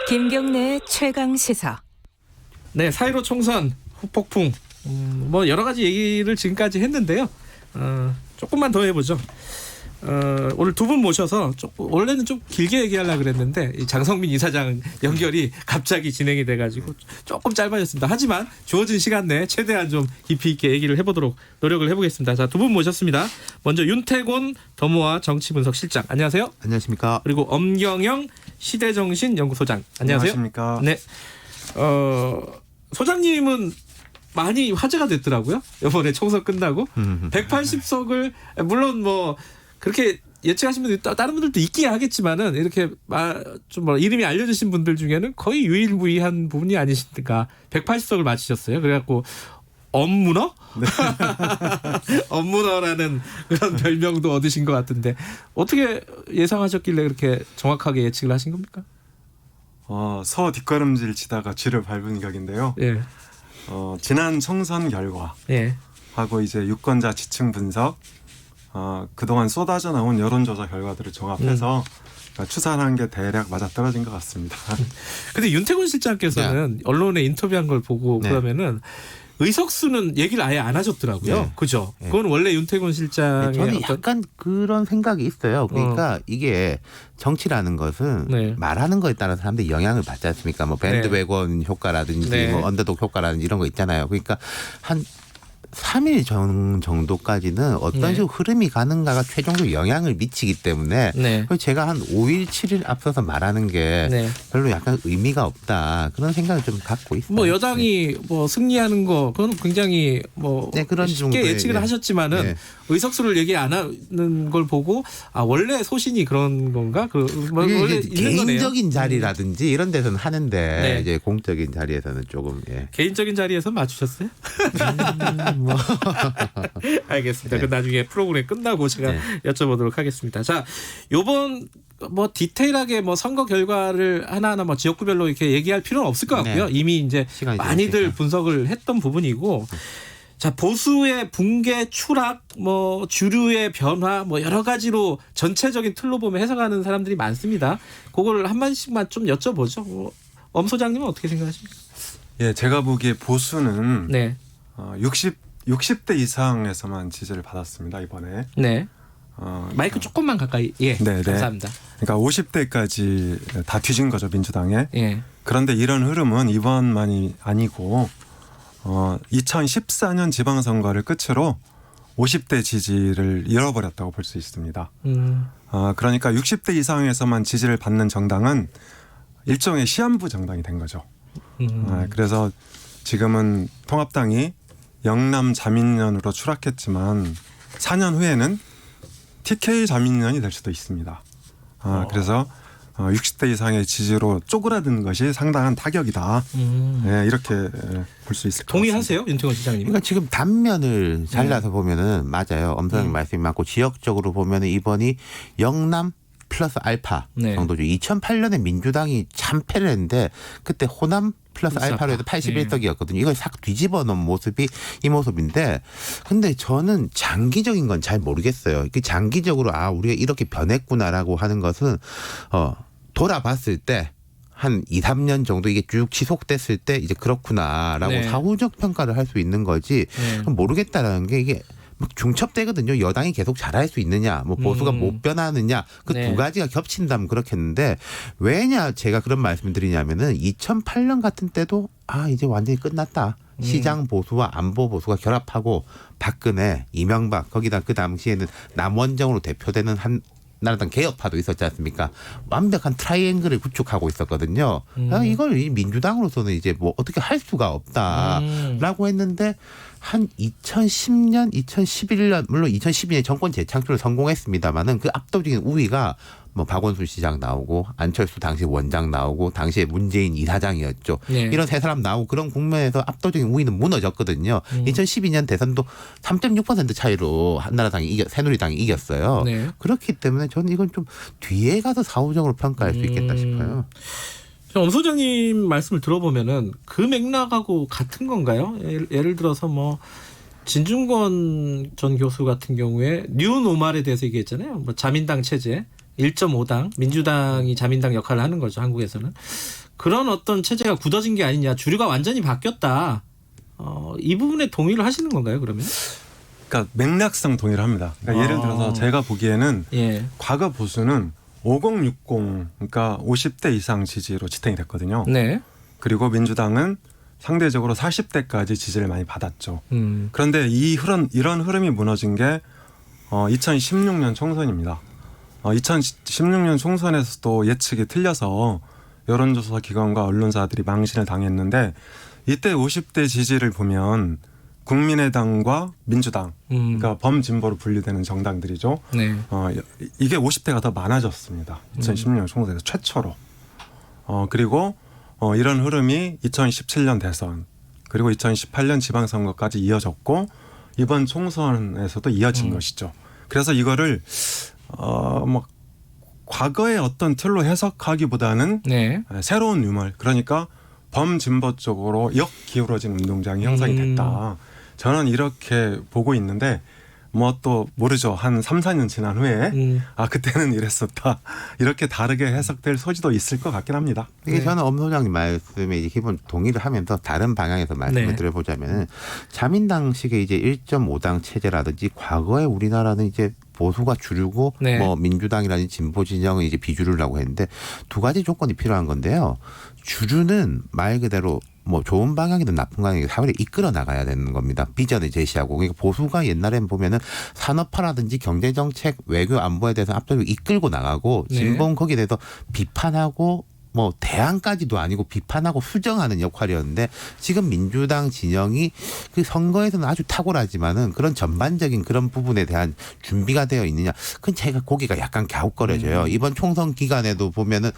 김경래 최강 시사. 네, 4.15 총선 후폭풍. 뭐 여러 가지 얘기를 지금까지 했는데요. 조금만 더 해보죠. 오늘 두 분 모셔서 원래는 좀 길게 얘기하려고 그랬는데 이 장성민 이사장 연결이 갑자기 진행이 돼가지고 조금 짧아졌습니다. 하지만 주어진 시간 내에 최대한 좀 깊이 있게 얘기를 해보도록 노력을 해보겠습니다. 자, 두 분 모셨습니다. 먼저 윤태곤 더모아 정치분석실장, 안녕하세요. 안녕하십니까. 그리고 엄경영 시대정신연구소장, 안녕하세요. 안녕하십니까. 네. 소장님은 많이 화제가 됐더라고요. 이번에 총선 끝나고 180석을 물론 뭐 그렇게 예측하신 분들이 다른 분들도 있긴 하겠지만은 이렇게 좀 이름이 알려주신 분들 중에는 거의 유일무이한 부분이 아니신가. 180석을 맞히셨어요. 그래갖고 엄문어? 네. 엄문어라는 그런 별명도 얻으신 것 같은데 어떻게 예상하셨길래 그렇게 정확하게 예측을 하신 겁니까? 서 뒷걸음질 치다가 쥐를 밟은 격인데요. 예. 지난 총선 결과 예. 하고 이제 유권자 지층 분석, 그동안 쏟아져 나온 여론조사 결과들을 종합해서 추산한 게 대략 맞아떨어진 것 같습니다. 근데 윤태곤 실장께서는 언론에 인터뷰한 걸 보고 그러면은 의석수는 얘기를 아예 안 하셨더라고요. 네. 그죠? 그건 원래 윤태곤 실장의 저는 약간 그런 생각이 있어요. 그러니까 이게 정치라는 것은 말하는 거에 따라서 사람들이 영향을 받지 않습니까? 뭐 밴드웨건 효과라든지 뭐 언더독 효과라든지 이런 거 있잖아요. 그러니까 한 3일 정도까지는 어떤 식으로 흐름이 가는가가 최종적으로 영향을 미치기 때문에 제가 한 5일, 7일 앞서서 말하는 게 별로 약간 의미가 없다. 그런 생각을 좀 갖고 있어요. 뭐 여당이 뭐 승리하는 거 그건 굉장히 뭐 그런 쉽게 예측을 하셨지만은 의석수를 얘기 안 하는 걸 보고 원래 소신이 그런 건가? 원래 개인적인 자리라든지 이런 데서는 하는데 이제 공적인 자리에서는 조금 개인적인 자리에서 맞추셨어요? 알겠습니다. 그 나중에 프로그램 끝나고 제가 여쭤보도록 하겠습니다. 자, 요번 뭐 디테일하게 뭐 선거 결과를 하나하나 뭐 지역구별로 이렇게 얘기할 필요는 없을 것 같고요. 이미 이제 많이들 분석을 했던 부분이고. 자, 보수의 붕괴, 추락, 뭐 주류의 변화, 뭐 여러 가지로 전체적인 틀로 보면 해석하는 사람들이 많습니다. 그걸 한 마디씩만 좀 여쭤보죠. 엄 소장님은 어떻게 생각하십니까? 예, 제가 보기에 보수는 60대 이상에서만 지지를 받았습니다, 이번에. 네. 마이크 조금만 가까이. 예. 네, 감사합니다. 그러니까 50대까지 다 뒤진 거죠, 민주당에. 그런데 이런 흐름은 이번만이 아니고 2014년 지방선거를 끝으로 50대 지지를 잃어버렸다고 볼 수 있습니다. 그러니까 60대 이상에서만 지지를 받는 정당은 일종의 시한부 정당이 된 거죠. 그래서 지금은 통합당이 영남 자민련으로 추락했지만 4년 후에는 TK 자민련이 될 수도 있습니다. 그래서 60대 이상의 지지로 쪼그라든 것이 상당한 타격이다. 이렇게 볼 수 있을 것 같습니다. 동의하세요? 윤태곤 시장님? 그러니까 지금 단면을 잘라서 보면은 맞아요. 엄선님 말씀이 맞고 지역적으로 보면은 이번이 영남 플러스 알파 네. 정도죠. 2008년에 민주당이 참패를 했는데 그때 호남 플러스 알파로 해도 81석이었거든요. 이걸 싹 뒤집어 놓은 모습이 이 모습인데 근데 저는 장기적인 건 잘 모르겠어요. 장기적으로 우리가 이렇게 변했구나라고 하는 것은 돌아봤을 때 한 2, 3년 정도 이게 쭉 지속됐을 때 이제 그렇구나라고 네. 사후적 평가를 할 수 있는 거지 모르겠다라는 게 이게 막 중첩되거든요. 여당이 계속 잘할 수 있느냐, 뭐 보수가 못 변하느냐, 그 두 가지가 겹친다면 그렇겠는데 왜냐 제가 그런 말씀을 드리냐면은 2008년 같은 때도 이제 완전히 끝났다. 시장 보수와 안보 보수가 결합하고 박근혜, 이명박 거기다 그 당시에는 남원정으로 대표되는 한나라당 개혁파도 있었지 않습니까? 완벽한 트라이앵글을 구축하고 있었거든요. 이걸 민주당으로서는 이제 뭐 어떻게 할 수가 없다라고 했는데 한 2010년, 2011년 물론 2012년에 정권 재창출을 성공했습니다만은 그 압도적인 우위가 뭐 박원순 시장 나오고 안철수 당시 원장 나오고 당시에 문재인 이사장이었죠. 네. 이런 세 사람 나오고 그런 국면에서 압도적인 우위는 무너졌거든요. 2012년 대선도 3.6% 차이로 한나라당이 새누리당이 이겼어요. 네. 그렇기 때문에 저는 이건 좀 뒤에 가서 사후적으로 평가할 수 있겠다 싶어요. 엄 소장님 말씀을 들어보면은 그 맥락하고 같은 건가요? 예를 들어서 뭐 진중권 전 교수 같은 경우에 뉴 노말에 대해서 얘기했잖아요. 뭐 자민당 체제 1.5당 민주당이 자민당 역할을 하는 거죠. 한국에서는 그런 어떤 체제가 굳어진 게 아니냐. 주류가 완전히 바뀌었다. 이 부분에 동의를 하시는 건가요? 그러면? 그러니까 맥락상 동의를 합니다. 그러니까 예를 들어서 제가 보기에는 과거 보수는 5060 그러니까 50대 이상 지지로 지탱이 됐거든요. 네. 그리고 민주당은 상대적으로 40대까지 지지를 많이 받았죠. 그런데 이런 흐름이 무너진 게 2016년 총선입니다. 2016년 총선에서도 예측이 틀려서 여론조사 기관과 언론사들이 망신을 당했는데 이때 50대 지지를 보면 국민의당과 민주당, 그러니까 범진보로 분류되는 정당들이죠. 네. 이게 50대가 더 많아졌습니다. 2016년 총선에서 최초로. 그리고 이런 흐름이 2017년 대선 그리고 2018년 지방선거까지 이어졌고 이번 총선에서도 이어진 것이죠. 그래서 이거를 뭐 과거의 어떤 틀로 해석하기보다는 새로운 유물, 그러니까 범진보 쪽으로 역기울어진 운동장이 형성이 됐다. 저는 이렇게 보고 있는데 뭐 또 모르죠. 한 3, 4년 지난 후에 그때는 이랬었다. 이렇게 다르게 해석될 소지도 있을 것 같긴 합니다. 이게 저는 엄 소장님 말씀에 이제 기본 동의를 하면서 다른 방향에서 말씀을 드려보자면 자민당식의 이제 1.5당 체제라든지 과거에 우리나라는 이제 보수가 주류고 뭐 민주당이라든지 진보 진영은 이제 비주류라고 했는데 두 가지 조건이 필요한 건데요. 주류는 말 그대로 뭐 좋은 방향이든 나쁜 방향이든 사회를 이끌어 나가야 되는 겁니다. 비전을 제시하고. 그러니까 보수가 옛날엔 보면은 산업화라든지 경제정책, 외교 안보에 대해서 압도적으로 이끌고 나가고 진보는 거기에 대해서 비판하고 뭐 대안까지도 아니고 비판하고 수정하는 역할이었는데 지금 민주당 진영이 그 선거에서는 아주 탁월하지만은 그런 전반적인 그런 부분에 대한 준비가 되어 있느냐, 그건 제가 고개가 약간 갸웃거려져요. 이번 총선 기간에도 보면은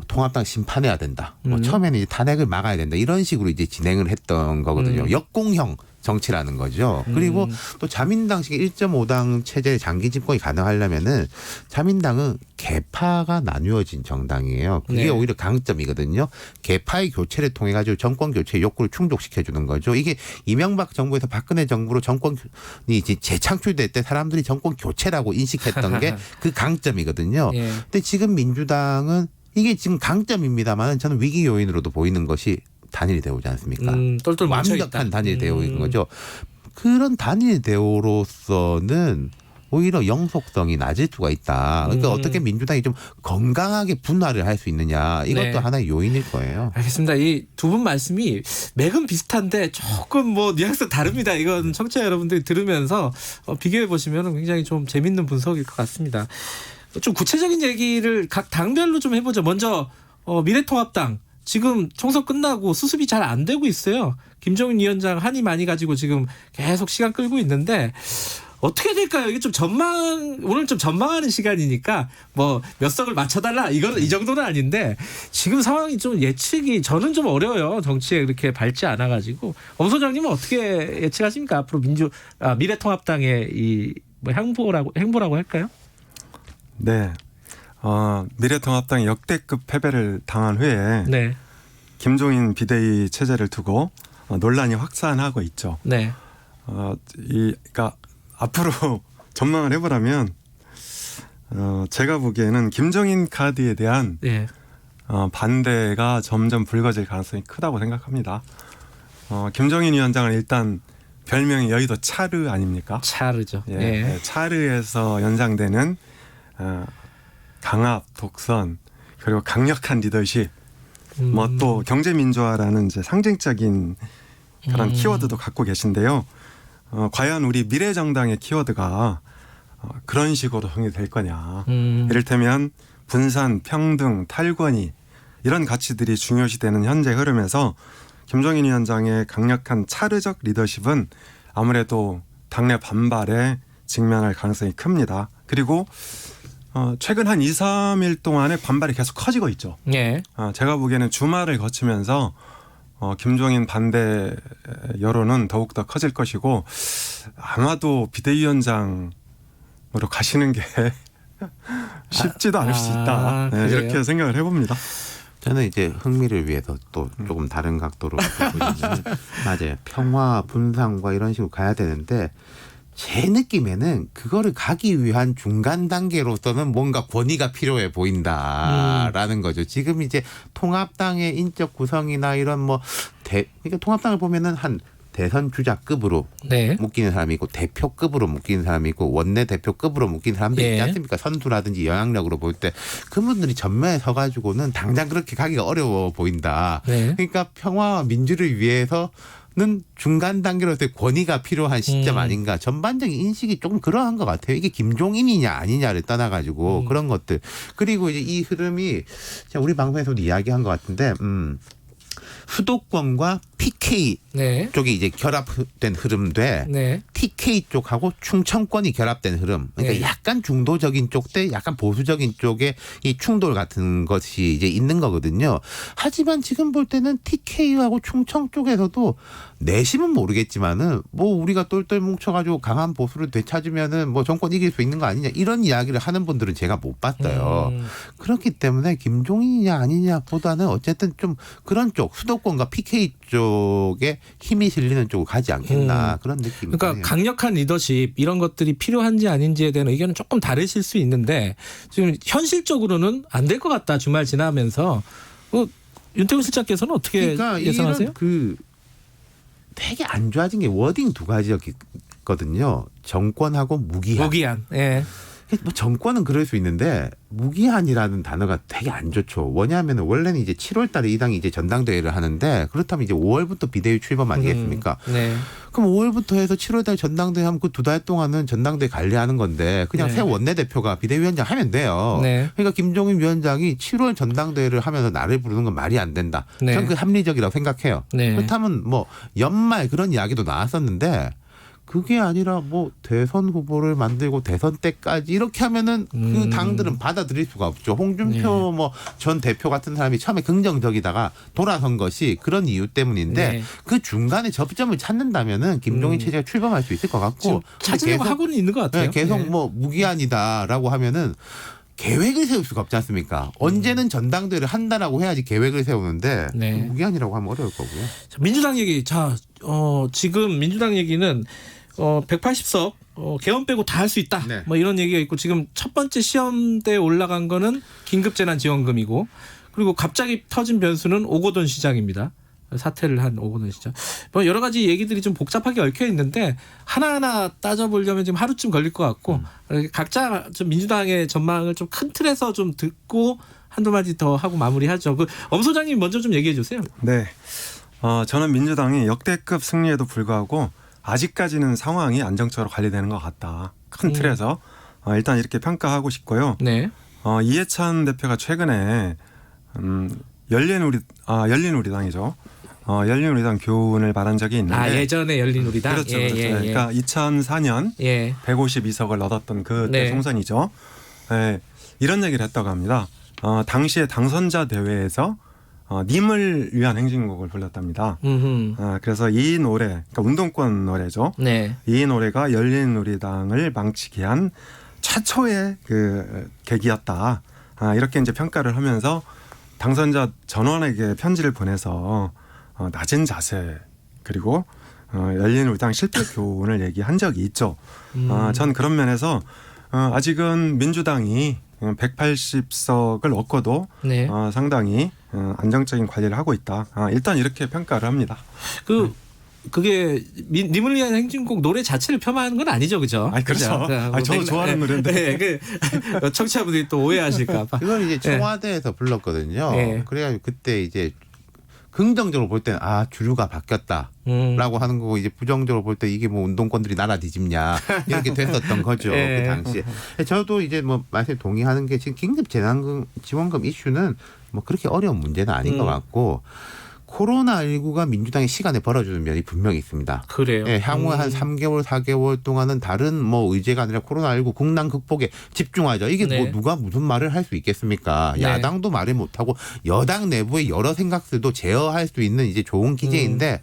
통합당 심판해야 된다. 뭐 처음에는 이제 탄핵을 막아야 된다. 이런 식으로 이제 진행을 했던 거거든요. 역공형 정치라는 거죠. 그리고 또 자민당식 1.5당 체제의 장기 집권이 가능하려면은 자민당은 계파가 나뉘어진 정당이에요. 그게 오히려 강점이거든요. 계파의 교체를 통해 가지고 정권 교체의 욕구를 충족시켜 주는 거죠. 이게 이명박 정부에서 박근혜 정부로 정권이 이제 재창출될 때 사람들이 정권 교체라고 인식했던 게 그 강점이거든요. 근데 지금 민주당은 이게 지금 강점입니다만 저는 위기 요인으로도 보이는 것이 단일이 되어오지 않습니까? 완벽한 단일이 되어오는 거죠. 그런 단일 대우로서는 오히려 영속성이 낮을 수가 있다. 그러니까 어떻게 민주당이 좀 건강하게 분화를 할 수 있느냐. 이것도 하나의 요인일 거예요. 알겠습니다. 이 두 분 말씀이 맥은 비슷한데 조금 뭐 뉘앙스가 다릅니다. 이건 청취자 여러분들이 들으면서 비교해 보시면 굉장히 좀 재밌는 분석일 것 같습니다. 좀 구체적인 얘기를 각 당별로 좀 해보죠. 먼저 미래통합당. 지금 총선 끝나고 수습이 잘 안 되고 있어요. 김종인 위원장 한이 많이 가지고 지금 계속 시간 끌고 있는데 어떻게 될까요? 이게 좀 오늘 좀 전망하는 시간이니까 뭐 몇 석을 맞춰달라 이 정도는 아닌데 지금 상황이 좀 예측이 저는 좀 어려워요. 정치에 그렇게 밝지 않아가지고 엄 소장님은 어떻게 예측하십니까? 앞으로 미래통합당의 이 뭐 행보라고 할까요? 네. 미래통합당이 역대급 패배를 당한 후에 네. 김종인 비대위 체제를 두고 논란이 확산하고 있죠. 네. 그러니까 앞으로 전망을 해보라면 제가 보기에는 김종인 카드에 대한 네. 반대가 점점 불거질 가능성이 크다고 생각합니다. 김종인 위원장은 일단 별명이 여의도 차르 아닙니까? 차르죠. 예, 네. 차르에서 연상되는 강압, 독선 그리고 강력한 리더십, 뭐 또 경제민주화라는 이제 상징적인 그런 키워드도 갖고 계신데요. 과연 우리 미래정당의 키워드가 그런 식으로 정의될 거냐. 이를테면 분산, 평등, 탈권위 이런 가치들이 중요시되는 현재 흐름에서 김종인 위원장의 강력한 차르적 리더십은 아무래도 당내 반발에 직면할 가능성이 큽니다. 그리고 최근 한 2, 3일 동안에 반발이 계속 커지고 있죠. 예. 제가 보기에는 주말을 거치면서 김종인 반대 여론은 더욱더 커질 것이고 아마도 비대위원장으로 가시는 게 쉽지도 않을 수 있다. 네, 이렇게 생각을 해봅니다. 저는 이제 흥미를 위해서 또 조금 다른 각도로 보시면 맞아요. 평화, 분상과 이런 식으로 가야 되는데 제 느낌에는 그거를 가기 위한 중간 단계로서는 뭔가 권위가 필요해 보인다라는 거죠. 지금 이제 통합당의 인적 구성이나 이런 그러니까 통합당을 보면은 한 대선 주자급으로 네. 묶이는 사람이 있고 대표급으로 묶이는 사람이 있고 원내대표급으로 묶이는 사람들이 있지 않습니까? 선수라든지 영향력으로 볼 때 그분들이 전면에 서가지고는 당장 그렇게 가기가 어려워 보인다. 네. 그러니까 평화와 민주를 위해서는 중간 단계로서의 권위가 필요한 시점 아닌가. 전반적인 인식이 조금 그러한 것 같아요. 이게 김종인이냐 아니냐를 떠나가지고 그런 것들. 그리고 이제 이 흐름이 우리 방송에서도 이야기한 것 같은데 수도권과 PK 네. 쪽이 이제 결합된 흐름돼 네. TK 쪽하고 충청권이 결합된 흐름. 그러니까 네. 약간 중도적인 쪽 대 약간 보수적인 쪽에 이 충돌 같은 것이 이제 있는 거거든요. 하지만 지금 볼 때는 TK하고 충청 쪽에서도 내심은 모르겠지만은 우리가 똘똘 뭉쳐가지고 강한 보수를 되찾으면은 정권 이길 수 있는 거 아니냐 이런 이야기를 하는 분들은 제가 못 봤어요. 그렇기 때문에 김종인이냐 아니냐보다는 어쨌든 좀 그런 쪽 수도권과 PK 쪽에 힘이 실리는 쪽으로 가지 않겠나 그런 느낌이 그러니까 드네요. 강력한 리더십 이런 것들이 필요한지 아닌지에 대한 의견은 조금 다르실 수 있는데 지금 현실적으로는 안 될 것 같다. 주말 지나면서 윤태곤 실장께서는 어떻게 예상하세요? 되게 안 좋아진 게 워딩 두 가지였거든요. 정권하고 무기한. 무기한. 예. 정권은 그럴 수 있는데 무기한이라는 단어가 되게 안 좋죠. 뭐냐면 원래는 이제 7월 달에 이 당이 이제 전당대회를 하는데 그렇다면 이제 5월부터 비대위 출범 아니겠습니까? 네. 그럼 5월부터 해서 7월 달 전당대회 하면 그 2달 동안은 전당대회 관리하는 건데 그냥 새 원내대표가 비대위원장 하면 돼요. 네. 그러니까 김종인 위원장이 7월 전당대회를 하면서 나를 부르는 건 말이 안 된다. 네. 저는 그게 합리적이라고 생각해요. 네. 그렇다면 연말 그런 이야기도 나왔었는데 그게 아니라 대선 후보를 만들고 대선 때까지 이렇게 하면은 그 당들은 받아들일 수가 없죠. 홍준표 전 대표 같은 사람이 처음에 긍정적이다가 돌아선 것이 그런 이유 때문인데 네. 그 중간에 접점을 찾는다면은 김종인 체제가 출범할 수 있을 것 같고 찾으려고 하고는 있는 것 같아요. 네, 계속 무기한이다라고 하면은 계획을 세울 수가 없지 않습니까? 언제는 전당대회를 한다라고 해야지 계획을 세우는데 네. 무기한이라고 하면 어려울 거고요. 민주당 얘기 지금 민주당 얘기는 180석 개헌 빼고 다 할 수 있다. 네. 이런 얘기가 있고 지금 첫 번째 시험대에 올라간 거는 긴급재난지원금이고 그리고 갑자기 터진 변수는 오거돈 시장입니다. 사퇴를 한 오거돈 시장. 여러 가지 얘기들이 좀 복잡하게 얽혀 있는데 하나하나 따져보려면 지금 하루쯤 걸릴 것 같고 각자 좀 민주당의 전망을 좀 큰 틀에서 좀 듣고 한두 마디 더 하고 마무리하죠. 엄 소장님 먼저 좀 얘기해 주세요. 네. 저는 민주당이 역대급 승리에도 불구하고 아직까지는 상황이 안정적으로 관리되는 것 같다. 큰 틀에서 일단 이렇게 평가하고 싶고요. 네. 이해찬 대표가 최근에 열린우리당이죠. 열린우리당 교훈을 말한 적이 있는데 예전에 열린우리당 그렇죠. 그러니까 2004년 152석을 얻었던 그때 총선이죠. 네. 이런 얘기를 했다고 합니다. 당시에 당선자 대회에서 님을 위한 행진곡을 불렀답니다. 그래서 이 노래, 그러니까 운동권 노래죠. 네. 이 노래가 열린우리당을 망치게 한 최초의 그 계기였다. 이렇게 이제 평가를 하면서 당선자 전원에게 편지를 보내서 낮은 자세 그리고 열린우리당 실패 교훈을 얘기한 적이 있죠. 전 그런 면에서 아직은 민주당이 180석을 얻고도 네. 상당히 안정적인 관리를 하고 있다. 일단 이렇게 평가를 합니다. 그게 님을 위한 행진곡 노래 자체를 폄하하는 건 아니죠, 그죠? 그렇죠. 저도 좋아하는 노래인데. 네, 청취자분들이 또 오해하실까봐. 이걸 이제 청와대에서 불렀거든요. 네. 그래가지고 그때 이제 긍정적으로 볼 때는 주류가 바뀌었다라고 하는 거고 이제 부정적으로 볼 때 이게 뭐 운동권들이 나라 뒤집냐 이렇게 됐었던 거죠. 그 당시에. 저도 이제 뭐 말씀 동의하는 게 지금 긴급 재난지원금 이슈는 뭐 그렇게 어려운 문제는 아닌 것 같고. 코로나19가 민주당의 시간에 벌어주는 면이 분명히 있습니다. 그래요. 예, 향후에 한 3개월, 4개월 동안은 다른 뭐 의제가 아니라 코로나19 국난 극복에 집중하자. 이게 뭐 누가 무슨 말을 할 수 있겠습니까? 네. 야당도 말을 못하고 여당 내부의 여러 생각들도 제어할 수 있는 이제 좋은 기제인데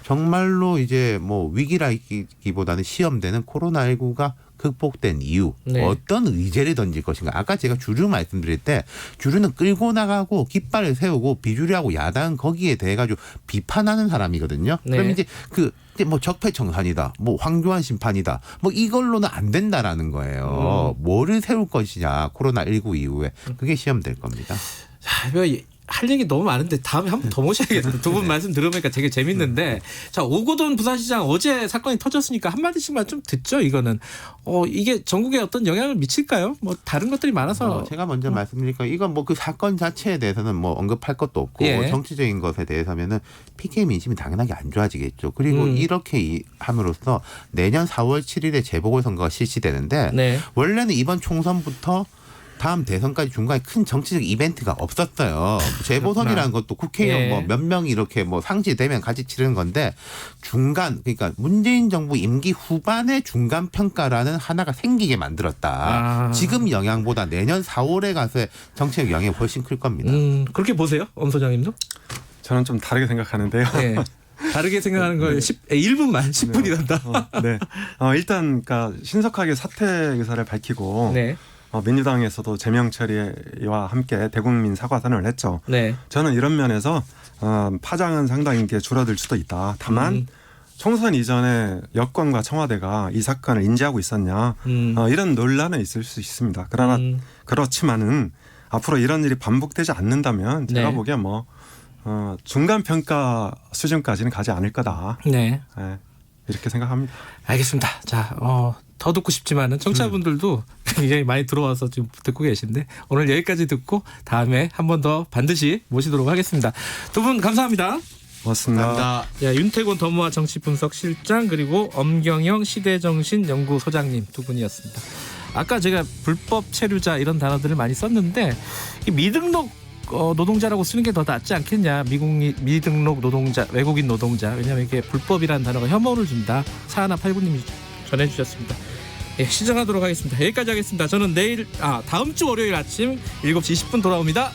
정말로 이제 뭐 위기라기보다는 시험되는 코로나19가 극복된 이유 어떤 의제를 던질 것인가. 아까 제가 주류 말씀드릴 때 주류는 끌고 나가고 깃발을 세우고 비주류하고 야당은 거기에 대해 가지고 비판하는 사람이거든요. 그럼 이제 뭐 적폐청산이다, 뭐 황교안 심판이다, 뭐 이걸로는 안 된다라는 거예요. 뭐를 세울 것이냐 코로나19 이후에 그게 시험될 겁니다. 할 얘기 너무 많은데 다음에 한 번 더 모셔야겠어요. 두 분 말씀 들어보니까 되게 재밌는데 자 오고돈 부산시장 어제 사건이 터졌으니까 한마디씩만 좀 듣죠. 이거는 이게 전국에 어떤 영향을 미칠까요? 뭐 다른 것들이 많아서 제가 먼저 말씀드릴까요? 이건 뭐 그 사건 자체에 대해서는 뭐 언급할 것도 없고 정치적인 것에 대해서면은 PK 민심이 당연하게 안 좋아지겠죠. 그리고 이렇게 함으로써 내년 4월 7일에 재보궐선거가 실시되는데 원래는 이번 총선부터 다음 대선까지 중간에 큰 정치적 이벤트가 없었어요. 재보선이라는 것도 국회의원 뭐 몇 명이 이렇게 뭐 상지되면 같이 치르는 건데 중간 그러니까 문재인 정부 임기 후반의 중간 평가라는 하나가 생기게 만들었다. 지금 영향보다 내년 4월에 가서의 정치적 영향이 훨씬 클 겁니다. 그렇게 보세요, 엄 소장님도? 저는 좀 다르게 생각하는데요. 다르게 생각하는 걸 1분만 10분이란다. 네. 일단 그러니까 신속하게 사퇴 의사를 밝히고. 민주당에서도 제명 처리와 함께 대국민 사과선언을 했죠. 저는 이런 면에서 파장은 상당히 줄어들 수도 있다. 다만 총선 이전에 여권과 청와대가 이 사건을 인지하고 있었냐 이런 논란은 있을 수 있습니다. 그러나 그렇지만은 앞으로 이런 일이 반복되지 않는다면 제가 보기엔 뭐 중간 평가 수준까지는 가지 않을 거다. 이렇게 생각합니다. 알겠습니다. 자, 더 듣고 싶지만은 청취자분들도 굉장히 많이 들어와서 지금 듣고 계신데 오늘 여기까지 듣고 다음에 한 번 더 반드시 모시도록 하겠습니다. 두 분 감사합니다. 고맙습니다. 윤태곤 더모아 정치분석실장 그리고 엄경영 시대정신연구소장님 두 분이었습니다. 아까 제가 불법 체류자 이런 단어들을 많이 썼는데 이 미등록 노동자라고 쓰는 게 더 낫지 않겠냐. 미등록 노동자, 외국인 노동자. 왜냐하면 이게 불법이라는 단어가 혐오를 준다. 사하나 89님이 전해주셨습니다. 시정하도록 하겠습니다. 여기까지 하겠습니다. 저는 다음 주 월요일 아침 7시 20분 돌아옵니다.